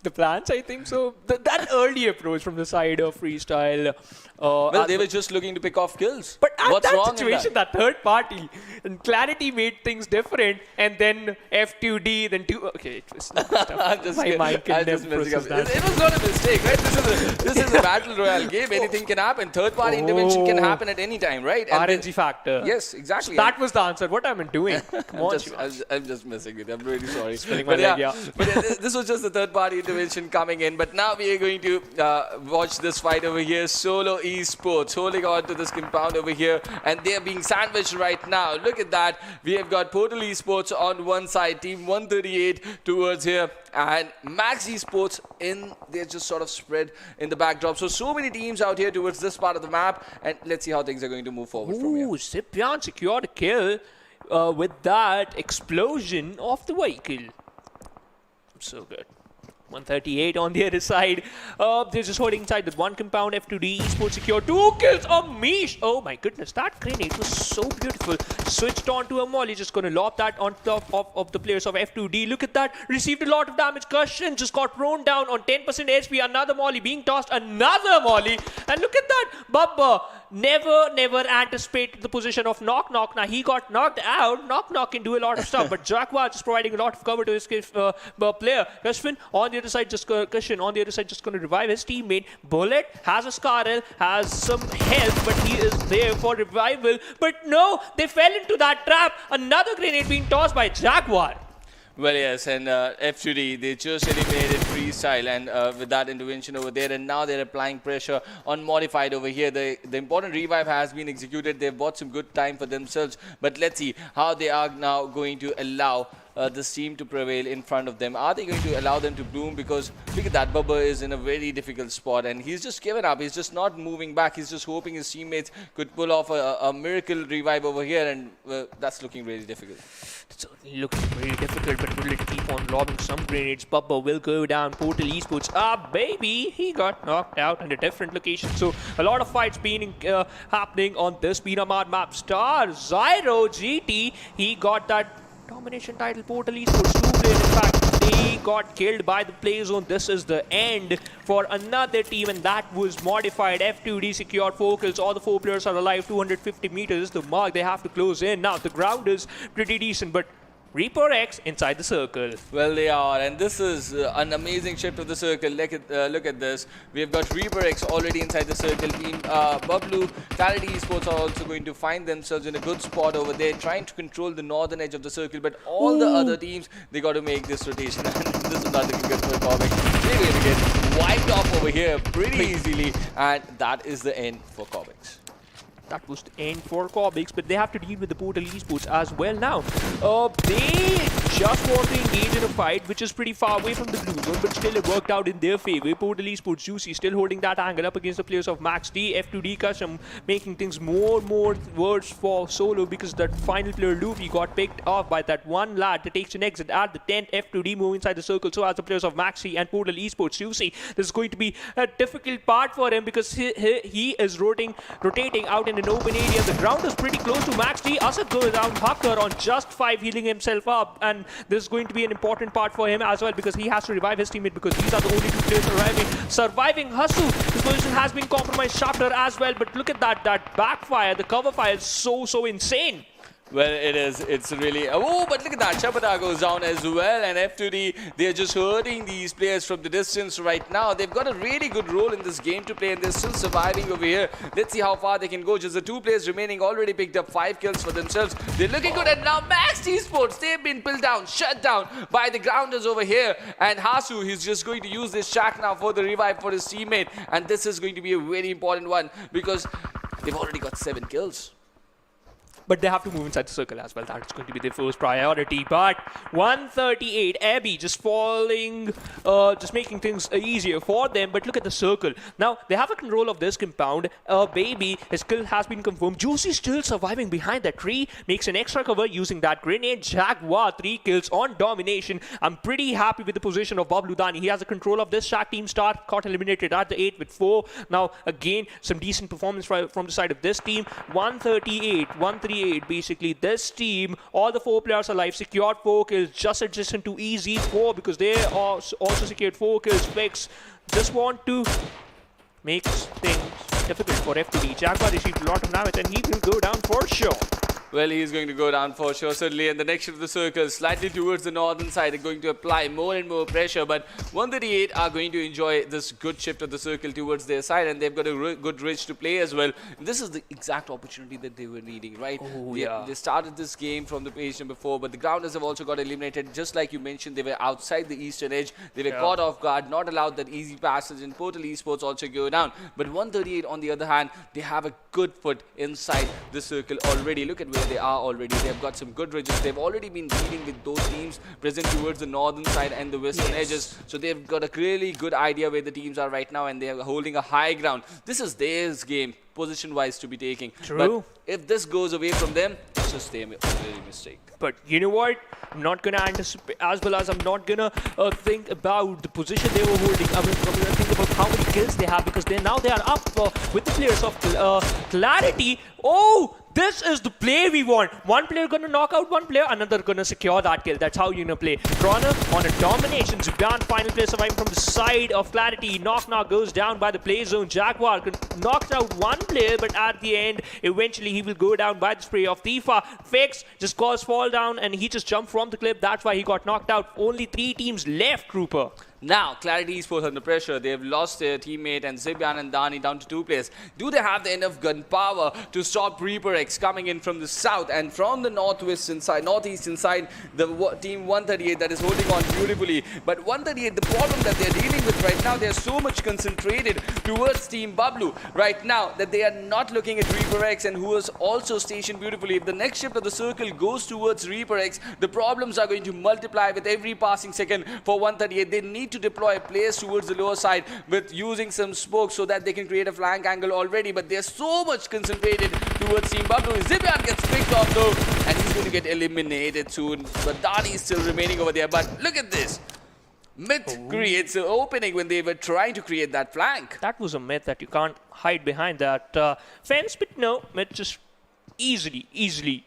The plans, I think so. That early approach from the side of Freestyle. Well, they were just looking to pick off kills. But at what's that wrong situation, in that? that third party, and Clarity made things different, and then F2D, then okay, it was my mind can never process that. It was not a mistake, right? This is a battle royale game. Anything can happen. Third party intervention can happen at any time, right? And RNG factor. Yes, exactly. So that was the answer. What am I doing? Come on, I'm just messing with you. I'm really sorry. But this was just the third party intervention coming in. But now we are going to watch this fight over here. Solo Esports holding on to this compound over here, and they are being sandwiched right now. Look at that. We have got Portal Esports on one side, Team 138 towards here, and Max Esports they're just sort of spread in the backdrop. So many teams out here towards this part of the map, and let's see how things are going to move forward from here. Zipian secured a kill with that explosion of the vehicle. So good. 138 on the other side. They're just holding inside that one compound. F2D Esports secure 2 kills. Amish. Oh my goodness, that grenade was so beautiful. Switched on to a molly. Just going to lob that on top of the players of F2D. Look at that. Received a lot of damage. Cushion just got thrown down on 10% HP. Another molly being tossed. Another molly. And look at that. Bubba never anticipated the position of Knock. Now he got knocked out. Knock can do a lot of stuff. But Jaguar just providing a lot of cover to his player. Cushman on the other side, just Cushion on the other side, just going to revive his teammate. Bullet has a Skarl, has some health, but he is there for revival. But no, they fell into that trap. Another grenade being tossed by Jaguar. Well, yes, and F2D, they just eliminated Freestyle, and with that intervention over there, and now they're applying pressure on Modified over here. The important revive has been executed. They've bought some good time for themselves, but let's see how they are now going to allow this team to prevail in front of them. Are they going to allow them to bloom? Because look at that, Bubba is in a very difficult spot, and he's just given up. He's just not moving back. He's just hoping his teammates could pull off a miracle revive over here, and that's looking really difficult. It's looking very difficult, but will it keep on lobbing some grenades? Bubba will go down. Portal Esports, baby, he got knocked out in a different location. So a lot of fights being happening on this Miramar map. Star Zyro GT, he got that domination title. Portal Esports 2 players, in fact, they F2D got killed by the play zone. This is the end for another team, and that was modified. F2D secured 4 kills. All the 4 players are alive. 250 meters is the mark they have to close in. Now, the ground is pretty decent, but Reaper X inside the circle. Well, they are, and this is an amazing shift of the circle. Look at this. We've got Reaper X already inside the circle. Team Bublu, Clarity Esports are also going to find themselves in a good spot over there, trying to control the northern edge of the circle. But all the other teams, they got to make this rotation, and this is not looking good for COBx. They're going to get wiped off over here pretty easily, and that is the end for COBx. That was the end for COBx, but they have to deal with the Portal Esports as well now. They just want to engage in a fight, which is pretty far away from the blue zone, but still it worked out in their favor. Portal Esports, Juicy, still holding that angle up against the players of Max D, F2D Custom, making things more worse for Solo because that final player, Luffy, got picked off by that one lad that takes an exit at the 10th. F2D move inside the circle, so as the players of Max D and Portal Esports, Juicy, this is going to be a difficult part for him because he is rotating out in an open area. The ground is pretty close to Max D. Asad goes down, Hacker on just 5, healing himself up, and this is going to be an important part for him as well because he has to revive his teammate because these are the only 2 players surviving. Hasu, his position has been compromised, Shafter as well, but look at that backfire. The cover fire is so insane. Well, it is. It's really... Oh, but look at that. Chapata goes down as well. And F2D, they're just hurting these players from the distance right now. They've got a really good role in this game to play, and they're still surviving over here. Let's see how far they can go. Just the 2 players remaining already picked up 5 kills for themselves. They're looking good. And now Max Esports, they've been pulled down, shut down by the grounders over here. And Hasu, he's just going to use this shack now for the revive for his teammate. And this is going to be a very important one because they've already got 7 kills. But they have to move inside the circle as well. That's going to be their first priority. But 138, Abby just falling, just making things easier for them. But look at the circle. Now, they have a control of this compound. Baby, his kill has been confirmed. Juicy still surviving behind that tree. Makes an extra cover using that grenade. Jaguar, 3 kills on domination. I'm pretty happy with the position of Bablu Dani. He has a control of this Shaq team start. Got eliminated at the 8 with 4. Now, again, some decent performance from the side of this team. 138, basically. This team, all the 4 players alive, secured 4 kills, just adjacent to EZ4 because they also secured 4 kills. Fix just want to make things difficult for F2D. Jaguar received a lot of damage and he will go down for sure. Well, he's going to go down for sure, certainly. And the next shift of the circle, slightly towards the northern side, are going to apply more and more pressure. But 138 are going to enjoy this good shift of the circle towards their side. And they've got a good ridge to play as well. And this is the exact opportunity that they were needing, right? Oh, They started this game from the page number 4. But the grounders have also got eliminated. Just like you mentioned, they were outside the eastern edge. They were caught off guard, not allowed that easy passage. And Portal Esports also go down. But 138, on the other hand, they have a good foot inside the circle already. Look at where they are already. They've got some good ridges. They've already been dealing with those teams present towards the northern side and the western edges. So they've got a really good idea where the teams are right now, and they're holding a high ground. This is their game, position-wise, to be taking. True. But if this goes away from them, it's just their mistake. But you know what? I'm not going to anticipate, as well as I'm not going to think about the position they were holding. I'm going to think about how many kills they have because they are up with the players of Clarity. Oh, this is the play we want. One player going to knock out one player, another going to secure that kill. That's how you're going to play. Corner on a domination. Zubian, final player surviving from the side of Clarity. Knock goes down by the play zone. Jaguar knocked out one player, but at the end, eventually he will go down by the spray of Tifa. Fix just cause fall down, and he just jumped from the cliff. That's why he got knocked out. Only 3 teams left, Trooper. Now, Clarity Esports under pressure. They have lost their teammate and Zibyan and Dani down to 2 players. Do they have the enough gun power to stop Reaper X coming in from the south and from the northeast inside, the team 138 that is holding on beautifully. But 138, the problem that they're dealing with right now, they're so much concentrated towards Team Bablu right now that they are not looking at Reaper X, and who is also stationed beautifully. If the next shift of the circle goes towards Reaper X, the problems are going to multiply with every passing second for 138. They need to deploy players towards the lower side with using some smoke so that they can create a flank angle already, but they're so much concentrated towards Team Bablu. Zibyan gets picked off though, and he's going to get eliminated soon, but Dani is still remaining over there. But look at this. Myth creates an opening when they were trying to create that flank. That was a myth that you can't hide behind that fence, but no, Myth just easily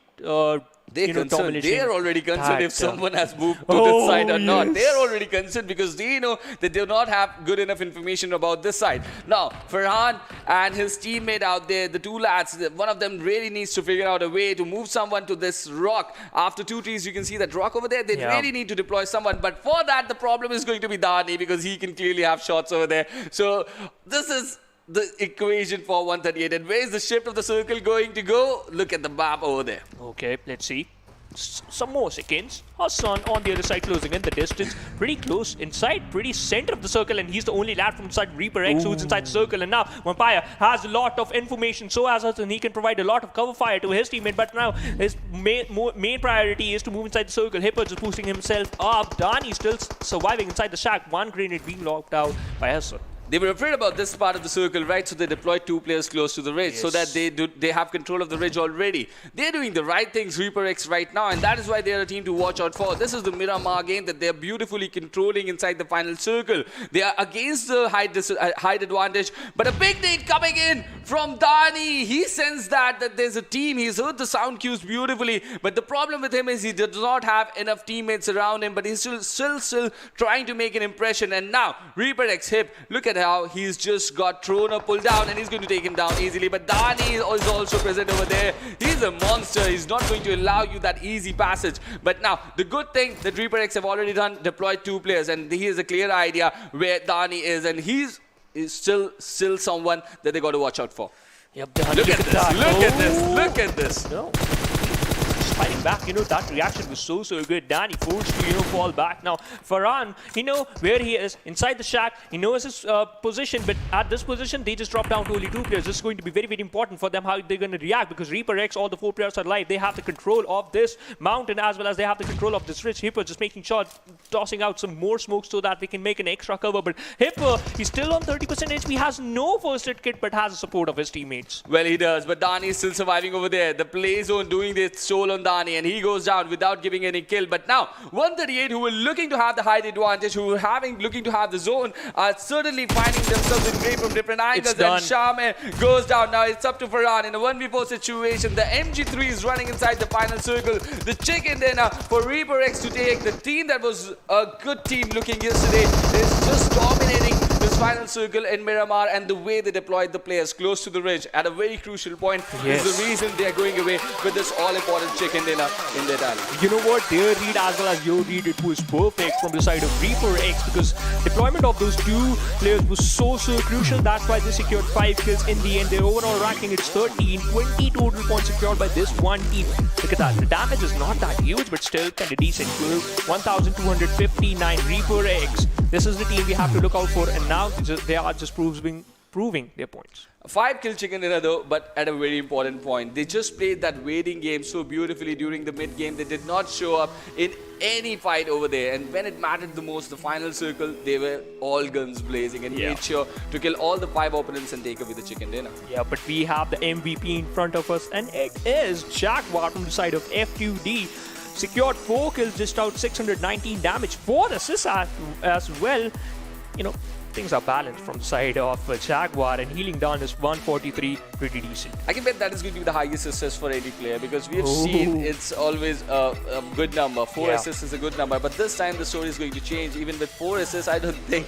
They're concerned. domination. They're already concerned That, if someone has moved to this side or not. yes. They're already concerned because they know that they do not have good enough information about this side. Now, Farhan and his teammate out there, the two lads, one of them really needs to figure out a way to move someone to this rock. After 2 trees, you can see that rock over there. They really need to deploy someone. But for that, the problem is going to be Dani because he can clearly have shots over there. So this is the equation for 138. And where is the shift of the circle going to go? Look at the map over there. Okay, let's see. Some more seconds. Hassan on the other side closing in the distance. Pretty close inside, pretty center of the circle, and he's the only lad from inside Reaper X who's inside the circle. And now Vampire has a lot of information, so as Hassan, he can provide a lot of cover fire to his teammate. But now his main priority is to move inside the circle. Hipper just boosting himself up. Dani still surviving inside the shack. One grenade being locked out by Hassan. They were afraid about this part of the circle, right? So they deployed 2 players close to the ridge so that they have control of the ridge already. They're doing the right things, Reaper X, right now, and that is why they're a team to watch out for. This is the Miramar game that they're beautifully controlling inside the final circle. They are against the height advantage, but a big nade coming in from Dani. He sensed that there's a team. He's heard the sound cues beautifully, but the problem with him is he does not have enough teammates around him, but he's still trying to make an impression. And now, Reaper X hip, look at how he's just got thrown or pulled down, and he's going to take him down easily. But Dani is also present over there. He's a monster. He's not going to allow you that easy passage. But now, the good thing that Reaper X have already done, deployed 2 players, and he has a clear idea where Dani is, and he's still someone that they got to watch out for. Yep, Look at this. Look at this. Look at this. No. Fighting back, that reaction was so good. Dani forced to, fall back. Now, Farhan, where he is, inside the shack. He knows his position, but at this position, they just drop down to only 2 players. This is going to be very, very important for them, how they're going to react, because Reaper X, all the 4 players are live. They have the control of this mountain as well as they have the control of this ridge. Hipper just making sure, tossing out some more smoke so that they can make an extra cover. But Hipper, he's still on 30% HP, has no first aid kit, but has the support of his teammates. Well, he does, but Dani is still surviving over there. The play zone doing this soul on Dani, and he goes down without giving any kill. But now, 138, who were looking to have the height advantage, who were looking to have the zone, are certainly finding themselves in play from different angles. And Shaman goes down. Now it's up to Farhan in a 1v4 situation. The MG3 is running inside the final circle. The chicken dinner for Reaper X to take. The team that was a good team looking yesterday is just dominating this final circle in Miramar, and the way they deployed the players close to the ridge at a very crucial point is the reason they are going away with this all-important chicken dinner in their tally. You know what? Their read as well as your read, it was perfect from the side of Reaper X, because deployment of those 2 players was so crucial. That's why they secured 5 kills in the end. Their overall ranking is 13, 20 total points secured by this one team. Look at that. The damage is not that huge, but still kind of decent. 1,259 Reaper X. This is the team we have to look out for, and now they are just proving their points. A 5-kill chicken dinner though, but at a very important point. They just played that waiting game so beautifully during the mid-game. They did not show up in any fight over there. And when it mattered the most, the final circle, they were all guns blazing and made sure to kill all the 5 opponents and take away the chicken dinner. Yeah, but we have the MVP in front of us, and it is Jaguar from the side of F2D. Secured 4 kills, dished out 619 damage, 4 assists as well. Things are balanced from the side of Jaguar, and healing down is 143, pretty decent. I can bet that is going to be the highest assist for any player, because we have seen it's always a good number. 4 assists is a good number, but this time the story is going to change. Even with 4 assists, I don't think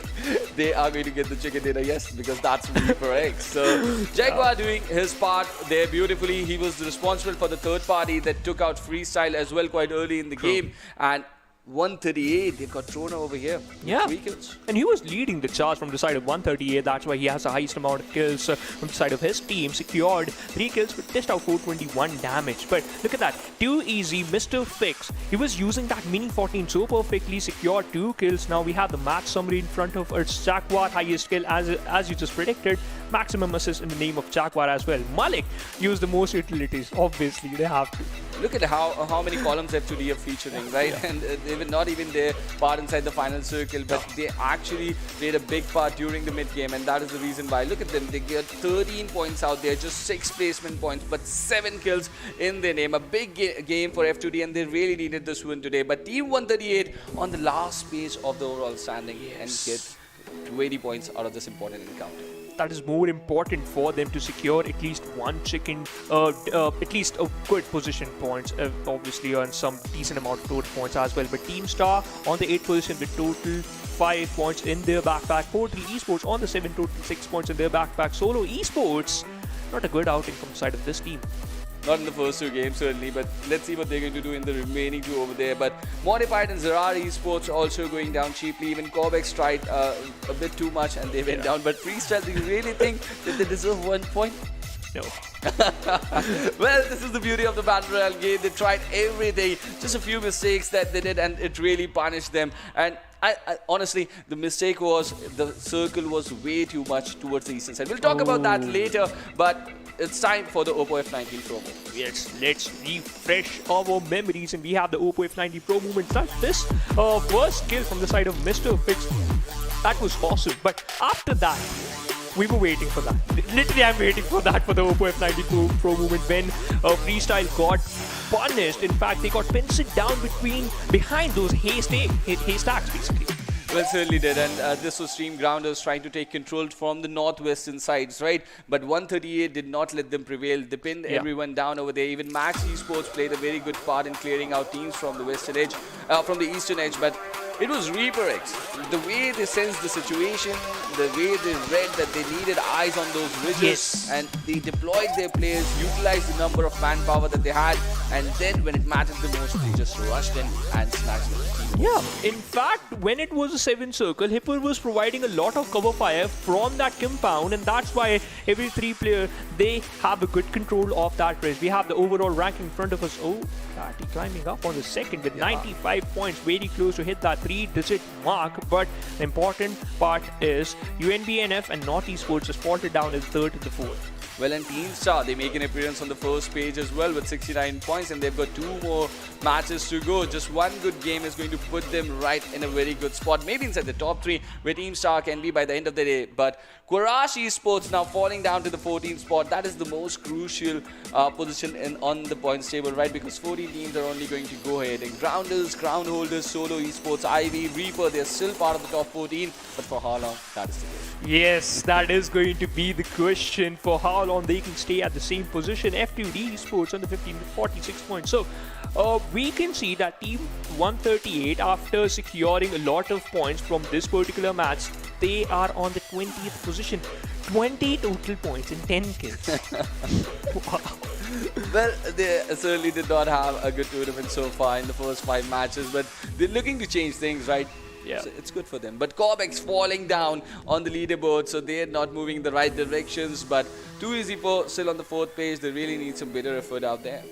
they are going to get the chicken dinner, because that's Reaper X. So Jaguar doing his part there beautifully. He was responsible for the third party that took out Freestyle as well quite early in the game, and 138, they've got Trona over here. Yeah, 3 kills. And he was leading the charge from the side of 138. That's why he has the highest amount of kills from the side of his team. Secured 3 kills, but dished out 421 damage. But look at that, too easy, Mr. Fix. He was using that Mini 14 so perfectly. Secured 2 kills. Now we have the match summary in front of us. Jaguar, highest kill as you just predicted. Maximum assist in the name of Jaguar as well. Malik used the most utilities. Obviously, they have to. Look at how many columns F2D are featuring, right? And they were not even their part inside the final circle, but they actually played a big part during the mid-game, and that is the reason why. Look at them, they get 13 points out there, just 6 placement points, but 7 kills in their name. A big game for F2D, and they really needed this win today. But Team 138 on the last page of the overall standing and get 20 points out of this important encounter. that is more important for them to secure at least one chicken, at least a good position points, obviously earn some decent amount of total points as well. But Team Star on the 8th position with total 5 points in their backpack. 4-3 Esports on the 7th, total 6 points in their backpack. Solo Esports, not a good outing from the side of this team. Not in the first 2 games, certainly, but let's see what they're going to do in the remaining 2 over there. But Modified and ZARAR Esports also going down cheaply. Even COBx tried a bit too much and they went down. But Freestyle, do you really think that they deserve 1 point? No. Well, this is the beauty of the Battle Royale game. They tried everything, just a few mistakes that they did, and it really punished them. And I honestly, the mistake was the circle was way too much towards the eastern side. We'll talk about that later, but it's time for the Oppo F19 promo. Yes, let's refresh our memories, and we have the Oppo F90 Pro movement. This first kill from the side of Mr. Fix, that was awesome. But after that, we were waiting for that. Literally, I'm waiting for that for the Oppo F90 Pro movement when Freestyle got punished. In fact, they got pinned down behind those haystacks, basically. Well, certainly did, and this was Stream Grounders trying to take control from the northwestern sides, right? But 138 did not let them prevail. They pinned everyone down over there. Even Max Esports played a very good part in clearing out teams from the western edge, from the eastern edge. But it was Reaper X. The way they sensed the situation, the way they read that they needed eyes on those ridges, and they deployed their players, utilized the number of manpower that they had, and then when it mattered the most, they just rushed in and snatched them. Yeah, in fact, when it was a 7 circle, Hipper was providing a lot of cover fire from that compound, and that's why every 3 player, they have a good control of that race. We have the overall ranking in front of us. Oh, Catty climbing up on the second with 95 points, very close to hit that 3-digit mark. But the important part is UNBNF and Not Esports has faltered down as 3rd to the 4th. Well, and Team Star, they make an appearance on the first page as well with 69 points, and they've got 2 more matches to go. Just one good game is going to put them right in a very good spot, maybe inside the top 3 where Team Star can be by the end of the day. But Quraysh Esports now falling down to the 14th spot. That is the most crucial position on the points table, right? Because 14 teams are only going to go ahead. And Grounders, Crown Holders, Solo Esports, Ivy, Reaper, they're still part of the top 14. But for how long? That is the question. Yes, that is going to be the question, for how long they can stay at the same position. F2D Esports on the 15 with 46 points. So we can see that Team 138, after securing a lot of points from this particular match, they are on the 20th position. 20 total points in 10 kills. Wow. Well, they certainly did not have a good tournament so far in the first 5 matches, but they're looking to change things, right? Yeah. So it's good for them. But COBx falling down on the leaderboard, so they're not moving in the right directions. But too easy for still on the 4th page. They really need some better effort out there.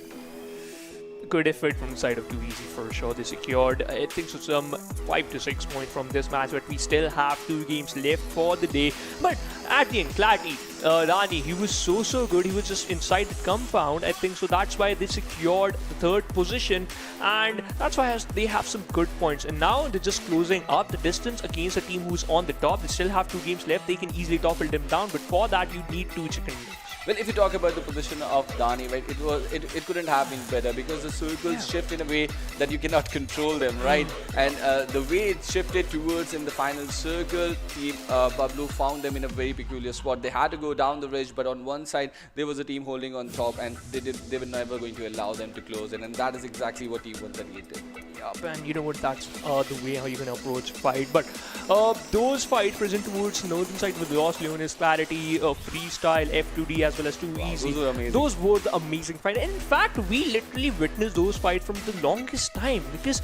Good effort from the side of Too Easy for sure. They secured, I think, so some 5 to 6 points from this match, but we still have 2 games left for the day. But at the end, Clarity, Rani, he was so good. He was just inside the compound, I think, so that's why they secured the 3rd position, and that's why they have some good points. And now they're just closing up the distance against a team who's on the top. They still have 2 games left. They can easily topple them down, but for that you need 2 chicken wings. Well, if you talk about the position of Dani, right, it couldn't have been better because the circles shift in a way that you cannot control them, right? And the way it shifted towards in the final circle, Team Bablu found them in a very peculiar spot. They had to go down the ridge, but on one side there was a team holding on top, and they were never going to allow them to close in, and that is exactly what Team 138 did. Yup, and you know what, that's the way how you're going to approach fight. But those fights present towards northern side with Los Leones, Clarity, Freestyle, F2D, as well as Too Easy. Those were amazing. Those were the amazing fights. In fact, we literally witnessed those fights from the longest time, because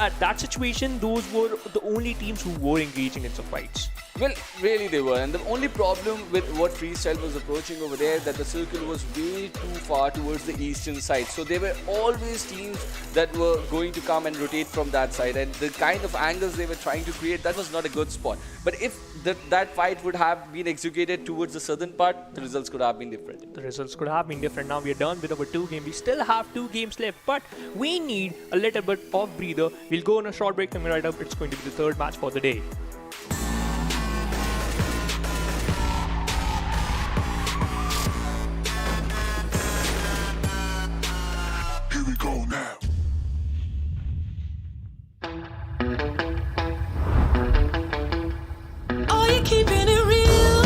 at that situation, those were the only teams who were engaging in some fights. Well, really they were, and the only problem with what Freestyle was approaching over there, that the circle was way too far towards the eastern side. So there were always teams that were going to come and rotate from that side, and the kind of angles they were trying to create, that was not a good spot. But if that fight would have been executed towards the southern part, the results could have been different. The results could have been different. Now we are done with our 2 games. We still have 2 games left, but we need a little bit of breather. We'll go on a short break, coming right up. It's going to be the 3rd match for the day. Here we go now. Are you keeping it real?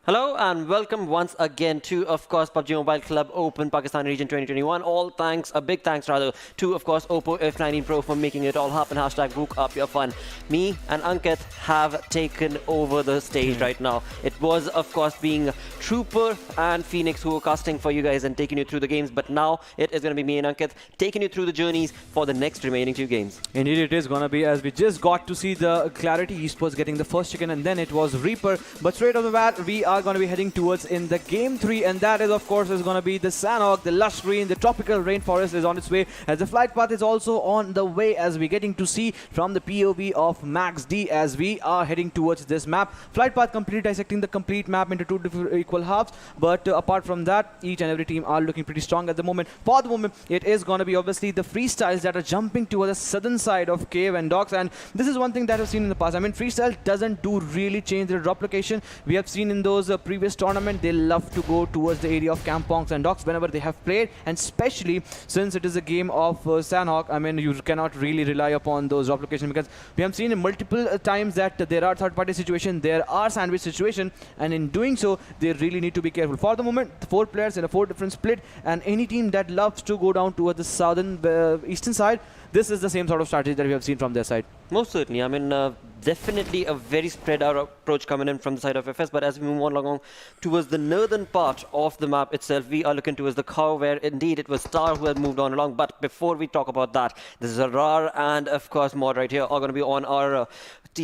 Hello and welcome once again to, of course, PUBG Mobile Club Open Pakistan Region 2021. A big thanks rather, to, of course, Oppo F19 Pro for making it all happen. Hashtag book up your fun. Me and Ankit have taken over the stage right now. It was, of course, being Trooper and Phoenix who were casting for you guys and taking you through the games. But now it is going to be me and Ankit taking you through the journeys for the next remaining 2 games. Indeed, it is going to be, as we just got to see the Clarity Esports getting the first chicken, and then it was Reaper. But straight off the bat, we are going to be heading towards in the game 3, and that is, of course, is going to be the Sanhok, the lush green, the tropical rainforest is on its way, as the flight path is also on the way, as we're getting to see from the POV of Max D as we are heading towards this map. Flight path completely dissecting the complete map into 2 different equal halves, but apart from that, each and every team are looking pretty strong at the moment. For the moment, it is going to be obviously the freestyles that are jumping towards the southern side of Cave and Docks, and this is one thing that I've seen in the past. I mean, freestyle doesn't do really change their drop location. We have seen in those previous tournament, they love to go towards the area of Kampongs and Docks whenever they have played, and especially since it is a game of Sanhok. I mean, you cannot really rely upon those drop locations, because we have seen in multiple times that there are third-party situations, there are sandwich situations, and in doing so, they really need to be careful. For the moment, 4 players in a 4 different split, and any team that loves to go down towards the southern eastern side, this is the same sort of strategy that we have seen from their side. Most certainly. I mean, definitely a very spread out approach coming in from the side of FS, but as we move on along towards the northern part of the map itself, we are looking towards the cow, where indeed it was Star who had moved on along. But before we talk about that, the ZARAR and, of course, Mod right here are going to be on our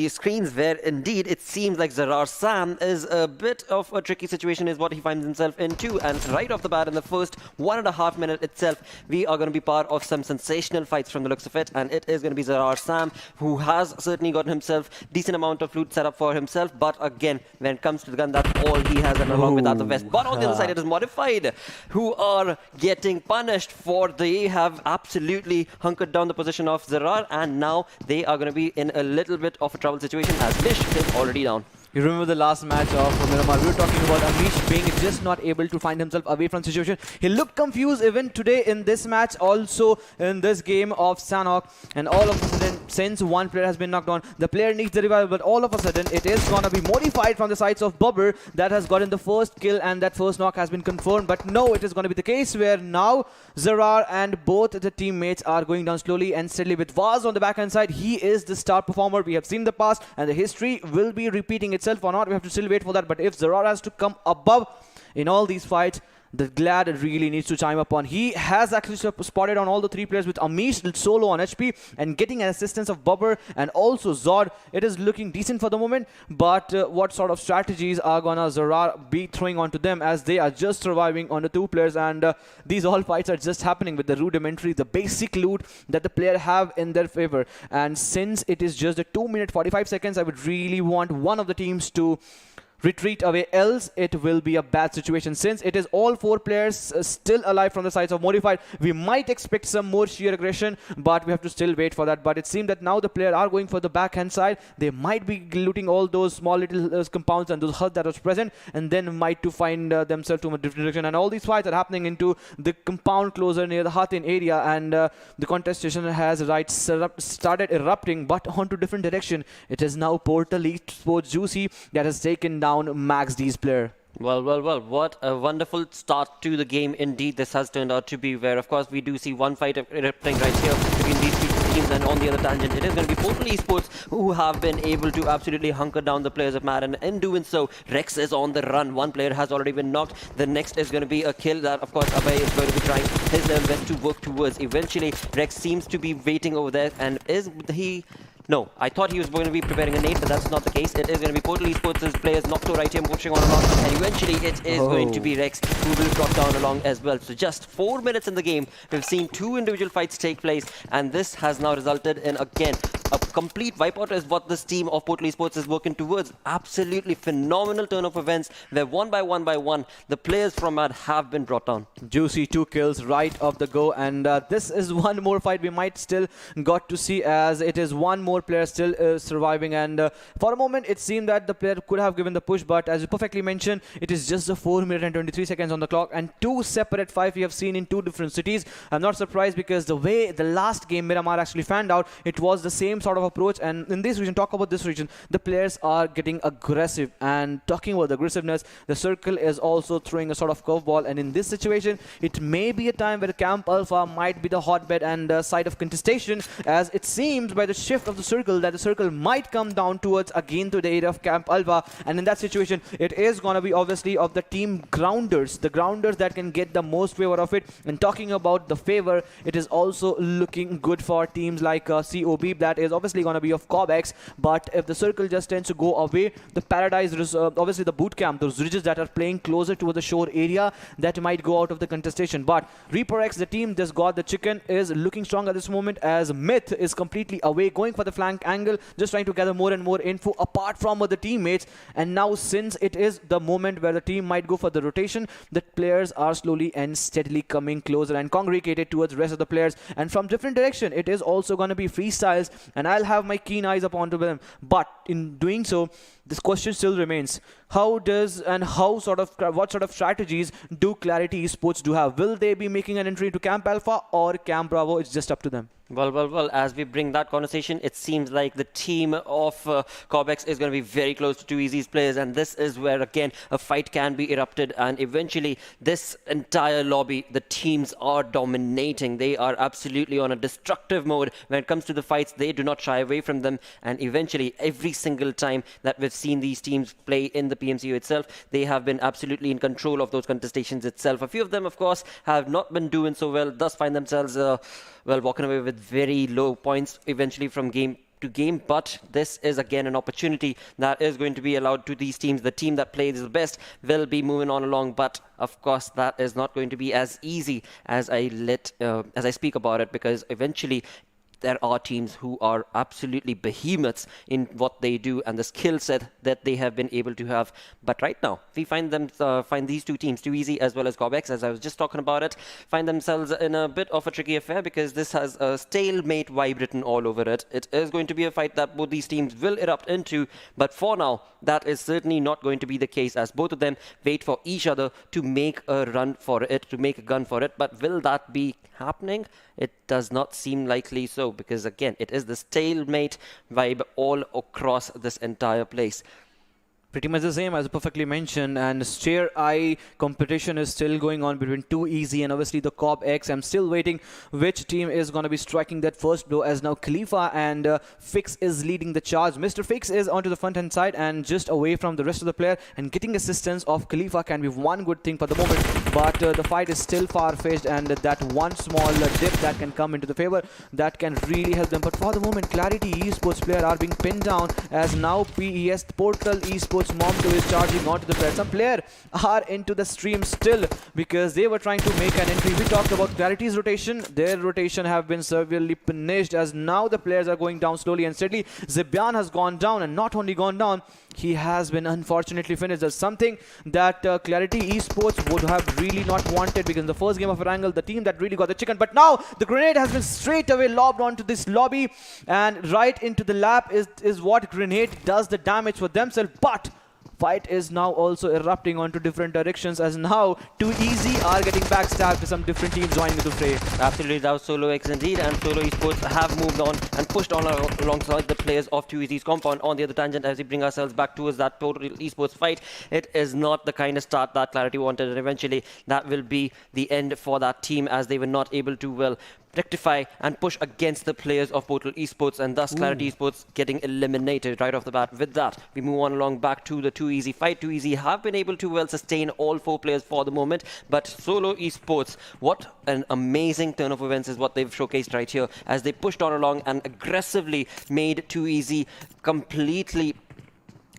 screens, where indeed it seems like ZARAR Sam is a bit of a tricky situation is what he finds himself into, and right off the bat in the first 1.5 minutes itself, we are going to be part of some sensational fights from the looks of it, and it is going to be ZARAR Sam, who has certainly gotten himself decent amount of loot set up for himself, but again, when it comes to the gun, that's all he has, and along with that the vest. But on the other side, it is Modified, who are getting punished for they have absolutely hunkered down the position of ZARAR, and now they are going to be in a little bit of a trouble situation, as Lish is already down. You remember the last match of Miramar, we were talking about Amish being just not able to find himself away from situation. He looked confused even today in this match, also in this game of Sanhok, and all of a sudden, since one player has been knocked down, the player needs the revival, but all of a sudden, it is going to be Modified from the sides of Bubber that has gotten the first kill, and that first knock has been confirmed. But no, it is going to be the case where now ZARAR and both the teammates are going down slowly and steadily with Vaz on the backhand side. He is the star performer we have seen in the past, and the history will be repeating itself or not. We have to still wait for that. But if ZARAR has to come above in all these fights, the Glad really needs to chime upon. He has actually spotted on all the 3 players with Amish solo on HP and getting an assistance of Bubber and also Zod. It is looking decent for the moment, but what sort of strategies are gonna ZARAR be throwing onto them, as they are just surviving on the 2 players, and these all fights are just happening with the rudimentary, the basic loot that the player have in their favor. And since it is just a 2 minute 45 seconds, I would really want one of the teams to retreat away, else it will be a bad situation. Since it is all 4 players still alive from the sides of Modified, we might expect some more sheer aggression, but we have to still wait for that. But it seems that now the player are going for the backhand side. They might be looting all those small little compounds and those huts that was present, and then might to find themselves to a different direction. And all these fights are happening into the compound closer near the hut in area, and the contestation has started erupting, but onto different direction. It is now Portal Esports Juicy that has taken down Max D's player. Well, what a wonderful start to the game indeed this has turned out to be, where of course we do see one fight erupting right here between these 2 teams, and on the other tangent it is going to be Portal Esports who have been able to absolutely hunker down the players of Madden. In doing so, Rex is on the run. One player has already been knocked. The next is going to be a kill that of course Abhay is going to be trying his level best to work towards. Eventually Rex seems to be waiting over there, and is he... No, I thought he was going to be preparing a nade, but that's not the case. It is going to be Portal Esports' players Nocto right here pushing on along, and eventually it is going to be Rex who will drop down along as well. So just 4 minutes in the game, we've seen 2 individual fights take place, and this has now resulted in, again, a complete wipeout is what this team of Portal Esports is working towards. Absolutely phenomenal turn of events, where one by one, the players from Mad have been brought down. Juicy 2 kills right off the go, and this is one more fight we might still got to see, as it is one more player still surviving, and for a moment it seemed that the player could have given the push, but as you perfectly mentioned, it is just the 4 minutes and 23 seconds on the clock, and 2 separate fights we have seen in 2 different cities. I'm not surprised, because the way the last game Miramar actually fanned out, it was the same sort of approach. And in this region, talk about this region, the players are getting aggressive. And talking about the aggressiveness, the circle is also throwing a sort of curveball. And in this situation, it may be a time where Camp Alpha might be the hotbed and site of contestation, as it seems by the shift of the circle that the circle might come down towards again to the area of Camp Alpha. And in that situation, it is going to be obviously of the team grounders, the grounders that can get the most favor of it. And talking about the favor, it is also looking good for teams like COB, that is obviously going to be of COBx. But if the circle just tends to go away, the Paradise, obviously the boot camp, those ridges that are playing closer to the shore area, that might go out of the contestation. But Reaper X, the team just got the chicken, is looking strong at this moment, as Myth is completely away, going for the flank angle, just trying to gather more and more info apart from the teammates. And now, since it is the moment where the team might go for the rotation, the players are slowly and steadily coming closer and congregated towards the rest of the players. And from different direction, it is also going to be freestyles, and I'll have my keen eyes upon them. But in doing so, this question still remains: how does and how sort of what sort of strategies do Clarity Esports do have? Will they be making an entry into Camp Alpha or Camp Bravo? It's just up to them. Well, as we bring that conversation, it seems like the team of COBx is going to be very close to 2EZ's players, and this is where, again, a fight can be erupted, and eventually this entire lobby, the teams are dominating. They are absolutely on a destructive mode. When it comes to the fights, they do not shy away from them, and eventually, every single time that we've seen these teams play in the PMCO itself, they have been absolutely in control of those contestations itself. A few of them, of course, have not been doing so well, thus find themselves walking away with very low points eventually from game to game. But this is again an opportunity that is going to be allowed to these teams. The team that plays the best will be moving on along, but of course that is not going to be as easy as I speak about it, because eventually there are teams who are absolutely behemoths in what they do and the skill set that they have been able to have. But right now, we find these two teams, 2EZ as well as COBx, as I was just talking about it, find themselves in a bit of a tricky affair, because this has a stalemate vibe written all over it. It is going to be a fight that both these teams will erupt into, but for now, that is certainly not going to be the case, as both of them wait for each other to make a run for it, to make a gun for it. But will that be happening? It does not seem likely so, because again, it is the stalemate vibe all across this entire place. Pretty much the same as perfectly mentioned, and stare eye competition is still going on between 2EZ and obviously the COBx. I'm still waiting which team is going to be striking that first blow, as now Khalifa and Fix is leading the charge. Mr. Fix is onto the front hand side and just away from the rest of the player, and getting assistance of Khalifa can be one good thing for the moment, but the fight is still far-fetched, and that one small dip that can come into the favor, that can really help them. But for the moment, Clarity Esports player are being pinned down, as now PES Portal Esports Mom 2 is charging onto the player. Some player are into the stream still, because they were trying to make an entry. We talked about Clarity's rotation. Their rotation have been severely punished, as now the players are going down slowly and steadily. Zibyan has gone down, and not only gone down, he has been unfortunately finished. There's something that Clarity Esports would have really not wanted, because in the first game of Erangel, the team that really got the chicken, but now the grenade has been straight away lobbed onto this lobby, and right into the lap is what grenade does the damage for themselves. But fight is now also erupting onto different directions, as now 2EZ are getting backstabbed with some different teams joining the fray. Absolutely, that was Solo X indeed, and Solo Esports have moved on and pushed on alongside the players of 2EZ's compound. On the other tangent, as we bring ourselves back towards that total esports fight, it is not the kind of start that Clarity wanted, and eventually that will be the end for that team, as they were not able to rectify and push against the players of Portal Esports, and thus Clarity Esports getting eliminated right off the bat. With that, we move on along back to the 2EZ fight. 2EZ have been able to sustain all four players for the moment, but Solo Esports, what an amazing turn of events is what they've showcased right here, as they pushed on along and aggressively made 2EZ completely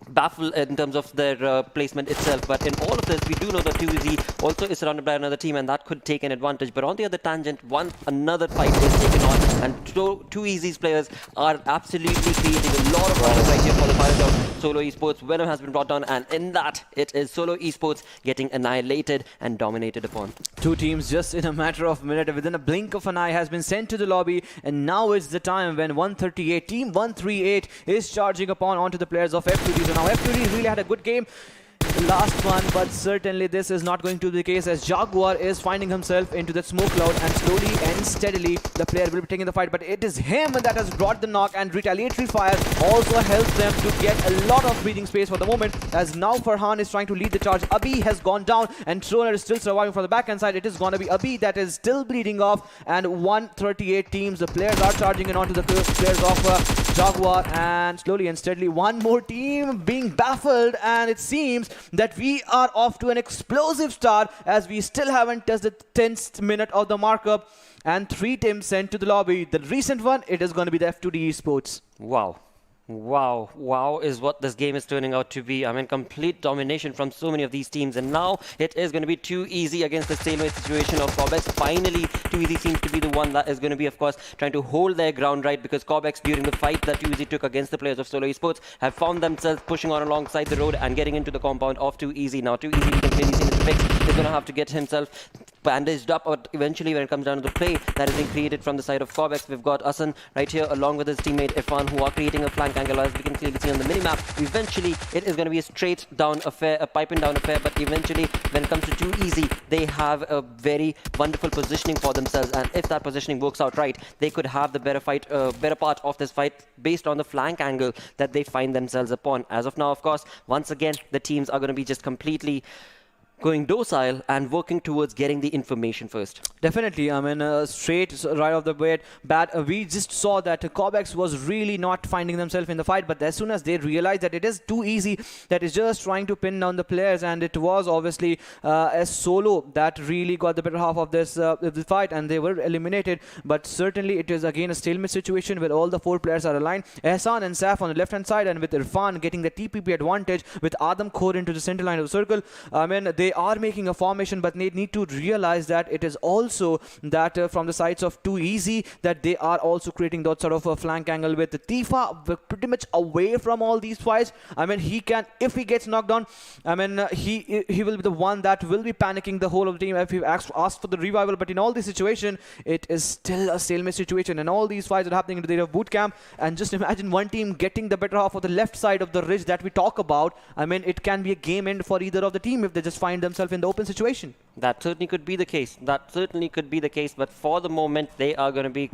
baffle in terms of their placement itself. But in all of this, we do know that 2EZ also is surrounded by another team, and that could take an advantage. But on the other tangent, another fight is taken on, and 2EZ's players are absolutely creating a lot of problems right here for the pilot of Solo Esports. Venom has been brought down, and in that, it is Solo Esports getting annihilated and dominated upon. Two teams just in a matter of minute, within a blink of an eye, has been sent to the lobby, and now is the time when 138, Team 138 is charging upon onto the players of F2D. So now F2D really had a good game. last one, but certainly this is not going to be the case as Jaguar is finding himself into that smoke cloud, and slowly and steadily the player will be taking the fight, but it is him that has brought the knock, and retaliatory fire also helps them to get a lot of breathing space for the moment, as now Farhan is trying to lead the charge. Abi has gone down and Troller is still surviving from the backhand side. It is going to be Abi that is still bleeding off, and 138 teams, the players are charging in onto the players of Jaguar, and slowly and steadily one more team being baffled, and it seems that we are off to an explosive start as we still haven't touched the 10th minute of the markup, and 3 teams sent to the lobby. The recent one, it is going to be the F2D Esports. Wow. Wow is what this game is turning out to be. I mean, complete domination from so many of these teams, and now it is going to be too easy against the stalemate situation of COBx. Finally, too easy seems to be the one that is going to be, of course, trying to hold their ground, right? Because COBx, during the fight that too easy took against the players of Solo Esports, have found themselves pushing on alongside the road and getting into the compound of too easy. Now, too easy, we can clearly see Mr. Fix is going to have to get himself bandaged up, but eventually when it comes down to the play that is being created from the side of COBx, we've got Asan right here along with his teammate Irfan, who are creating a flank angle, as we can clearly see on the minimap. Eventually it is going to be a straight down affair, a piping down affair, but eventually when it comes to too easy, they have a very wonderful positioning for themselves, and if that positioning works out right, they could have the better part of this fight based on the flank angle that they find themselves upon. As of now, of course, once again the teams are going to be just completely going docile and working towards getting the information first. Definitely, I mean, straight right off the bat, we just saw that COBx was really not finding themselves in the fight, but as soon as they realized that it is too easy, that is just trying to pin down the players, and it was obviously a solo that really got the better half of this fight, and they were eliminated. But certainly it is again a stalemate situation where all the 4 players are aligned. Ehsan and Saf on the left hand side, and with Irfan getting the TPP advantage with Adam Khor into the center line of the circle. I mean, they are making a formation, but they need to realize that it is also that from the sides of too easy, that they are also creating that sort of a flank angle with Tifa pretty much away from all these fights. I mean, he can, if he gets knocked down, I mean, he will be the one that will be panicking the whole of the team if he asked for the revival. But in all this situation, it is still a stalemate situation, and all these fights are happening in the area of boot camp. And just imagine one team getting the better half of the left side of the ridge that we talk about. I mean, it can be a game end for either of the team if they just find themselves in the open situation. That certainly could be the case. But for the moment, they are going to be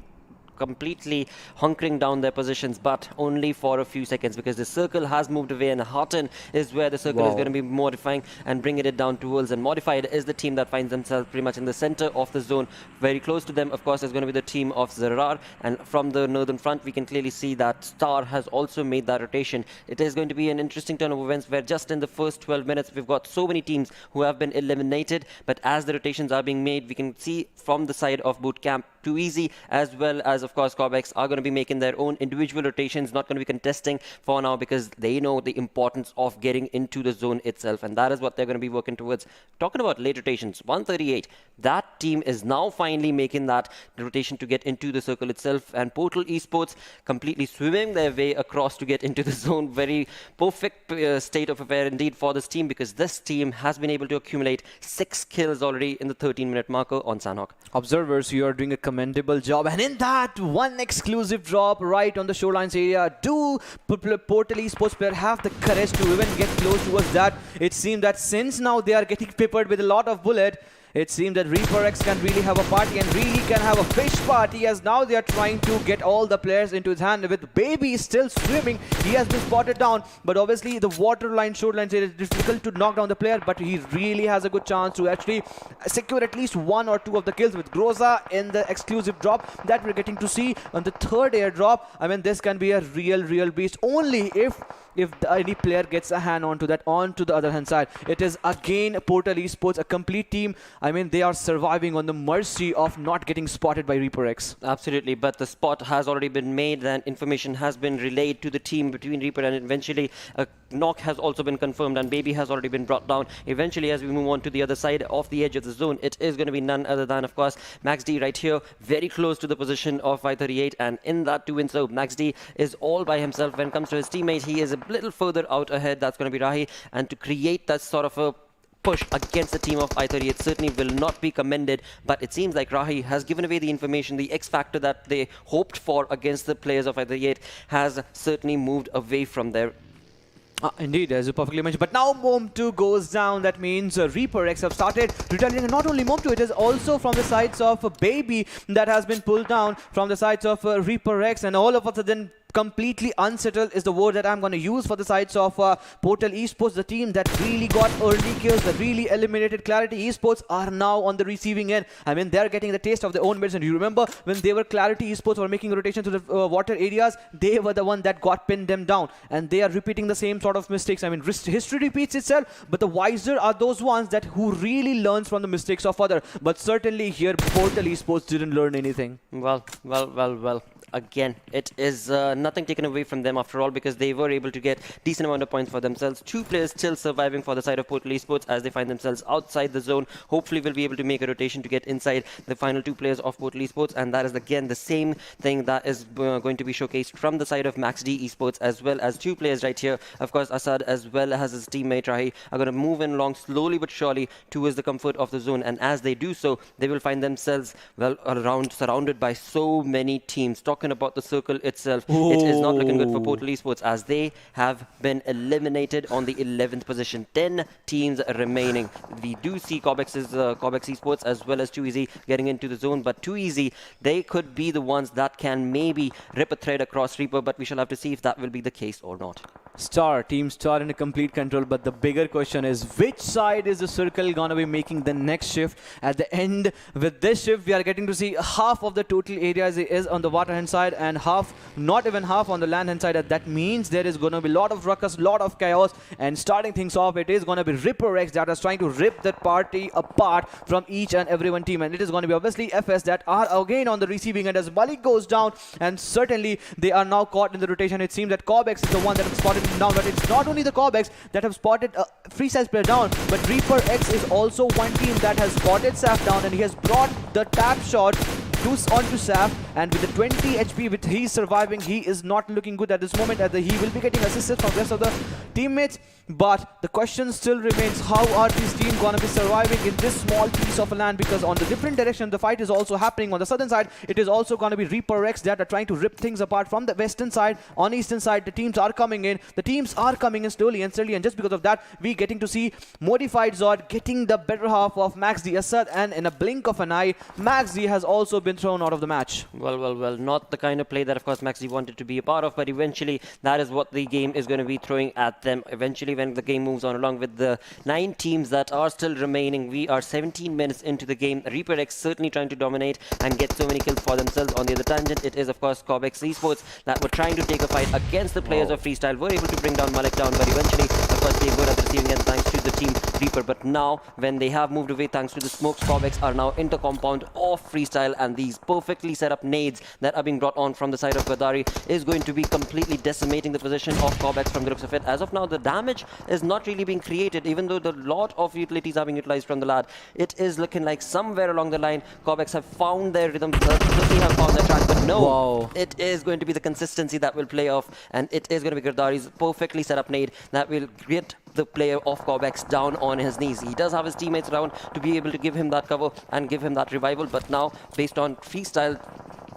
completely hunkering down their positions, but only for a few seconds, because the circle has moved away, and Harton is where the circle is going to be modifying and bringing it down towards. And Modified is the team that finds themselves pretty much in the center of the zone. Very close to them, of course, is going to be the team of ZARAR, and from the northern front we can clearly see that Star has also made that rotation. It is going to be an interesting turn of events where just in the first 12 minutes we've got so many teams who have been eliminated, but as the rotations are being made, we can see from the side of boot camp, Too Easy as well as, of course, COBx are going to be making their own individual rotations, not going to be contesting for now, because they know the importance of getting into the zone itself, and that is what they're going to be working towards. Talking about late rotations, 138, that team is now finally making that rotation to get into the circle itself, and Portal Esports completely swimming their way across to get into the zone. Very perfect state of affair indeed for this team, because this team has been able to accumulate 6 kills already in the 13-minute marker on Sanhok. Observers, you are doing a commendable job, and in that one exclusive drop right on the shorelines area, do Portal Esports player have the courage to even get close towards that? It seems that since now they are getting peppered with a lot of bullet, it seems that ReaperX can really have a party and really can have a fish party, as now they are trying to get all the players into his hand. With Baby still swimming, he has been spotted down, but obviously the waterline, shorelines, it is difficult to knock down the player, but he really has a good chance to actually secure at least 1 or 2 of the kills with Groza in the exclusive drop that we're getting to see on the 3rd airdrop. I mean, this can be a real beast only if any player gets a hand onto that. Onto the other hand side, it is again Portal Esports, a complete team. I mean, they are surviving on the mercy of not getting spotted by ReaperX. Absolutely, but the spot has already been made and information has been relayed to the team between Reaper, and eventually a knock has also been confirmed and Baby has already been brought down. Eventually, as we move on to the other side of the edge of the zone, it is going to be none other than, of course, Max D right here, very close to the position of 538, and in that to win so, Max D is all by himself. When it comes to his teammate, he is a little further out ahead. That's going to be Rahi, and to create that sort of a push against the team of I-38 certainly will not be commended, but it seems like Rahi has given away the information. The X factor that they hoped for against the players of I-38 has certainly moved away from there. Indeed, as you perfectly mentioned. But now Mom2 goes down. That means Reaper X have started retaliating. And not only Mom2, it is also from the sides of Baby that has been pulled down from the sides of Reaper X. And all of a sudden, completely unsettled is the word that I'm going to use for the sides of Portal Esports. The team that really got early kills, that really eliminated Clarity Esports, are now on the receiving end. I mean, they're getting the taste of their own medicine. You remember when they were Clarity Esports were making a rotation to the water areas, they were the one that got pinned them down. And they are repeating the same sort of mistakes. I mean, history repeats itself, but the wiser are those ones that who really learns from the mistakes of other. But certainly here, Portal Esports didn't learn anything. Well. Again, it is nothing taken away from them after all, because they were able to get decent amount of points for themselves. 2 players still surviving for the side of Portal Esports as they find themselves outside the zone. Hopefully we'll be able to make a rotation to get inside the final 2 players of Portal Esports, and that is again the same thing that is going to be showcased from the side of MaxD Esports, as well as 2 players right here. Of course, Asad as well as his teammate Rahi are going to move in along slowly but surely towards the comfort of the zone, and as they do so, they will find themselves surrounded by so many teams. Talking about the circle itself, it is not looking good for Portal Esports as they have been eliminated on the 11th position. 10 teams remaining. We do see COBx Esports as well as 2EZ getting into the zone, but 2EZ, they could be the ones that can maybe rip a thread across Reaper, but we shall have to see if that will be the case or not. Team Star in a complete control, but the bigger question is which side is the circle gonna be making the next shift at the end. With this shift, we are getting to see half of the total areas is on the water hand side and half, not even half on the land hand side. That means there is gonna be a lot of ruckus, lot of chaos, and starting things off, it is gonna be Ripper X that is trying to rip that party apart from each and every one team, and it is gonna be obviously FS that are again on the receiving end as Malik goes down, and certainly they are now caught in the rotation. It seems that COBx is the one that has spotted down, but it's not only the COBx that have spotted a freestyle player down, but Reaper X is also one team that has spotted Saf down, and he has brought the tap shot onto Saf, and with the 20 HP, with he surviving, he is not looking good at this moment, as he will be getting assisted from the rest of the teammates. But the question still remains, how are these teams going to be surviving in this small piece of land? Because on the different direction, the fight is also happening. On the southern side, it is also going to be Reaper X that are trying to rip things apart. From the western side, on eastern side, the teams are coming in. The teams are coming in slowly and steadily, and just because of that, we getting to see Modified Zod getting the better half of MaxD Asad, and in a blink of an eye, MaxD has also been thrown out of the match. Well, not the kind of play that of course MaxD wanted to be a part of, but eventually that is what the game is going to be throwing at them. Eventually when the game moves on along with the 9 teams that are still remaining, we are 17 minutes into the game. Reaper X certainly trying to dominate and get so many kills for themselves. On the other tangent, it is of course COBx Esports that were trying to take a fight against the players of Freestyle, were able to bring down Malik down, but eventually of course they were at the receiving end thanks to the team Reaper. But now when they have moved away thanks to the smokes, COBx are now into compound of Freestyle, and these perfectly set up nades that are being brought on from the side of Gadari is going to be completely decimating the position of COBx from the looks of it. As of now, the damage is not really being created, even though the lot of utilities are being utilized from the lad. It is looking like somewhere along the line COBx have found their rhythm, certainly have found their track, but no, it is going to be the consistency that will play off, and it is going to be Gadari's perfectly set up nade that will get the player of COBx down on his knees. He does have his teammates around to be able to give him that cover and give him that revival, but now based on Freestyle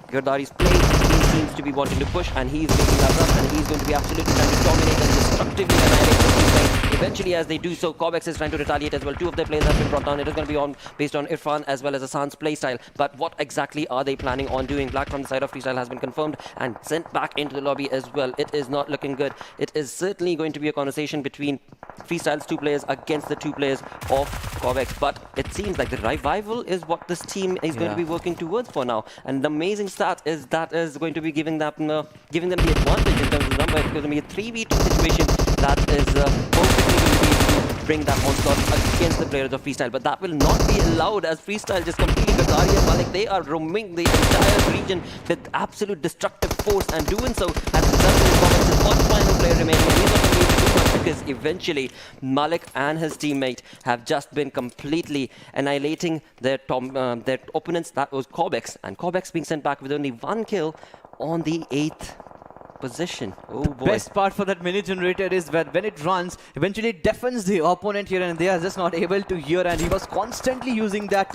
Gardari's play, he seems to be wanting to push, and he's making that run, and he's going to be absolutely trying to dominate and destructively annihilate the Freestyle. Eventually, as they do so, COBx is trying to retaliate as well. 2 of their players have been brought down. It is going to be on based on Irfan as well as Hassan's playstyle. But what exactly are they planning on doing? Black from the side of Freestyle has been confirmed and sent back into the lobby as well. It is not looking good. It is certainly going to be a conversation between Freestyle's 2 players against the 2 players of COBx. But it seems like the revival is what this team is going to be working towards for now. And the amazing stat is that is going to be giving them the advantage in terms of the number. It's going to be a 3v2 situation that is perfectly going to be able to bring that onslaught against the players of Freestyle. But that will not be allowed as Freestyle just completely Gadari and Malik, they are roaming the entire region with absolute destructive force, and doing so has resulted in COBx's one final player remaining, and he's not going to be able to do much because eventually Malik and his teammate have just been completely annihilating their opponents. That was COBx, and COBx being sent back with only 1 kill on the 8th position. Oh boy. Best part for that mini generator is that when it runs, eventually it deafens the opponent here, and they are just not able to hear. And he was constantly using that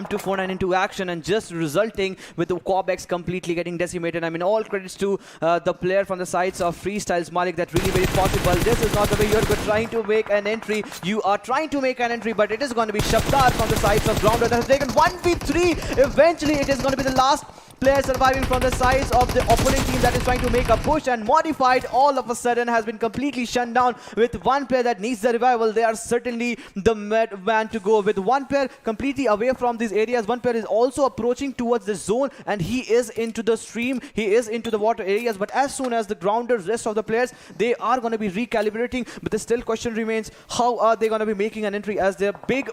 M249 into action, and just resulting with the COBx completely getting decimated. I mean, all credits to the player from the sides of Freestyles Malik that really made it possible. This is not the way you're trying to make an entry. You are trying to make an entry, but it is going to be Shabdar from the sides of Grounder that has taken 1v3. Eventually, it is going to be the last player surviving from the sides of the opponent team that is trying to make a push, and Modified all of a sudden has been completely shut down with one player that needs the revival. They are certainly the man to go with. One player completely away from these areas. One player is also approaching towards the zone, and he is into the stream. He is into the water areas, but as soon as the Grounders, rest of the players, they are going to be recalibrating. But the still question remains, how are they going to be making an entry, as their big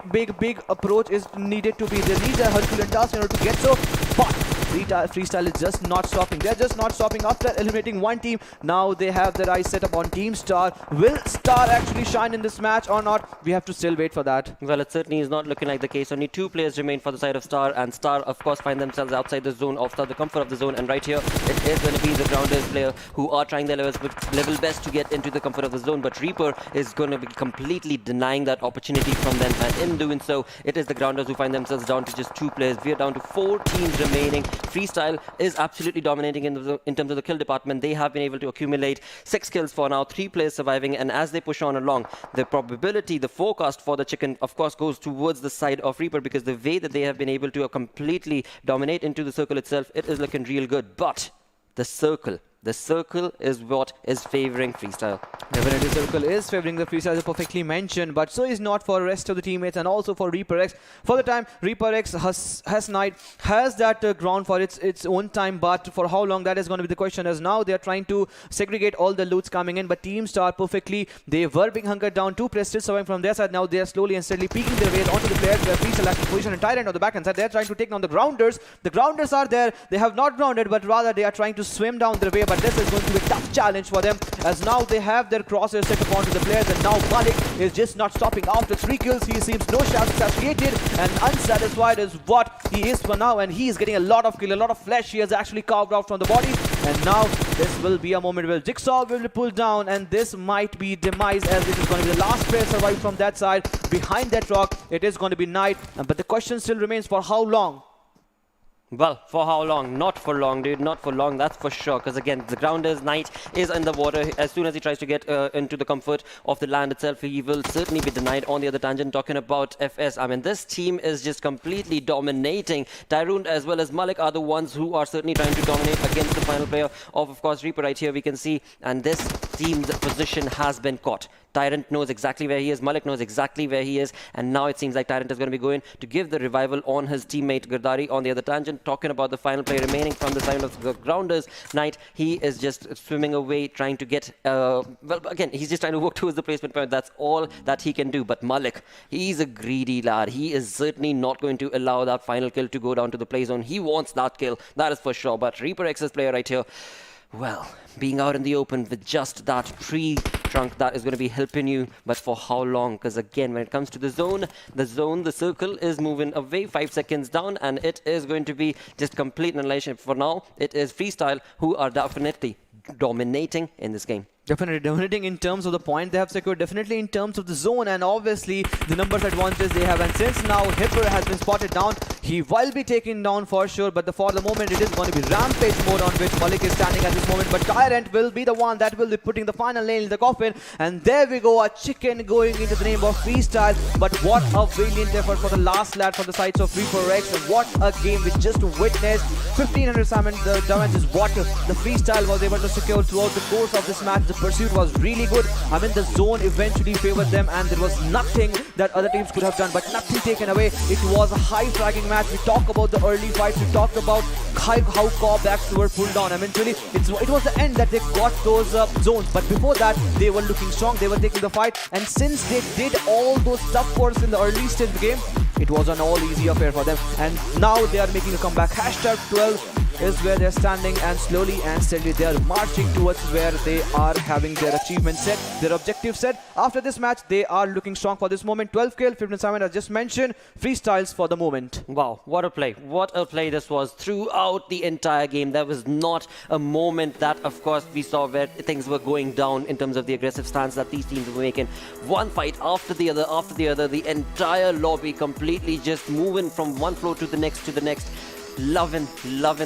approach is needed to be. They need a Herculean task in order to get so, but Freestyle is just not stopping. They're just not stopping after eliminating one team. Now they have their eyes set up on Team Star. Will Star actually shine in this match or not? We have to still wait for that. Well, it certainly is not looking like the case. Only 2 players remain for the side of Star, and Star, of course, find themselves outside the zone, outside the comfort of the zone. And right here, it is going to be the Grounders player who are trying their level best to get into the comfort of the zone. But Reaper is going to be completely denying that opportunity from them. And in doing so, it is the Grounders who find themselves down to just 2 players. We are down to 4 teams remaining. Freestyle is absolutely dominating in terms of the kill department. They have been able to accumulate 6 kills for now, 3 players surviving, and as they push on along, the probability, the forecast for the chicken, of course, goes towards the side of Reaper, because the way that they have been able to completely dominate into the circle itself, it is looking real good. But the circle is what is favoring Freestyle. Definitely, Circle is favoring the Freestyle, as perfectly mentioned, but so is not for the rest of the teammates, and also for Reaper X. For the time, Reaper X has Knight, has that ground for its own time, but for how long, that is going to be the question, as now they are trying to segregate all the loots coming in. But Team Star perfectly, they were being hunkered down. 2 players still surviving from their side. Now they are slowly and steadily peeking their way onto the players. They are Freestyle actually position and Tyrant on the back end side. They are trying to take down the Grounders. The Grounders are there. They have not grounded, but rather they are trying to swim down their way. But this is going to be a tough challenge for them, as now they have their crosshairs set upon to the players, and now Malik is just not stopping. After 3 kills, he seems no shots satiated and unsatisfied is what he is for now, and he is getting a lot of kill, a lot of flesh he has actually carved out from the body. And now this will be a moment where Jigsaw will be pulled down, and this might be demise, as this is going to be the last player survived from that side. Behind that rock, it is going to be Knight, but the question still remains, for how long? Well, for how long? Not for long, dude. Not for long, that's for sure. Because again, the Grounders Knight is in the water. As soon as he tries to get into the comfort of the land itself, he will certainly be denied. On the other tangent, talking about FS, I mean, this team is just completely dominating. Tyrone as well as Malik are the ones who are certainly trying to dominate against the final player of course, Reaper right here, we can see. And this team's position has been caught. Tyrant knows exactly where he is. Malik knows exactly where he is. And now it seems like Tyrant is going to be going to give the revival on his teammate Gardari. On the other tangent, talking about the final player remaining from the side of the Grounders Knight, he is just swimming away, trying to get... well, again, he's just trying to work towards the placement point. That's all that he can do. But Malik, he's a greedy lad. He is certainly not going to allow that final kill to go down to the play zone. He wants that kill, that is for sure. But Reaper X's player right here, well, being out in the open with just that tree trunk, that is going to be helping you, but for how long? Because again, when it comes to the circle is moving away 5 seconds down, and it is going to be just complete annihilation. For now, it is Freestyle who are definitely dominating in this game. Definitely dominating in terms of the point they have secured, definitely in terms of the zone, and obviously the numbers advantage they have. And since now Hipper has been spotted down, he will be taken down for sure, but for the moment it is going to be rampage mode on which Malik is standing at this moment. But Tyrant will be the one that will be putting the final nail in the coffin, and there we go, a chicken going into the name of Freestyle. But what a valiant effort for the last lad from the sides of Reaper X. What a game we just witnessed. 1500 damage is what the Freestyle was able to secure throughout the course of this match. The pursuit was really good. I mean, the zone eventually favored them, and there was nothing that other teams could have done, but nothing taken away. It was a high fragging match. We talked about the early fights. We talked about how COBx were pulled down. Eventually, it was the end that they got those zones, but before that, they were looking strong. They were taking the fight, and since they did all those tough force in the early stage of the game, it was an all easy affair for them. And now they are making a comeback. #12 is where they're standing, and slowly and steadily they are marching towards where they are having their achievement set, their objective set. After this match, they are looking strong for this moment. 12 kill, 15 as just mentioned, freestyles for the moment. Wow, what a play. What a play this was throughout the entire game. There was not a moment that, of course, we saw where things were going down in terms of the aggressive stance that these teams were making. One fight after the other, the entire lobby completely just moving from one floor to the next, Loving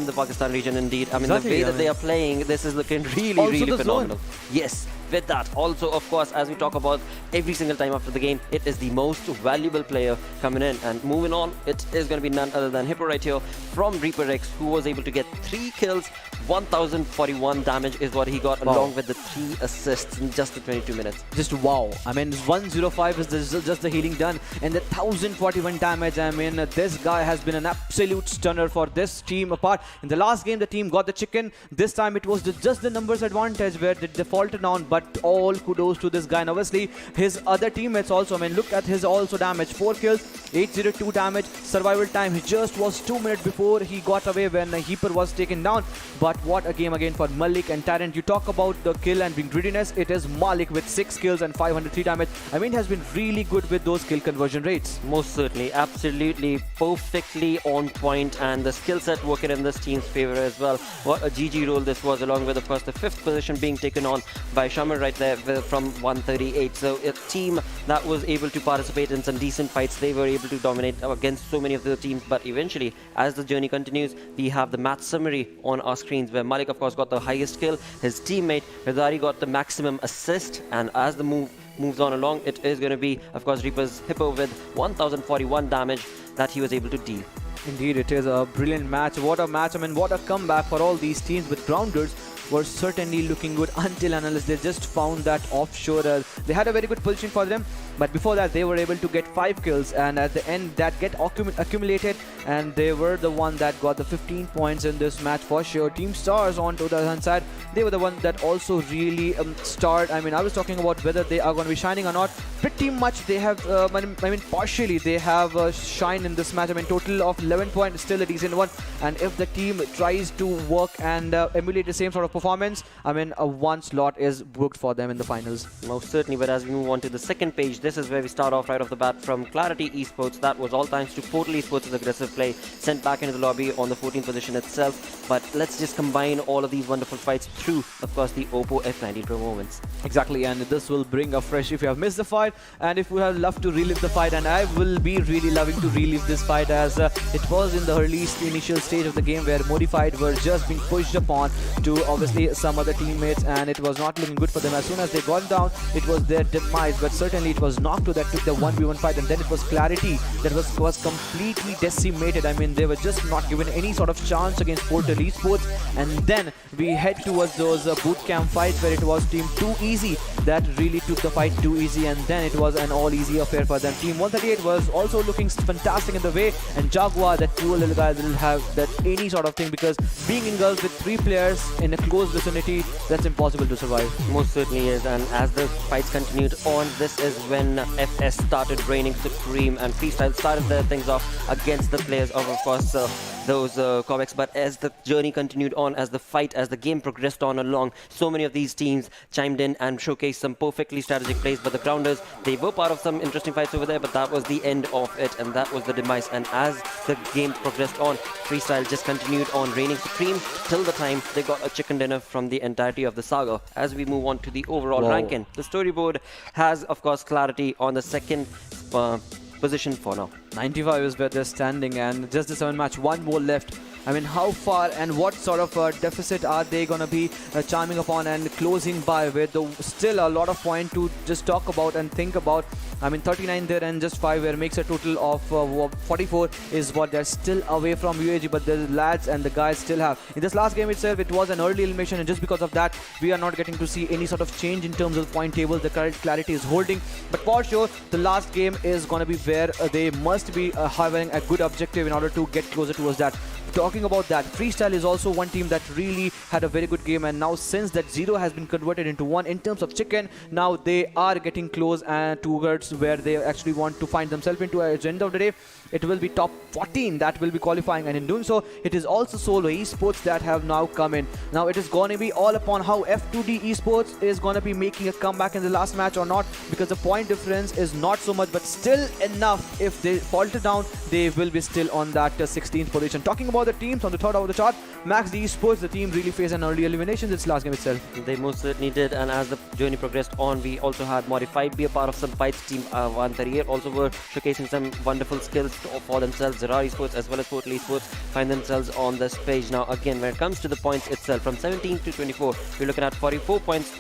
the Pakistan region indeed. I mean, Exactly, the way that they are playing, this is looking really the phenomenal. zone. Yes. With that, also, of course, as we talk about every single time after the game, it is the most valuable player coming in. And moving on, it is going to be none other than Hippo right here from Reaper X, who was able to get 3 kills, 1041 damage is what he got, along with the 3 assists in just the 22 minutes. Just wow. I mean, 105 is just the healing done, and the 1041 damage. I mean, this guy has been an absolute stunner for this team apart. In the last game, the team got the chicken. This time, it was just the numbers advantage where they faltered down, but all kudos to this guy. And obviously, his other teammates also. I mean, look at his also damage. 4 kills, 802 damage. Survival time, he just was 2 minutes before he got away when Heeper was taken down. But what a game again for Malik and Tyrant. You talk about the kill and being greediness. It is Malik with 6 kills and 503 damage. I mean, he has been really good with those kill conversion rates. Most certainly, absolutely, perfectly on point, and the skill set working in this team's favor as well. What a GG roll this was, along with, of course, the 5th position being taken on by Shamar right there from 138. So a team that was able to participate in some decent fights. They were able to dominate against so many of the teams, but eventually, as the journey continues, we have the match summary on our screens, where Malik, of course, got the highest kill. His teammate Rizari got the maximum assist, and as the moves on along, it is going to be, of course, Reaper's Hippo with 1041 damage that he was able to deal. Indeed, it is a brilliant match. What a match. I mean, what a comeback for all these teams. With Grounders were certainly looking good until and unless they just found that offshore. They had a very good position for them, but before that they were able to get 5 kills, and at the end that get accumulated, and they were the one that got the 15 points in this match for sure. Team Stars on to the other hand side, they were the one that also really starred. I mean, I was talking about whether they are going to be shining or not. Pretty much they have, I mean, partially they have shine in this match. I mean, total of 11 points, still a decent one. And if the team tries to work and emulate the same sort of performance, I mean, one slot is booked for them in the finals. Most certainly, but as we move on to the second page, this is where we start off right off the bat from Clarity Esports. That was all thanks to Portal Esports' aggressive play, sent back into the lobby on the 14th position itself. But let's just combine all of these wonderful fights through, of course, the Oppo F19 Pro moments. Exactly, and this will bring a fresh, if you have missed the fight, and if you have loved to relive the fight, and I will be really loving to relive this fight, as it was in the early initial stage of the game where Modified were just being pushed upon to obviously some other teammates, and it was not looking good for them. As soon as they got down, it was their demise, but certainly it was Nocto that took the 1v1 fight, and then it was Clarity that was completely decimated. I mean, they were just not given any sort of chance against Portal Esports, and then we head towards those boot camp fights where it was Team Too Easy that really took the fight too easy, and then it was an all easy affair for them. Team 138 was also looking fantastic in the way, and Jaguar, that poor little guy, didn't have that any sort of thing, because being engulfed with 3 players in a close vicinity, that's impossible to survive. Most certainly is, and as the fights continued on, this is when FS started reigning supreme, and Freestyle started their things off against the players of course, those COBx. But as the journey continued on, as the game progressed on along, so many of these teams chimed in and showcased some perfectly strategic plays. But the Grounders, they were part of some interesting fights over there, but that was the end of it, and that was the demise. And as the game progressed on, Freestyle just continued on reigning supreme till the time they got a chicken dinner from the entirety of the saga. As we move on to the overall ranking, the storyboard has, of course, Clarity on the second position for now. 95 is where they're standing, and just the 7 match, 1 more left. I mean, how far and what sort of deficit are they going to be charming upon and closing by with? Still a lot of point to just talk about and think about. I mean, 39 there and just 5 where makes a total of 44 is what they're still away from UAG, but the lads and the guys still have. In this last game itself, it was an early elimination, and just because of that, we are not getting to see any sort of change in terms of point table. The current Clarity is holding, but for sure, the last game is going to be where they must be having a good objective in order to get closer towards that. Talking about that, Freestyle is also one team that really had a very good game, and now since that 0 has been converted into 1 in terms of chicken, now they are getting close towards where they actually want to find themselves into. At the end of the day, it will be top 14 that will be qualifying, and in doing so, it is also solo esports that have now come in. Now it is going to be all upon how F2D Esports is going to be making a comeback in the last match or not, because the point difference is not so much, but still enough. If they falter down, they will be still on that 16th position. Talking about the teams on the third of the chart, Max D Esports, the team really faced an early elimination this last game itself. They most certainly did, and as the journey progressed on, we also had Modified be a part of some fights. Team 138 also were showcasing some wonderful skills for themselves. ZARAR Esports as well as PMCO Esports find themselves on this page. Now again, when it comes to the points itself, from 17 to 24, we're looking at 44 points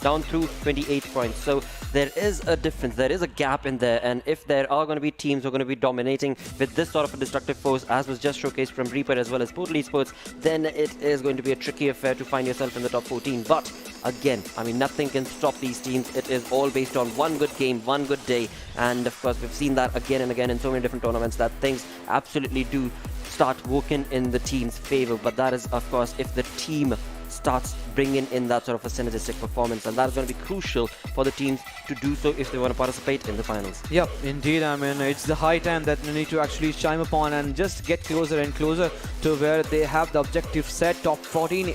down through 28 points. So there is a difference, there is a gap in there, and if there are going to be teams who are going to be dominating with this sort of a destructive force, as was just showcased from Reaper as well as PMCO Esports, then it is going to be a tricky affair to find yourself in the top 14. But again, I mean, nothing can stop these teams. It is all based on one good game, one good day, and of course we've seen that again and again in so many different tournaments, that things absolutely do start working in the team's favor. But that is of course if the team starts bringing in that sort of a synergistic performance, and that is going to be crucial for the teams to do so if they want to participate in the finals. Yep, indeed. I mean, it's the high time that they need to actually chime upon and just get closer and closer to where they have the objective set. Top 14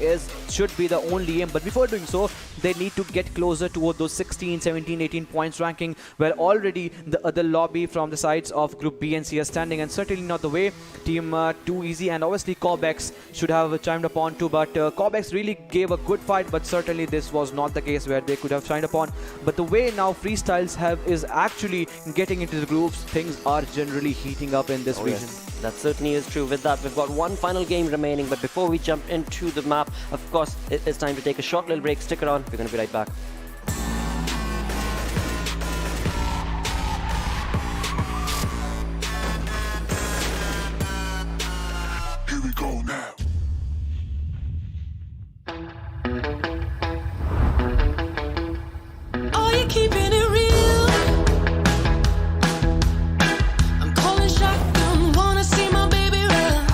should be the only aim, but before doing so, they need to get closer toward those 16, 17, 18 points ranking, where already the other lobby from the sides of Group B and C are standing, and certainly not the way. Team Too Easy and obviously COBx should have chimed upon too, but COBx really gave a good fight, but certainly this was not the case where they could have chimed upon. But the way now Freestyles is actually getting into the groups, things are generally heating up in this region. Yes, that certainly is true. With that, we've got one final game remaining, but before we jump into the map, of course, it's time to take a short little break. Stick around, we're going to be right back. Here we go now. Are you keeping it real? I'm calling shotgun, wanna see my baby run.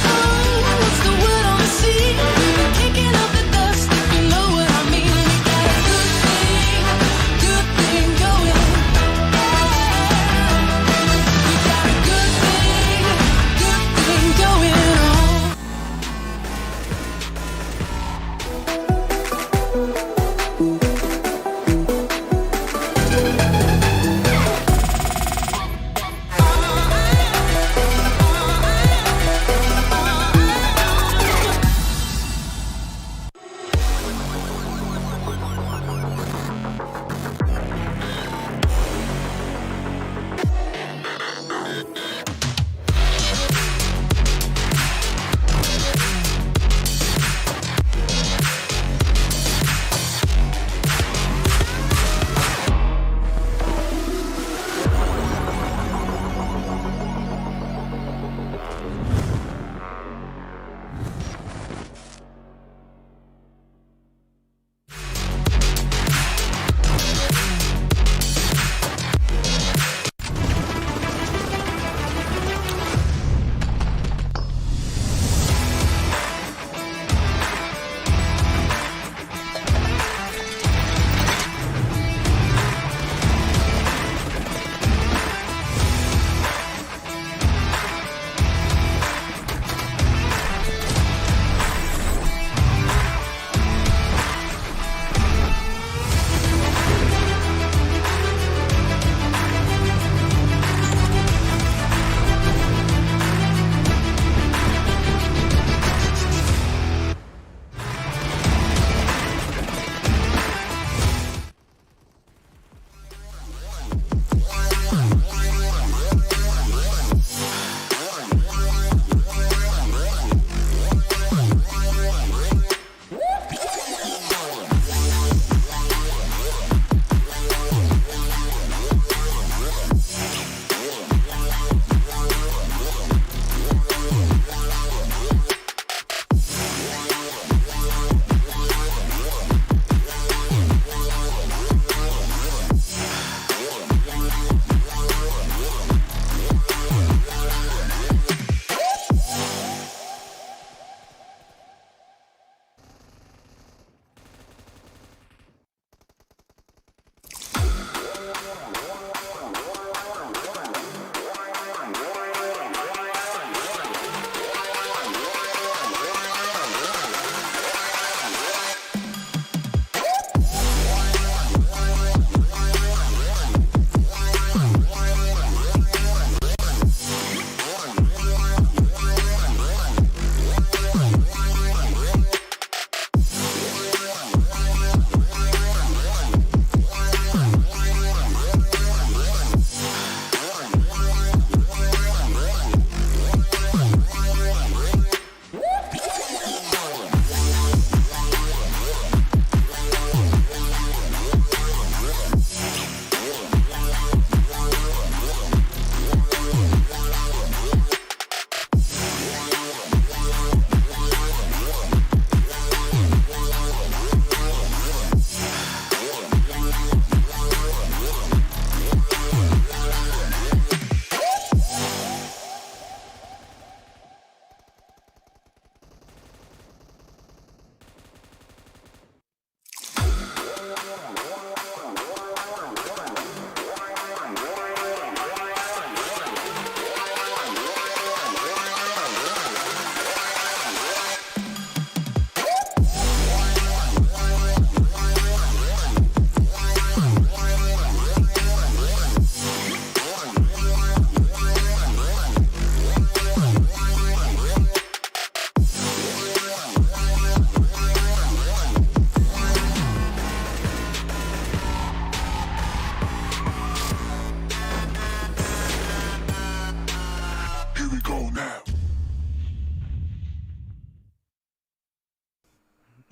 Oh, what's the word on the sea? Kicking up the dust.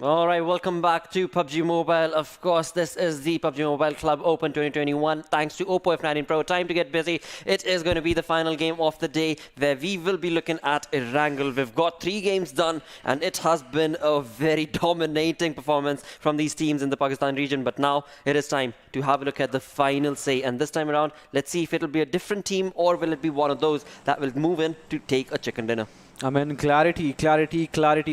All right, welcome back to PUBG Mobile. Of course, this is the PUBG Mobile Club Open 2021. Thanks to Oppo F19 Pro. Time to get busy. It is going to be the final game of the day where we will be looking at Erangel. We've got 3 games done, and it has been a very dominating performance from these teams in the Pakistan region. But now it is time to have a look at the final say. And this time around, let's see if it'll be a different team or will it be one of those that will move in to take a chicken dinner. I mean, clarity.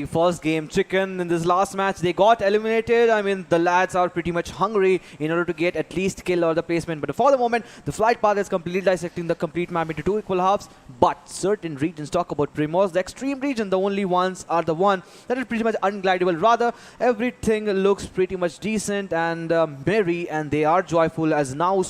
First game, chicken. In this last match, they got eliminated. I mean, the lads are pretty much hungry in order to get at least kill or the placement. But for the moment, the flight path is completely dissecting the complete map into 2 equal halves. But certain regions, talk about Primos, the extreme region, the only ones are the one that is pretty much unglidable. Rather, everything looks pretty much decent and merry, and they are joyful as now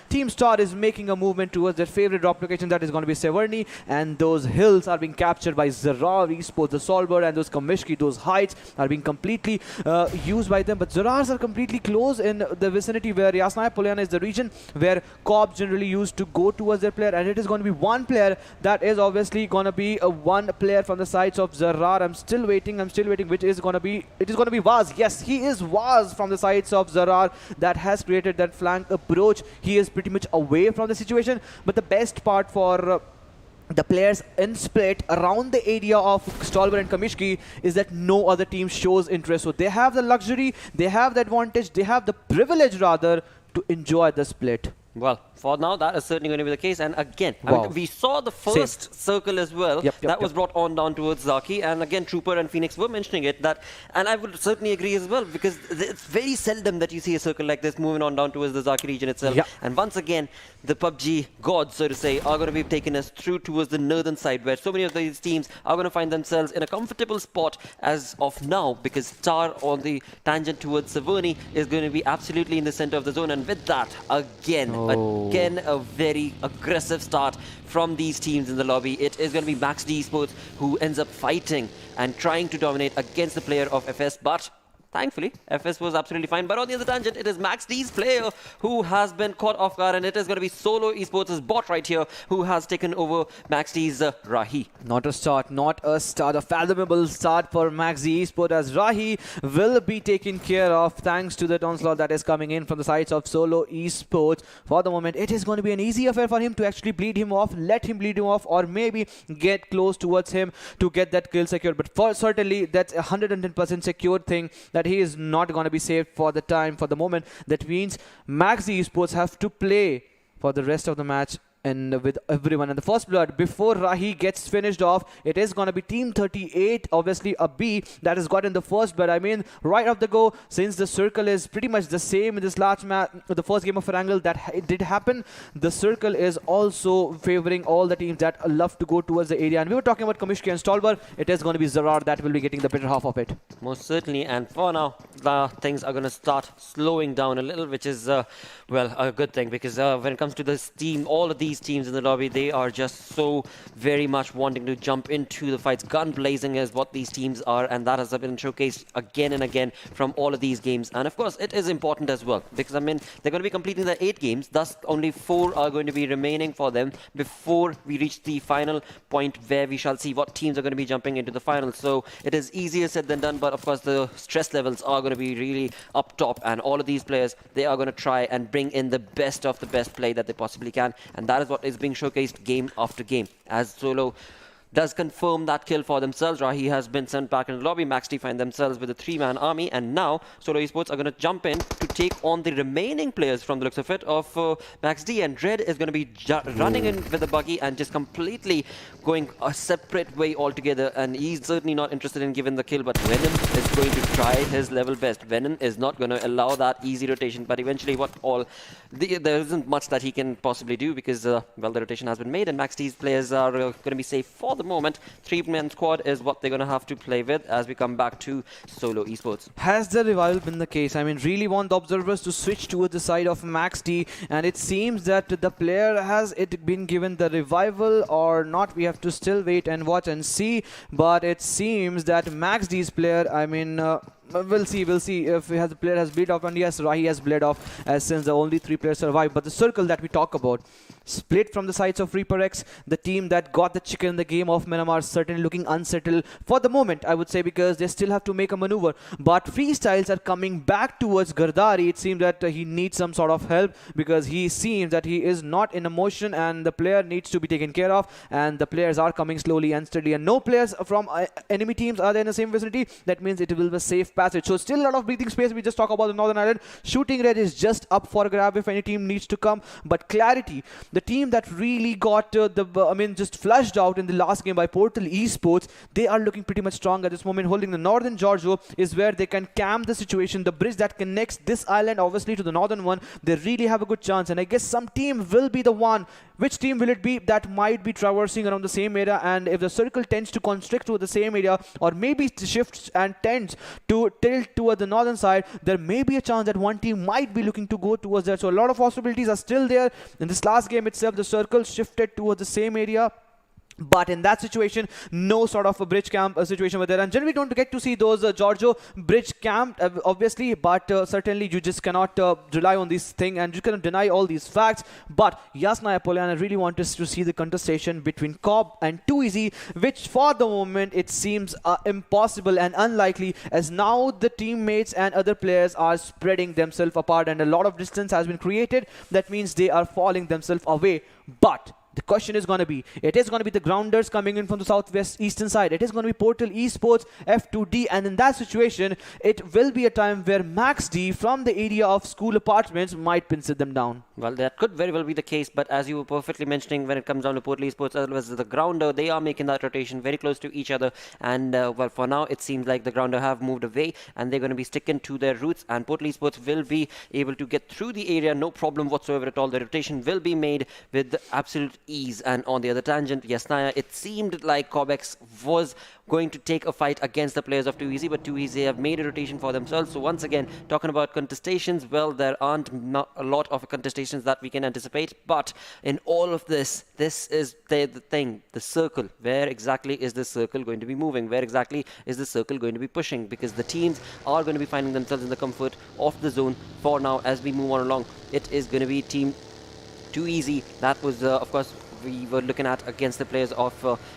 Team Star is making a movement towards their favorite drop location, that is going to be Severny, and those hills are being captured by ZARAR Esports, the Solberg, and those Kamishki, those heights are being completely used by them. But ZARARs are completely close in the vicinity where Yasnaya Polyana is the region where COBs generally used to go towards their player, and it is going to be one player that is obviously going to be one player from the sides of ZARAR. I'm still waiting, which is going to be, it is going to be Vaz. Yes, he is Vaz from the sides of ZARAR that has created that flank approach. He is pretty much away from the situation, but the best part for the players in split around the area of Stolber and Kamishki is that no other team shows interest. So they have the luxury, they have the advantage, they have the privilege rather to enjoy the split. Well, for now, that is certainly going to be the case. And again, Wow. I mean, we saw the first circle as well. That was Yep. brought on down towards Zaki. And again, Trooper and Phoenix were mentioning it. And I would certainly agree as well, because it's very seldom that you see a circle like this moving on down towards the Zaki region itself. Yep. And once again, the PUBG gods, so to say, are going to be taking us through towards the northern side, where so many of these teams are going to find themselves in a comfortable spot as of now, because Star on the tangent towards Severny is going to be absolutely in the center of the zone. And with that, again, a very aggressive start from these teams in the lobby. It is going to be ZARAR Esports who ends up fighting and trying to dominate against the player of FS, but thankfully, FS was absolutely fine. But on the other tangent, it is ZARAR's player who has been caught off guard, and it is going to be Solo Esports' bot right here who has taken over ZARAR's Rahi. Not a start, a fathomable start for ZARAR Esports, as Rahi will be taken care of thanks to that onslaught that is coming in from the sides of Solo Esports. For the moment, it is going to be an easy affair for him to actually bleed him off, let him bleed him off, or maybe get close towards him to get that kill secured. But for certainly, that's a 110% secured thing that he is not going to be saved for the moment. That means ZARAR Esports have to play for the rest of the match and with everyone. And the first blood before Rahi gets finished off, it is going to be Team 38, obviously a B that has gotten the first blood. I mean, right off the go, since the circle is pretty much the same in this last match, the first game of Erangel that it did happen, the circle is also favoring all the teams that love to go towards the area. And we were talking about Kamishki and Stolber. It is going to be ZARAR that will be getting the better half of it. Most certainly, and for now, things are going to start slowing down a little, which is, well, a good thing, because when it comes to this team, all of these teams in the lobby, they are just so very much wanting to jump into the fights. Gun blazing is what these teams are, and that has been showcased again and again from all of these games. And of course, it is important as well, because I mean, they're going to be completing the 8 games, thus only 4 are going to be remaining for them before we reach the final point where we shall see what teams are going to be jumping into the finals. So it is easier said than done, but of course the stress levels are going to be really up top, and all of these players, they are going to try and bring in the best of the best play that they possibly can, and that is what is being showcased game after game, as Solo does confirm that kill for themselves. Rahi has been sent back in the lobby. ZARAR find themselves with a 3-man army, and now Solo Esports are going to jump in to take on the remaining players from the looks of it of ZARAR, and Dread is going to be running in with a buggy and just completely going a separate way altogether, and he's certainly not interested in giving the kill, but Venom is going to try his level best. Venom is not going to allow that easy rotation, but eventually there isn't much that he can possibly do, because well, the rotation has been made, and ZARAR's players are going to be safe for the moment. 3-man squad is what they're going to have to play with as we come back to Solo Esports. Has the revival been the case? I mean, really want the observers to switch towards the side of ZARAR, and it seems that the player has it been given the revival or not. We have to still wait and watch and see, but it seems that ZARAR's player, I mean, we'll see if the player has bled off, and yes, Rahi has bled off since the only 3 players survived. But the circle that we talk about, split from the sides of Reaper X, the team that got the chicken in the game of Miramar, certainly looking unsettled for the moment, I would say, because they still have to make a maneuver. But Freestyles are coming back towards Gardari. It seems that he needs some sort of help, because he seems that he is not in a motion and the player needs to be taken care of, and the players are coming slowly and steadily, and no players from enemy teams are there in the same vicinity. That means it will be a safe passage. So still a lot of breathing space. We just talk about the Northern Island. Shooting Range is just up for grab if any team needs to come. But Clarity, the team that really got just flushed out in the last game by Portal Esports, they are looking pretty much strong at this moment, holding the northern Giorgio is where they can camp the situation. The bridge that connects this island obviously to the northern one, they really have a good chance, and I guess some team will be the one. Which team will it be that might be traversing around the same area? And if the circle tends to constrict to the same area, or maybe shifts and tends to tilt toward the northern side, there may be a chance that one team might be looking to go towards that. So a lot of possibilities are still there. In this last game itself, the circle shifted towards the same area. But in that situation, no sort of a bridge camp situation with there. And generally, we don't get to see those Giorgio bridge camp, obviously. But certainly, you just cannot rely on this thing, and you cannot deny all these facts. But Yasna Apollon really want us to see the contestation between Cob and 2EZ, which for the moment it seems impossible and unlikely, as now the teammates and other players are spreading themselves apart, and a lot of distance has been created. That means they are falling themselves away. But the question is going to be, it is going to be the grounders coming in from the southwest eastern side. It is going to be Portal Esports, F2D, and in that situation, it will be a time where Max D from the area of school apartments might pencil them down. Well, that could very well be the case, but as you were perfectly mentioning, when it comes down to Portal Esports as well as the grounder, they are making that rotation very close to each other, and well, for now, it seems like the grounder have moved away, and they're going to be sticking to their roots, and Portal Esports will be able to get through the area, no problem whatsoever at all. The rotation will be made with absolute ease. And on the other tangent, Yasnaya, it seemed like COBx was going to take a fight against the players of 2EZ, but 2EZ have made a rotation for themselves. So once again, talking about contestations, well, there aren't a lot of contestations that we can anticipate, but in all of this, this is the thing, the circle. Where exactly is the circle going to be moving? Where exactly is the circle going to be pushing? Because the teams are going to be finding themselves in the comfort of the zone for now as we move on along. It is going to be team 2EZ. That was, of course, we were looking at against the players of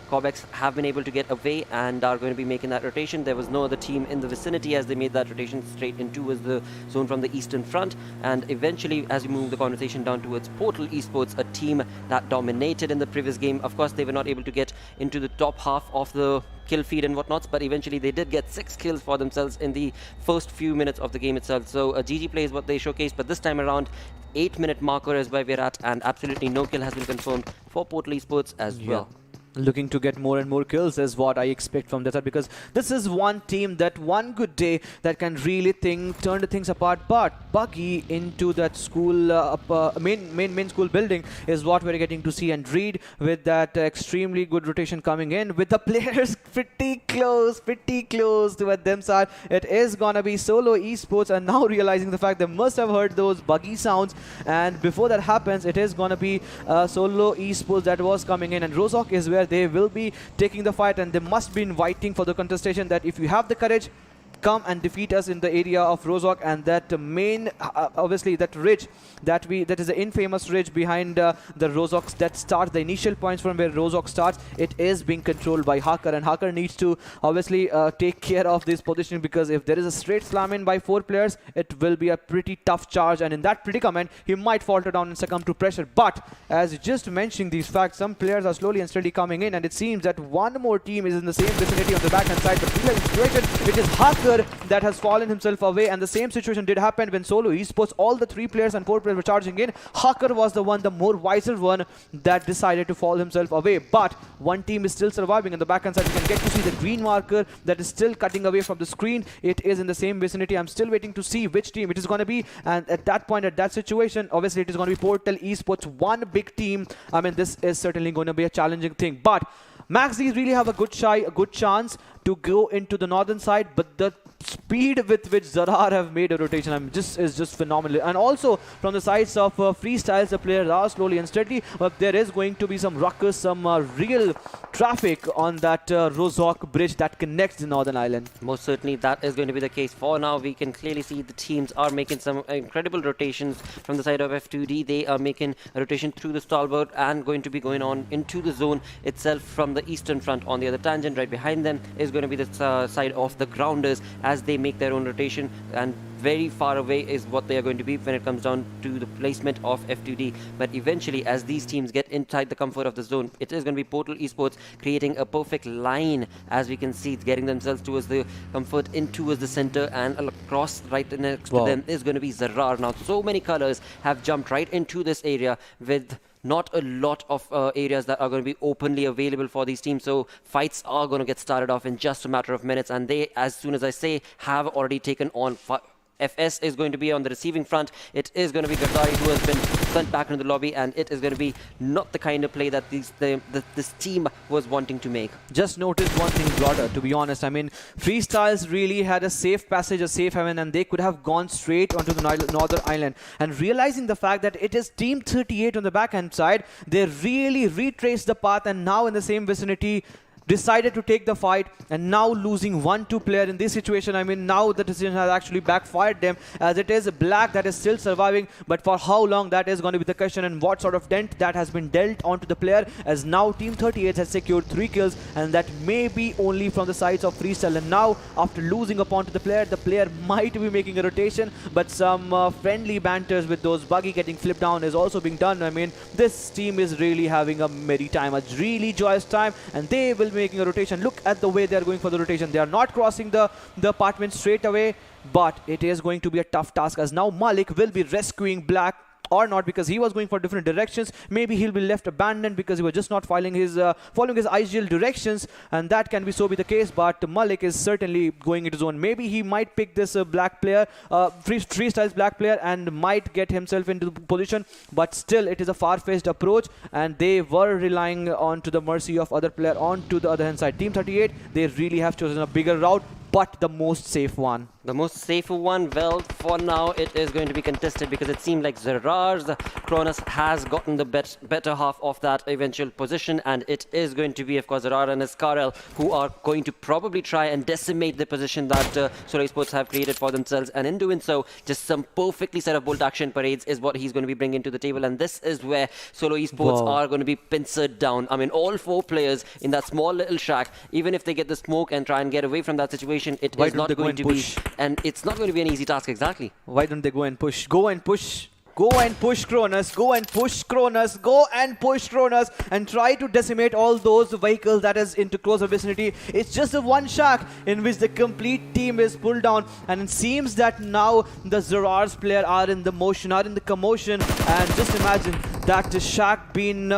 COBx have been able to get away and are going to be making that rotation. There was no other team in the vicinity as they made that rotation straight into the zone from the eastern front. And eventually, as we move the conversation down towards Portal Esports, a team that dominated in the previous game. Of course, they were not able to get into the top half of the kill feed and whatnots, but eventually they did get 6 kills for themselves in the first few minutes of the game itself. So a GG play is what they showcased, but this time around 8-minute marker is where we're at, and absolutely no kill has been confirmed for Portal Esports as well. Looking to get more and more kills is what I expect from that, because this is one team that one good day that can really turn the things apart. But Buggy into that school main school building is what we're getting to see, and Reed with that extremely good rotation coming in with the players pretty close to them side. It is gonna be Solo Esports, and now realizing the fact they must have heard those buggy sounds, and before that happens, it is gonna be Solo Esports that was coming in, and Rozok is where they will be taking the fight, and they must be inviting for the contestation that if you have the courage, come and defeat us in the area of Rozok. And that main, obviously that ridge that is the infamous ridge behind the Rozok that starts the initial points from where Rozok starts. It is being controlled by Hacker, and Hacker needs to obviously take care of this position, because if there is a straight slam in by 4 players, it will be a pretty tough charge, and in that predicament, he might falter down and succumb to pressure. But as just mentioning these facts, some players are slowly and steadily coming in, and it seems that one more team is in the same vicinity on the backhand side. The situation, which is Hacker, that has fallen himself away, and the same situation did happen when Solo Esports, all the 3 players and 4 players were charging in. Hacker was the more wiser one that decided to fall himself away. But one team is still surviving on the backhand side. You can get to see the green marker that is still cutting away from the screen. It is in the same vicinity. I'm still waiting to see which team it is going to be, and at that point, at that situation, obviously it is going to be Portal Esports, one big team. I mean, this is certainly going to be a challenging thing, but Max D's really have a good chance to go into the northern side, but the speed with which ZARAR have made a rotation, is just phenomenal. And also from the sides of Freestyles, the players are slowly and steady, but there is going to be some ruckus, some real traffic on that Rozhok bridge that connects the Northern Island. Most certainly that is going to be the case. For now, we can clearly see the teams are making some incredible rotations from the side of F2D. They are making a rotation through the stalwart and going to be going on into the zone itself from the eastern front. On the other tangent, right behind them is going to be the side of the grounders as they make their own rotation, and very far away is what they are going to be when it comes down to the placement of F2D. But eventually, as these teams get inside the comfort of the zone, it is going to be Portal Esports creating a perfect line, as we can see, getting themselves towards the comfort, in towards the center, and across right next to them is going to be ZARAR. Now, so many colors have jumped right into this area with not a lot of areas that are going to be openly available for these teams. So fights are going to get started off in just a matter of minutes, and they, as soon as I say, have already taken on FS is going to be on the receiving front. It is going to be Ghazari who has been sent back into the lobby, and it is going to be not the kind of play that this team was wanting to make. Just noticed one thing, Blotter, to be honest. I mean, Freestyles really had a safe passage, a safe haven, and they could have gone straight onto the Northern Island. And realizing the fact that it is Team 38 on the backhand side, they really retraced the path, and now in the same vicinity, decided to take the fight, and now losing 1-2 player in this situation. I mean, now the decision has actually backfired them, as it is Black that is still surviving, but for how long, that is going to be the question, and what sort of dent that has been dealt onto the player, as now Team 38 has secured 3 kills, and that may be only from the sides of Freestyle. And now, after losing upon to the player might be making a rotation, but some friendly banters with those buggy getting flipped down is also being done. I mean, this team is really having a merry time, a really joyous time, and they will making a rotation. Look at the way they are going for the rotation. They are not crossing the apartment straight away, but it is going to be a tough task, as now Malik will be rescuing Black, or not, because he was going for different directions. Maybe he'll be left abandoned because he was just not following his IGL directions, and that can be so be the case. But Malik is certainly going into zone. Maybe he might pick this Black player, Freestyles Black player, and might get himself into the position. But still, it is a far-fetched approach, and they were relying on to the mercy of other player on to the other hand side. Team 38, they really have chosen a bigger route, but the most safe one. The most safer one, well, for now it is going to be contested, because it seemed like ZARAR's Cronus has gotten the better half of that eventual position, and it is going to be, of course, ZARAR and Escarel who are going to probably try and decimate the position that ZARAR Esports have created for themselves, and in doing so, just some perfectly set of bolt action parades is what he's going to be bringing to the table, and this is where Solo Esports are going to be pincered down. I mean, all 4 players in that small little shack, even if they get the smoke and try and get away from that situation, it is not going to be, and it's not going to be an easy task. Exactly. Why don't they go and push? Go and push. Go and push Cronus. Go and push Cronus. Go and push Cronus, and try to decimate all those vehicles that is into closer vicinity. It's just a one shack in which the complete team is pulled down, and it seems that now the ZARAR's player are in the motion, are in the commotion, and just imagine that shack being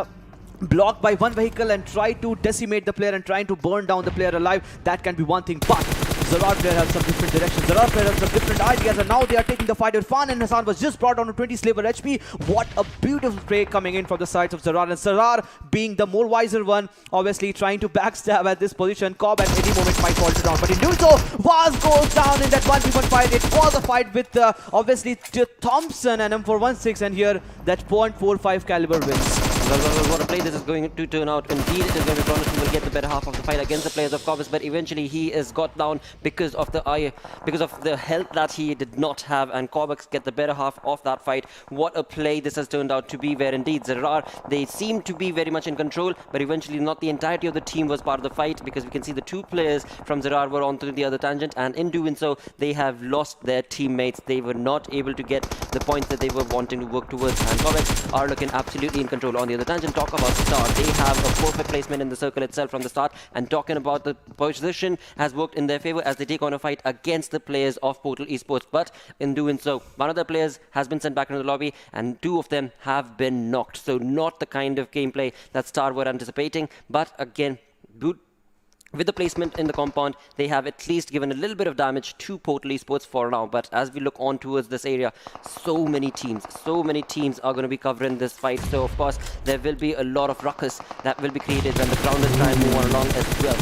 blocked by one vehicle and try to decimate the player and trying to burn down the player alive. That can be one thing, but ZARAR player has some different directions. ZARAR player has some different ideas, and now they are taking the fight. Irfan and Hassan was just brought down to 20 slaver HP. What a beautiful play coming in from the sides of ZARAR, and ZARAR being the more wiser one, obviously trying to backstab at this position. Cob at any moment might fall down, but in doing so, Vaz goes down in that 1v1 fight. It was a fight with obviously Thompson and M416, and here that .45 caliber wins. Well, what a play this is going to turn out. Indeed, it is going to be Cronus who will get the better half of the fight against the players of COBx, but eventually he is got down because of the health that he did not have, and COBx get the better half of that fight. What a play this has turned out to be, where indeed ZARAR, they seem to be very much in control, but eventually not the entirety of the team was part of the fight, because we can see the 2 players from ZARAR were onto the other tangent, and in doing so, they have lost their teammates. They were not able to get the points that they were wanting to work towards, and COBx are looking absolutely in control. On the tangent, talk about Star. They have a perfect placement in the circle itself from the start, and talking about the position has worked in their favor as they take on a fight against the players of Portal Esports. But in doing so, one of the players has been sent back into the lobby, and 2 of them have been knocked. So not the kind of gameplay that Star were anticipating, but again, with the placement in the compound, they have at least given a little bit of damage to Portal Esports for now. But as we look on towards this area, so many teams are going to be covering this fight. So of course, there will be a lot of ruckus that will be created when the grounders try and move on along as well.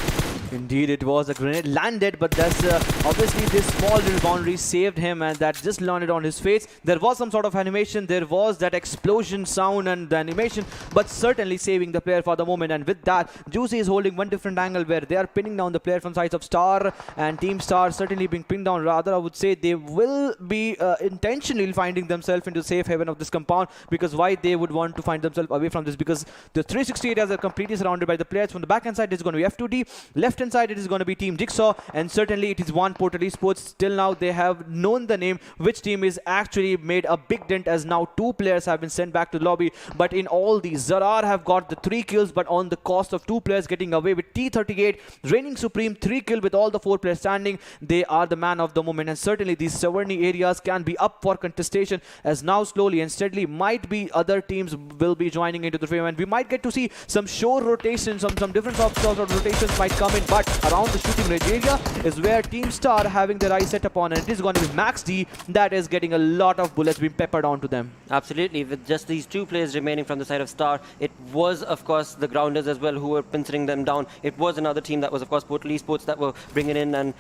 Indeed, it was. A grenade landed, but that's obviously this small little boundary saved him, and that just landed on his face. There was some sort of animation, there was that explosion sound and the animation, but certainly saving the player for the moment. And with that, Juicy is holding one different angle where they are pinning down the player from sides of Star, and Team Star certainly being pinned down. Rather, I would say they will be intentionally finding themselves into safe haven of this compound, because why they would want to find themselves away from this, because the 360 areas are completely surrounded by the players. From the backhand side, it's going to be F2D. Left hand side, it is going to be Team Jigsaw, and certainly it is one Portal Esports. Till now, they have known the name. Which team is actually made a big dent, as now 2 players have been sent back to the lobby. But in all these, ZARAR have got the 3 kills, but on the cost of 2 players getting away with T38, reigning supreme, 3 kill with all the 4 players standing. They are the man of the moment, and certainly these Savarni areas can be up for contestation, as now slowly and steadily might be other teams will be joining into the frame, and we might get to see some shore rotations, some different sorts of rotations might come in. But around the shooting range area is where Team Star having their eyes set upon, and it is going to be Max D that is getting a lot of bullets being peppered onto them. Absolutely, with just these 2 players remaining from the side of Star, it was of course the Grounders as well who were pincering them down. It was another team that was of course Portal Esports that were bringing in and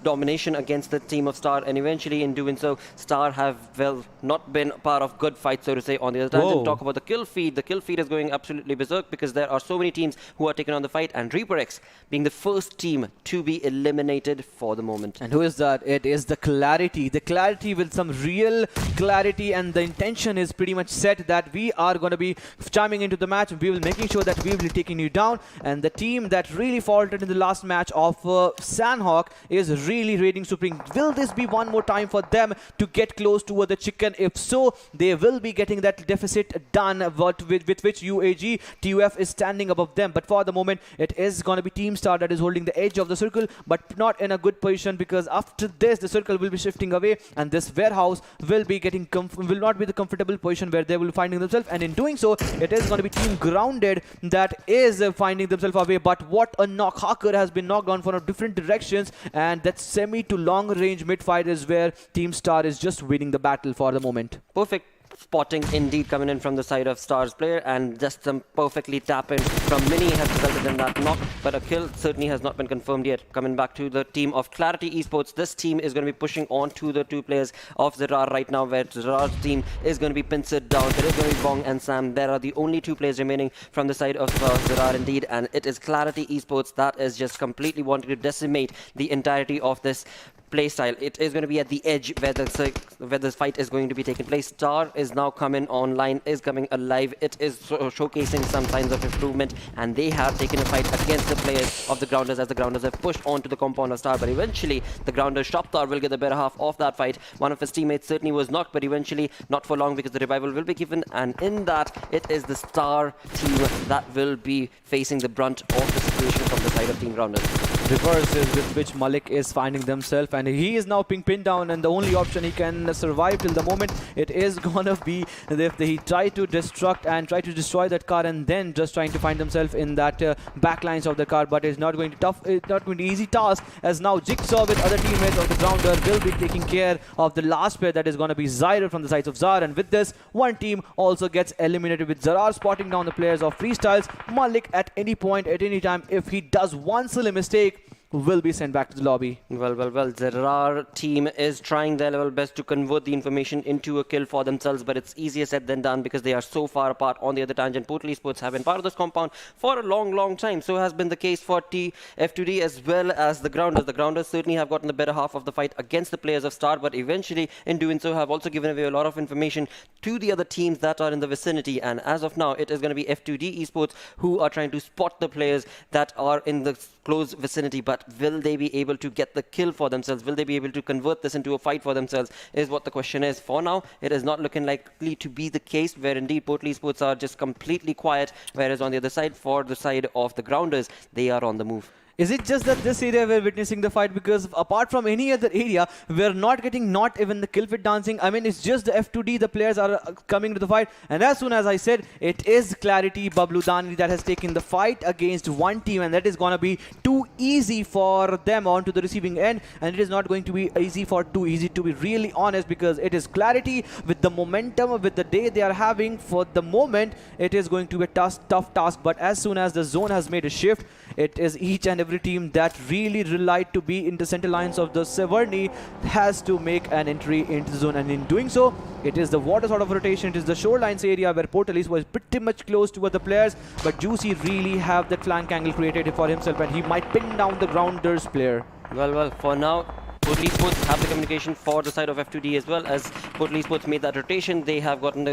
domination against the team of Star, and eventually in doing so, Star have well not been part of good fights, so to say. On the other hand, talk about the kill feed. The kill feed is going absolutely berserk, because there are so many teams who are taking on the fight, and Reaper X being the first team to be eliminated for the moment. And who is that? It is the Clarity. The Clarity with some real clarity, and the intention is pretty much set that we are going to be chiming into the match. We will making sure that we will be taking you down. And the team that really faltered in the last match of Sanhok is really reigning supreme. Will this be one more time for them to get close to the chicken? If so, they will be getting that deficit done, with which UAG TUF is standing above them. But for the moment, it is going to be Team Star that is holding the edge of the circle, but not in a good position, because after this, the circle will be shifting away, and this warehouse will be getting will not be the comfortable position where they will be finding themselves. And in doing so, it is going to be Team Grounded that is finding themselves away. But what a knock! Hacker has been knocked down from different directions, and that semi to long range mid fight is where Team Star is just winning the battle for the moment. Perfect spotting indeed coming in from the side of Star's player, and just some perfectly tap in from Mini has resulted in that knock, but a kill certainly has not been confirmed yet. Coming back to the team of Clarity Esports, this team is going to be pushing on to the 2 players of ZARAR right now, where ZARAR's team is going to be pincered down. There is going to be Bong and Sam. There are the only 2 players remaining from the side of ZARAR indeed, and it is Clarity Esports that is just completely wanting to decimate the entirety of this playstyle. It is going to be at the edge where the fight is going to be taking place. Star is now coming online, is coming alive. It is showcasing some signs of improvement, and they have taken a fight against the players of the Grounders, as the Grounders have pushed onto the compound of Star. But eventually, the Grounders, Shoptar, will get the better half of that fight. One of his teammates certainly was knocked, but eventually not for long, because the revival will be given, and in that, it is the Star team that will be facing the brunt of the situation from the side of Team Grounders. Reverses with which Malik is finding themselves, and he is now being pinned down, and the only option he can survive till the moment, it is gonna be if he try to destruct and try to destroy that car, and then just trying to find himself in that backlines of the car. But it's not going to it's not going to be easy task, as now Jigsaw with other teammates of the Grounder will be taking care of the last player, that is going to be Zyra from the sides of ZAR. And with this, one team also gets eliminated, with ZARAR spotting down the players of Freestyles. Malik at any point, at any time, if he does one silly mistake, will be sent back to the lobby. Well. ZARAR team is trying their level best to convert the information into a kill for themselves, but it's easier said than done, because they are so far apart. On the other tangent, Portal Esports have been part of this compound for a long time. So has been the case for F2D as well as the Grounders. The Grounders certainly have gotten the better half of the fight against the players of Star, but eventually in doing so have also given away a lot of information to the other teams that are in the vicinity. And as of now, it is going to be F2D Esports who are trying to spot the players that are in the close vicinity. But will they be able to get the kill for themselves? Will they be able to convert this into a fight for themselves, is what the question is. For now, it is not looking likely to be the case, where indeed Portal Esports are just completely quiet, whereas on the other side, for the side of the Grounders, they are on the move. Is it just that this area we're witnessing the fight? Because apart from any other area, we're not getting not even the kill fit dancing. I mean, it's just the F2D, the players are coming to the fight. And as soon as I said, it is Clarity Bablu Dani that has taken the fight against one team, and that is going to be too easy for them onto the receiving end. And it is not going to be easy for too easy, to be really honest, because it is Clarity with the momentum, with the day they are having for the moment. It is going to be a tough task. But as soon as the zone has made a shift, It is each and every team that really relied to be in the center lines of the Severny has to make an entry into the zone, and in doing so, it is the water sort of rotation, it is the shorelines area where Portalis was pretty much close to the players, but Juicy really have that flank angle created for himself, and he might pin down the Grounders player. Well, for now, Portal Esports have the communication for the side of F2D as well. As Portal Esports made that rotation, they have gotten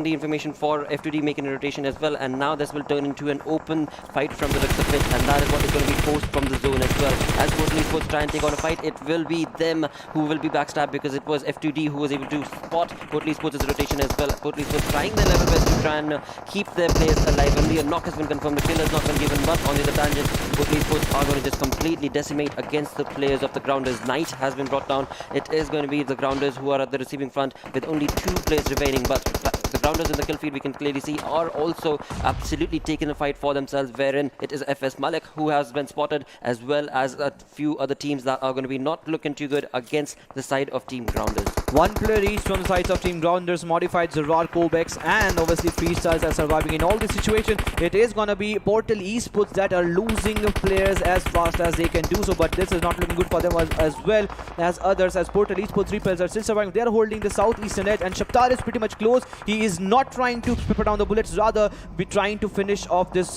the information for F2D making a rotation as well, and now this will turn into an open fight from the looks of it, and that is what is going to be forced from the zone as well. As Portal Esports try and take on a fight, it will be them who will be backstabbed, because it was F2D who was able to spot Portal Esports' rotation as well. Portal Esports trying their level best to try and keep their players alive. Only a knock has been confirmed, the kill has not been given, but on the other tangent, Portal Esports are going to just completely decimate against the players of the Grounders. Knight has been brought down. It is going to be the Grounders who are at the receiving front with only 2 players remaining, but the Grounders in the kill feed, we can clearly see, are also absolutely taking a fight for themselves, wherein it is FS Malik who has been spotted, as well as a few other teams that are going to be not looking too good against the side of Team Grounders. 1 player each from the sides of Team Grounders, modified ZARAR, COBx, and obviously Freestyles are surviving in all this situation. It is going to be Portal Esports that are losing players as fast as they can do so, but this is not looking good for them as well as others, as Portal Esports 3 players are still surviving. They are holding the southeastern edge, and Shaptar is pretty much close. He is not trying to pepper down the bullets, rather be trying to finish off this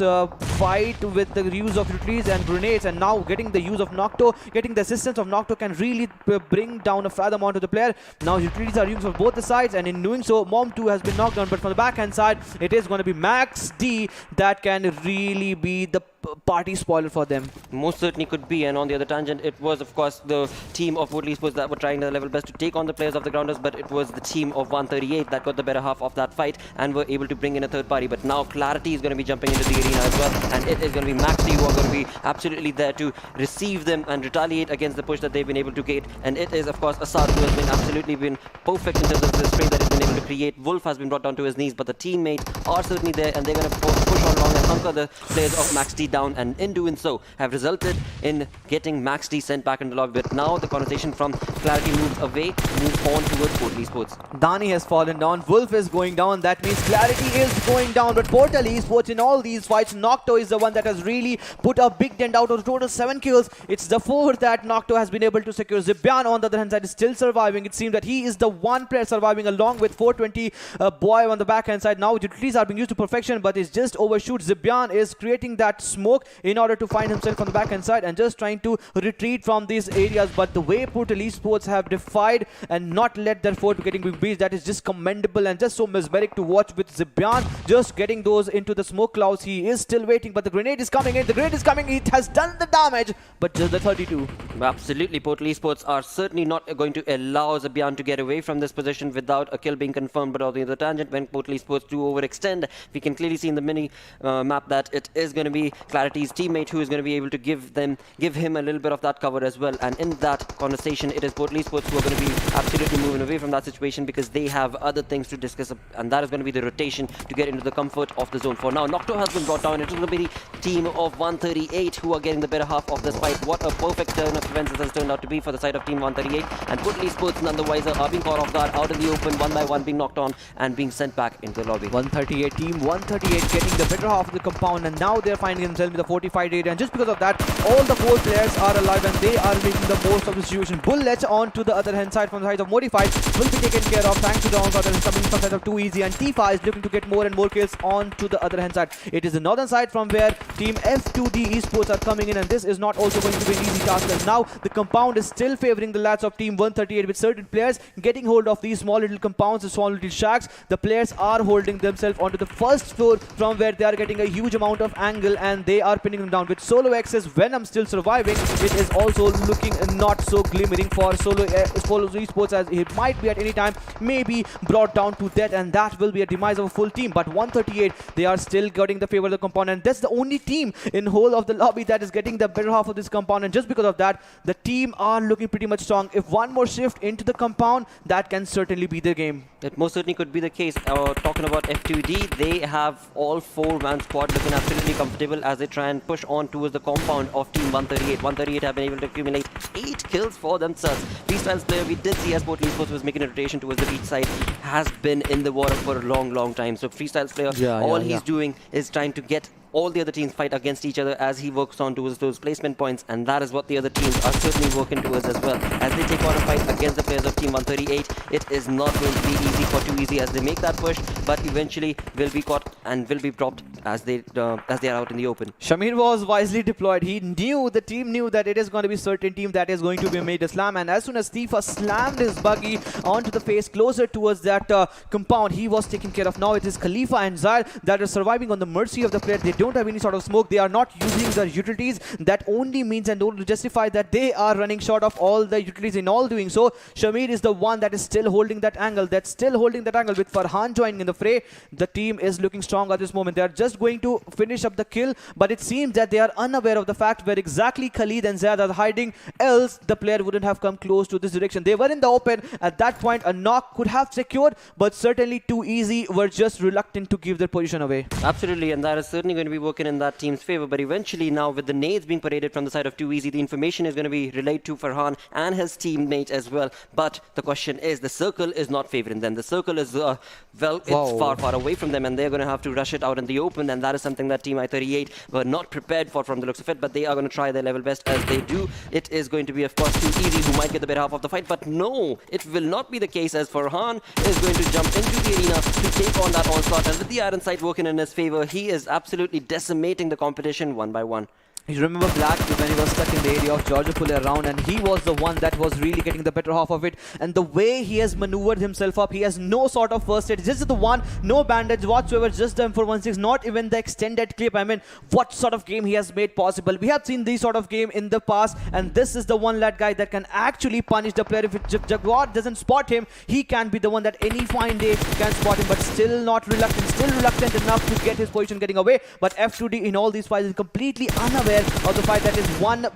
fight with the use of utilities and grenades, and now getting the use of Nocto, getting the assistance of Nocto can really bring down a fathom onto the player. Now utilities are used for both the sides, and in doing so, Mom 2 has been knocked down, but from the backhand side, it is going to be Max D that can really be the party spoiler for them. Most certainly could be, and on the other tangent, it was of course the team of Portal Esports that were trying their level best to take on the players of the Grounders, but it was the team of 138 that got the better half of that fight and were able to bring in a third party. But now Clarity is going to be jumping into the arena as well, and it is going to be Maxi who are going to be absolutely there to receive them and retaliate against the push that they've been able to get. And it is of course Assad who has been absolutely perfect in terms of the spray that he's been able to create. Wolf has been brought down to his knees, but the teammates are certainly there, and they're going to push on long and hunker the players of Max D down, and in doing so have resulted in getting Max D sent back into the lobby. But now the conversation from Clarity moves away, moves on towards Portal Esports. Dani has fallen down, Wolf is going down, that means Clarity is going down, but Portal Esports in all these fights, Nocto is the one that has really put a big dent out of the total 7 kills. It's the 4 that Nocto has been able to secure. Zibyan on the other hand side is still surviving. It seems that he is the one player surviving along with 420 boy on the backhand side. Now utilities are being used to perfection, but it's just overshoot. Zibyan is creating that smoke in order to find himself on the backhand side and just trying to retreat from these areas. But the way Portal Esports have defied and not let their fort getting beat, that is just commendable and just so mesmeric to watch, with Zibyan just getting those into the smoke clouds. He is still waiting, but the grenade is coming in. The grenade is coming. It has done the damage, but just the 32. Absolutely, Portal Esports are certainly not going to allow Zibyan to get away from this position without a kill being confirmed. But on the other tangent, when Portal Esports do overextend, we can clearly see in the mini map that it is going to be Clarity's teammate who is going to be able to give him a little bit of that cover as well. And in that conversation, it is Portal Esports who are going to be absolutely moving away from that situation, because they have other things to discuss, and that is going to be the rotation to get into the comfort of the zone. For now, Nocto has been brought down. It is going to be the team of 138 who are getting the better half of this fight. What a perfect turn of events this has turned out to be for the side of team 138, and Portal Esports none the wiser are being caught off guard, out in the open, one by one being knocked on and being sent back into the lobby. 138 team 138 getting the better half of the compound, and now they're finding themselves in the fortified area, and just because of that, all the 4 players are alive and they are making the most of the situation. Bullet on to the other hand side from the side of Modified will be taken care of thanks to the onslaught that is coming from the side of Too Easy, and Tifa is looking to get more and more kills on to the other hand side. It is the northern side from where team F2D Esports are coming in, and this is not also going to be an easy task, as now the compound is still favoring the lads of team 138, with certain players getting hold of these small little compounds, the small little shacks. The players are holding themselves onto the first floor from where they are getting a huge amount of angle, and they are pinning them down. With Solo X's Venom still surviving, it is also looking not so glimmering for Solo Esports, as he might be at any time maybe brought down to death, and that will be a demise of a full team. But 138, they are still getting the favor of the compound, and that's the only team in whole of the lobby that is getting the better half of this compound, and just because of that, the team are looking pretty much strong. If one more shift into the compound, that can certainly be the game. It most certainly could be the case. Talking about F2D, they have all 4-man squad looking absolutely comfortable as they try and push on towards the compound of team 138. 138 have been able to accumulate 8 kills for themselves. Freestyles player, we did see as Portal Esports was making a rotation towards the beach side, has been in the water for a long time. So Freestyles player, all he's doing is trying to get all the other teams fight against each other as he works on towards those placement points, and that is what the other teams are certainly working towards as well. As they take on a fight against the players of Team 138, it is not going to be easy for 2easy as they make that push, but eventually will be caught and will be dropped as they are out in the open. Shamir was wisely deployed. The team knew that it is going to be certain team that is going to be made a slam, and as soon as Tifa slammed his buggy onto the face closer towards that compound, he was taken care of. Now it is Khalifa and Zair that are surviving on the mercy of the player. They don't have any sort of smoke. They are not using the utilities. That only means and don't justify that they are running short of all the utilities in all doing so. Shamir is the one that is still holding that angle. That's still holding that angle with Farhan joining in the fray. The team is looking strong at this moment. They are just going to finish up the kill, but it seems that they are unaware of the fact where exactly Khalid and Zaid are hiding, else the player wouldn't have come close to this direction. They were in the open. At that point, a knock could have secured, but certainly 2easy were just reluctant to give their position away. Absolutely, and that is certainly going to be working in that team's favor. But eventually now, with the nades being paraded from the side of 2easy, the information is going to be relayed to Farhan and his teammate as well. But the question is, the circle is not favoring them. The circle is, it's far, far away from them, and they're going to have to rush it out in the open, and that is something that Team I-38 were not prepared for from the looks of it, but they are going to try their level best as they do. It is going to be, of course, 2easy who might get the better half of the fight, but no, it will not be the case, as Farhan is going to jump into the arena to take on that onslaught, and with the iron sight working in his favor, he is absolutely decimating the competition one by one. You remember Black when he was stuck in the area of Georgia Puller around, and he was the one that was really getting the better half of it. And the way he has maneuvered himself up, he has no sort of first aid, just the one, no bandage whatsoever, just the M416, not even the extended clip. I mean, what sort of game he has made possible. We have seen these sort of game in the past, and this is the one lad guy that can actually punish the player. If Jaguar doesn't spot him, he can be the one that any fine day can spot him, but still reluctant enough to get his position getting away. But F2D in all these fights is completely unaware of the fight. That is one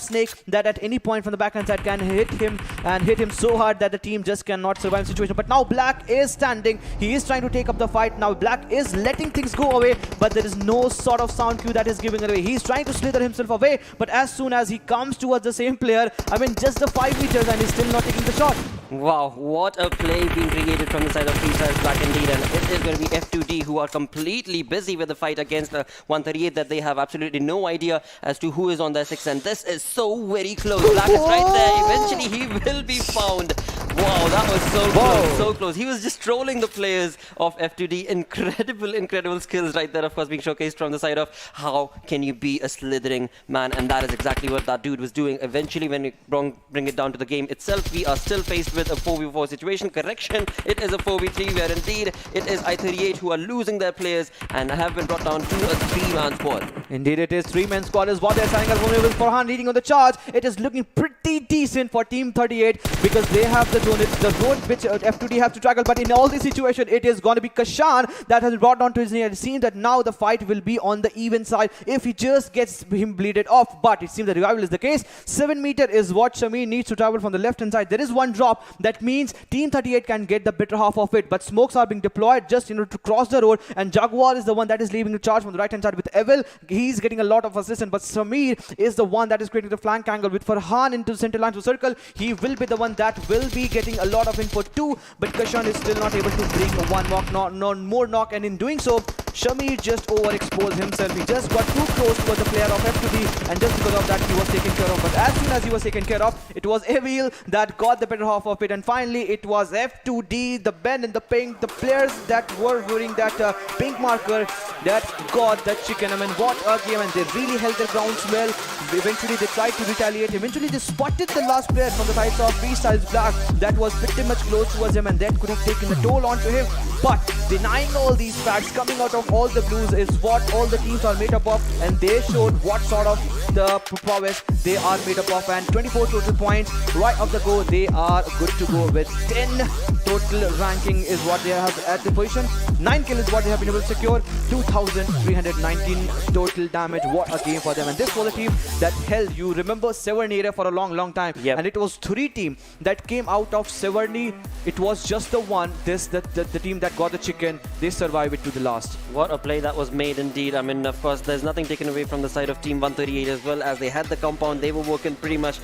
snake that at any point from the backhand side can hit him so hard that the team just cannot survive the situation. But now Black is standing. He is trying to take up the fight. Now Black is letting things go away, but there is no sort of sound cue that is giving it away. He's trying to slither himself away, but as soon as he comes towards the same player, I mean, just the 5 meters, and he's still not taking the shot. Wow, what a play being created from the side of Freestyle's Black indeed, and it is going to be F2D who are completely busy with the fight against 138 that they have absolutely no idea as to who is on their 6, and this is so very close. Black is right there. Eventually he will be found. Wow, that was so close, so close. He was just trolling the players of F2D. Incredible skills right there, of course, being showcased from the side of how can you be a slithering man, and that is exactly what that dude was doing. Eventually, when we bring it down to the game itself, we are still faced with a 4v4 situation. Correction, it is a 4v3 where indeed it is I-38 who are losing their players and have been brought down to a 3-man squad. Indeed, it is 3-man squad is what they're signing up with Farhan leading on the charge. It is looking pretty decent for Team 38 because they have the zone. It's the road which F2D have to tackle, but in all this situation, it is going to be Kashan that has brought down to his knee. It seems that now the fight will be on the even side if he just gets him bleeded off, but it seems the revival is the case. 7 meter is what Shamir needs to travel from the left hand side. There is one drop. That means Team 38 can get the better half of it, but smokes are being deployed just to cross the road, and Jaguar is the one that is leaving the charge from the right hand side with Evil. He's getting a lot of assistance, but Shamir is the one that is creating the flank angle with Farhan into the center line to circle. He will be the one that will be getting a lot of input too, but Kashan is still not able to bring one more knock, and in doing so, Shamir just overexposed himself. He just got too close to the player of F2D, and just because of that, he was taken care of. But as soon as he was taken care of, it was Evil that got the better half of it, and finally, it was F2D, the Ben and the pink, the players that were wearing that pink marker that got the chicken. I mean, what a game, and they really held their grounds well. Eventually, they tried to retaliate. Eventually, they spotted the last player from the side of Freestyle's Black that was pretty much close towards him, and that could have taken the toll onto him. But denying all these facts coming out of all the blues is what all the teams are made up of, and they showed what sort of the prowess they are made up of. And 24 total points right off the go. They are good to go with 10 total ranking is what they have at the position. 9 kills is what they have been able to secure. 2,319 total damage. What a game for them. And this was a team that held, you remember, Severny area for a long time. Yep. And it was 3 teams that came out of Severny. It was just the one, the team that got the chicken. They survived it to the last. What a play that was made indeed. I mean, of course, there's nothing taken away from the side of Team 138 as well, as they had the compound. They were working pretty much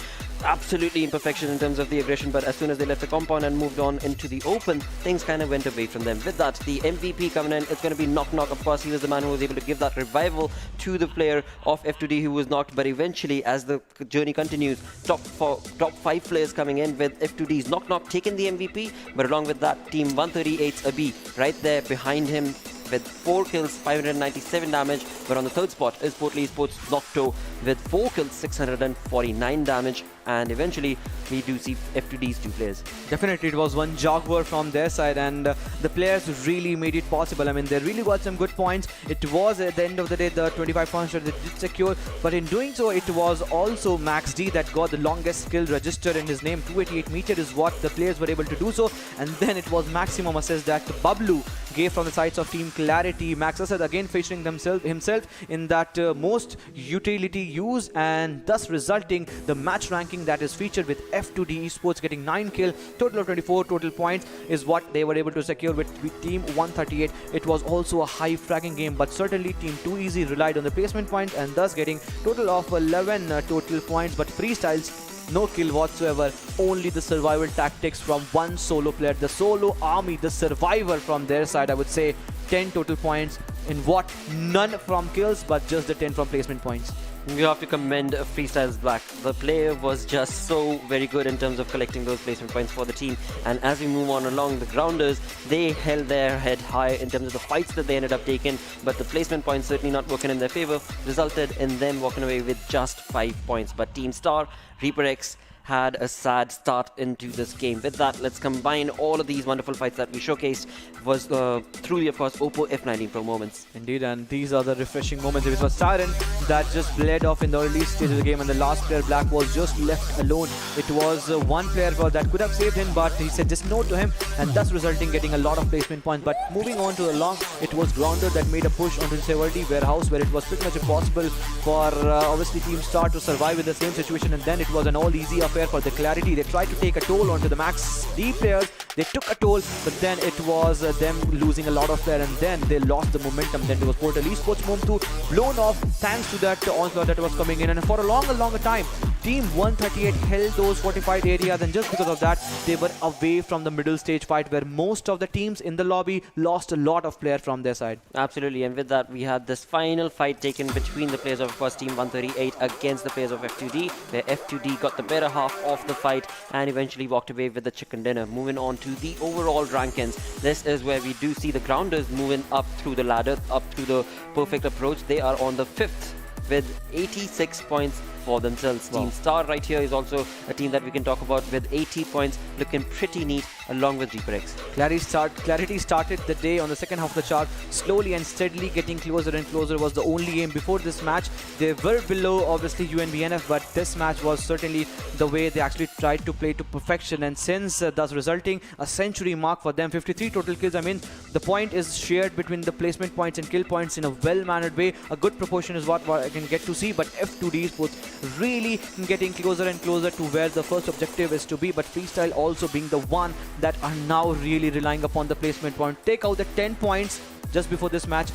absolutely imperfection in terms of the aggression, but as soon as they left the compound and moved on into the open, things kind of went away from them. With that, the MVP coming in, it's going to be Knock Knock. Of course, he was the man who was able to give that revival to the player of F2D who was knocked, but eventually, as the journey continues, top 5 players coming in with F2D's Knock Knock taking the MVP, but along with that, Team 138's Abi right there behind him with 4 kills, 597 damage, but on the third spot is Esports Nocto with 4 kills, 649 damage, and eventually we do see F2D's 2 players. Definitely, it was one Jaguar from their side, and the players really made it possible. I mean, they really got some good points. It was at the end of the day the 25 points that they did secure, but in doing so, it was also Max D that got the longest skill registered in his name. 288 meter is what the players were able to do so, and then it was maximum assist that Bablu gave from the sides of Team Clarity. Max Asad again featuring himself in that most utility use, and thus resulting the match ranking that is featured with F2D Esports getting 9 kill, total of 24 total points is what they were able to secure with Team 138. It was also a high fragging game, but certainly Team 2 Easy relied on the placement points and thus getting total of 11 total points, but Freestyles no kill whatsoever, only the survival tactics from one solo player, the solo army, the survivor from their side. I would say 10 total points in what? None from kills, but just the 10 from placement points. You have to commend Freestyles Black. The player was just so very good in terms of collecting those placement points for the team. And as we move on along, the Grounders, they held their head high in terms of the fights that they ended up taking. But the placement points certainly not working in their favor, resulted in them walking away with just 5 points. But Team Star, Reaper X, had a sad start into this game. With that, let's combine all of these wonderful fights that we showcased was through the, of course, Oppo F19 Pro moments. Indeed, and these are the refreshing moments. It was Siren that just bled off in the early stage of the game, and the last player, Black, was just left alone. It was one player that could have saved him, but he said just no to him, and thus resulting getting a lot of placement points. But moving on to the long, it was Grounder that made a push onto the Severity warehouse, where it was pretty much impossible for obviously Team Star to survive in the same situation, and then it was an all easy affair for the Clarity. They tried to take a toll onto the Max D players. They took a toll, but then it was them losing a lot of player, and then they lost the momentum. Then there was Portal Esports Mom2 blown off thanks to that onslaught that was coming in, and for a longer time Team 138 held those fortified areas, and just because of that they were away from the middle stage fight where most of the teams in the lobby lost a lot of players from their side. Absolutely, and with that we had this final fight taken between the players of course Team 138 against the players of F2D, where F2D got the better half of the fight and eventually walked away with the chicken dinner. Moving on to the overall rankings, this is where we do see the Grounders moving up through the ladder, up through the perfect approach. They are on the 5th with 86 points for themselves. Wow. Team Star right here is also a team that we can talk about with 80 points, looking pretty neat along with Reaper X. Clarity started the day on the second half of the chart, slowly and steadily getting closer and closer. Was the only game before this match. They were below obviously UNBNF, but this match was certainly the way they actually tried to play to perfection, and since thus resulting a century mark for them, 53 total kills. I mean, the point is shared between the placement points and kill points in a well-mannered way. A good proportion is what I can get to see, but F2D Esports really getting closer and closer to where the first objective is to be, but Freestyle also being the one that are now really relying upon the placement point. Take out the 10 points just before this match.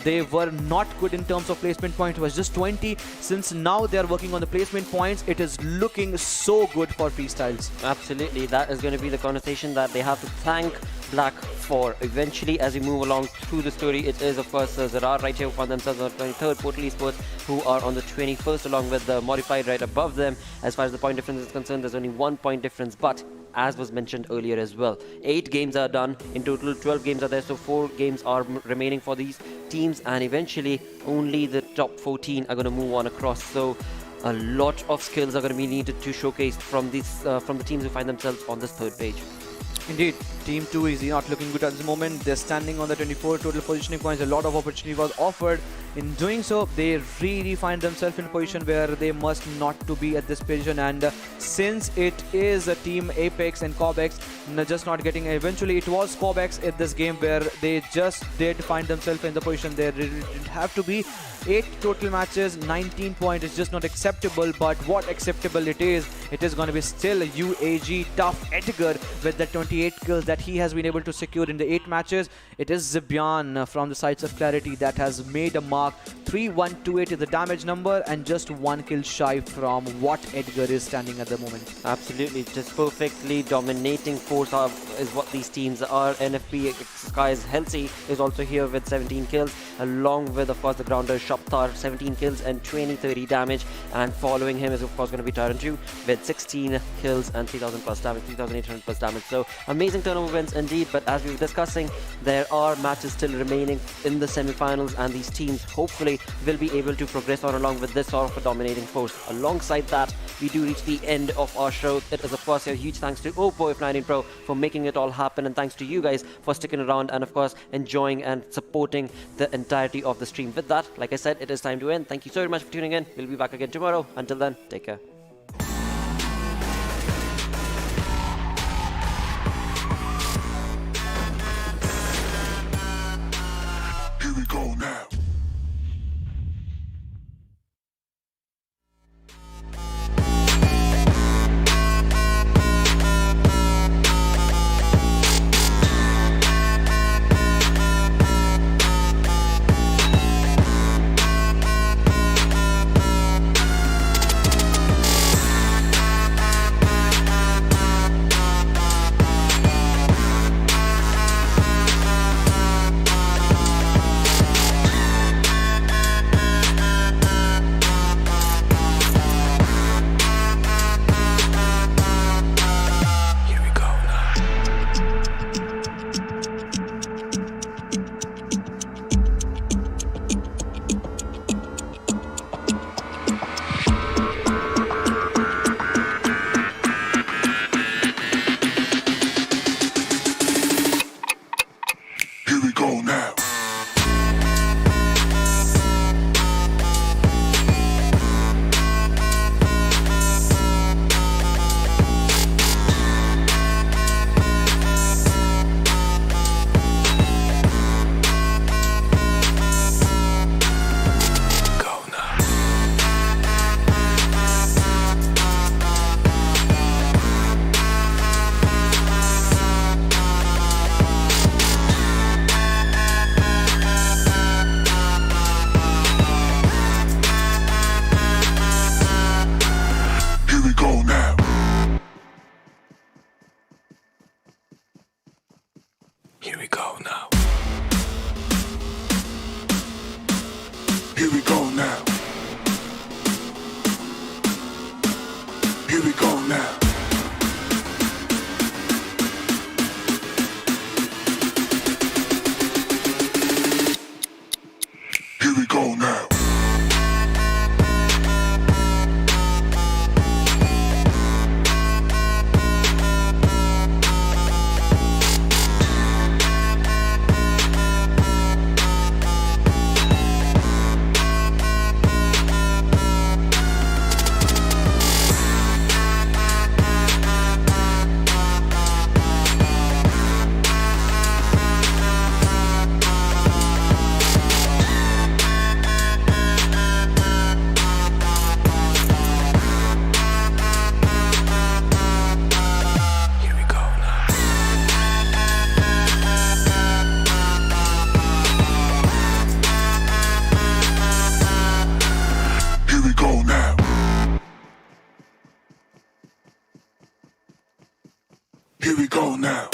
They were not good in terms of placement points. It was just 20. Since now they are working on the placement points, it is looking so good for Freestyles. Absolutely, that is going to be the conversation that they have to thank Black for. Eventually, as we move along through the story, it is of course ZARAR right here for themselves on the 23rd, Portal Esports who are on the 21st along with the Modified right above them. As far as the point difference is concerned, there's only 1 point difference, but as was mentioned earlier as well, 8 games are done in total, 12 games are there, so 4 games are remaining for these teams, and eventually only the top 14 are going to move on across. So a lot of skills are going to be needed to showcase from these from the teams who find themselves on this third page. Indeed, Team 2 is not looking good at the moment. They're standing on the 24 total positioning points. A lot of opportunity was offered. In doing so, they really find themselves in a position where they must not to be at this position. And since it is a Team Apex and COBx just not getting, eventually it was COBx at this game where they just did find themselves in the position they really didn't have to be. 8 total matches, 19 points is just not acceptable, but what acceptable it is going to be still UAG Tough Edgar with the 28 kills that that he has been able to secure in the 8 matches. It is Zibyan from the sides of Clarity that has made a mark. 3128 is the damage number and just 1 kill shy from what Edgar is standing at the moment. Absolutely, just perfectly dominating force is what these teams are. NFP Sky's Helsi is also here with 17 kills, along with, of course, the grounder Shaptar, 17 kills and 20-30 damage. And following him is, of course, going to be Tyrant 2 with 16 kills and 3,000 plus damage, 3,800 plus damage. So amazing turnover wins indeed. But as we were discussing, there are matches still remaining in the semi-finals, and these teams hopefully will be able to progress on along with this sort of a dominating force. Alongside that, we do reach the end of our show. It is, of course, a huge thanks to Oppo F19 Pro for making it all happen, and thanks to you guys for sticking around and, of course, enjoying and supporting the entirety of the stream. With that, like I said, it is time to end. Thank you so very much for tuning in. We'll be back again tomorrow. Until then, take care. Here we go now. Here we go now. Here we go now. Here we go now. Here we go now. Here we go now. Here we go now.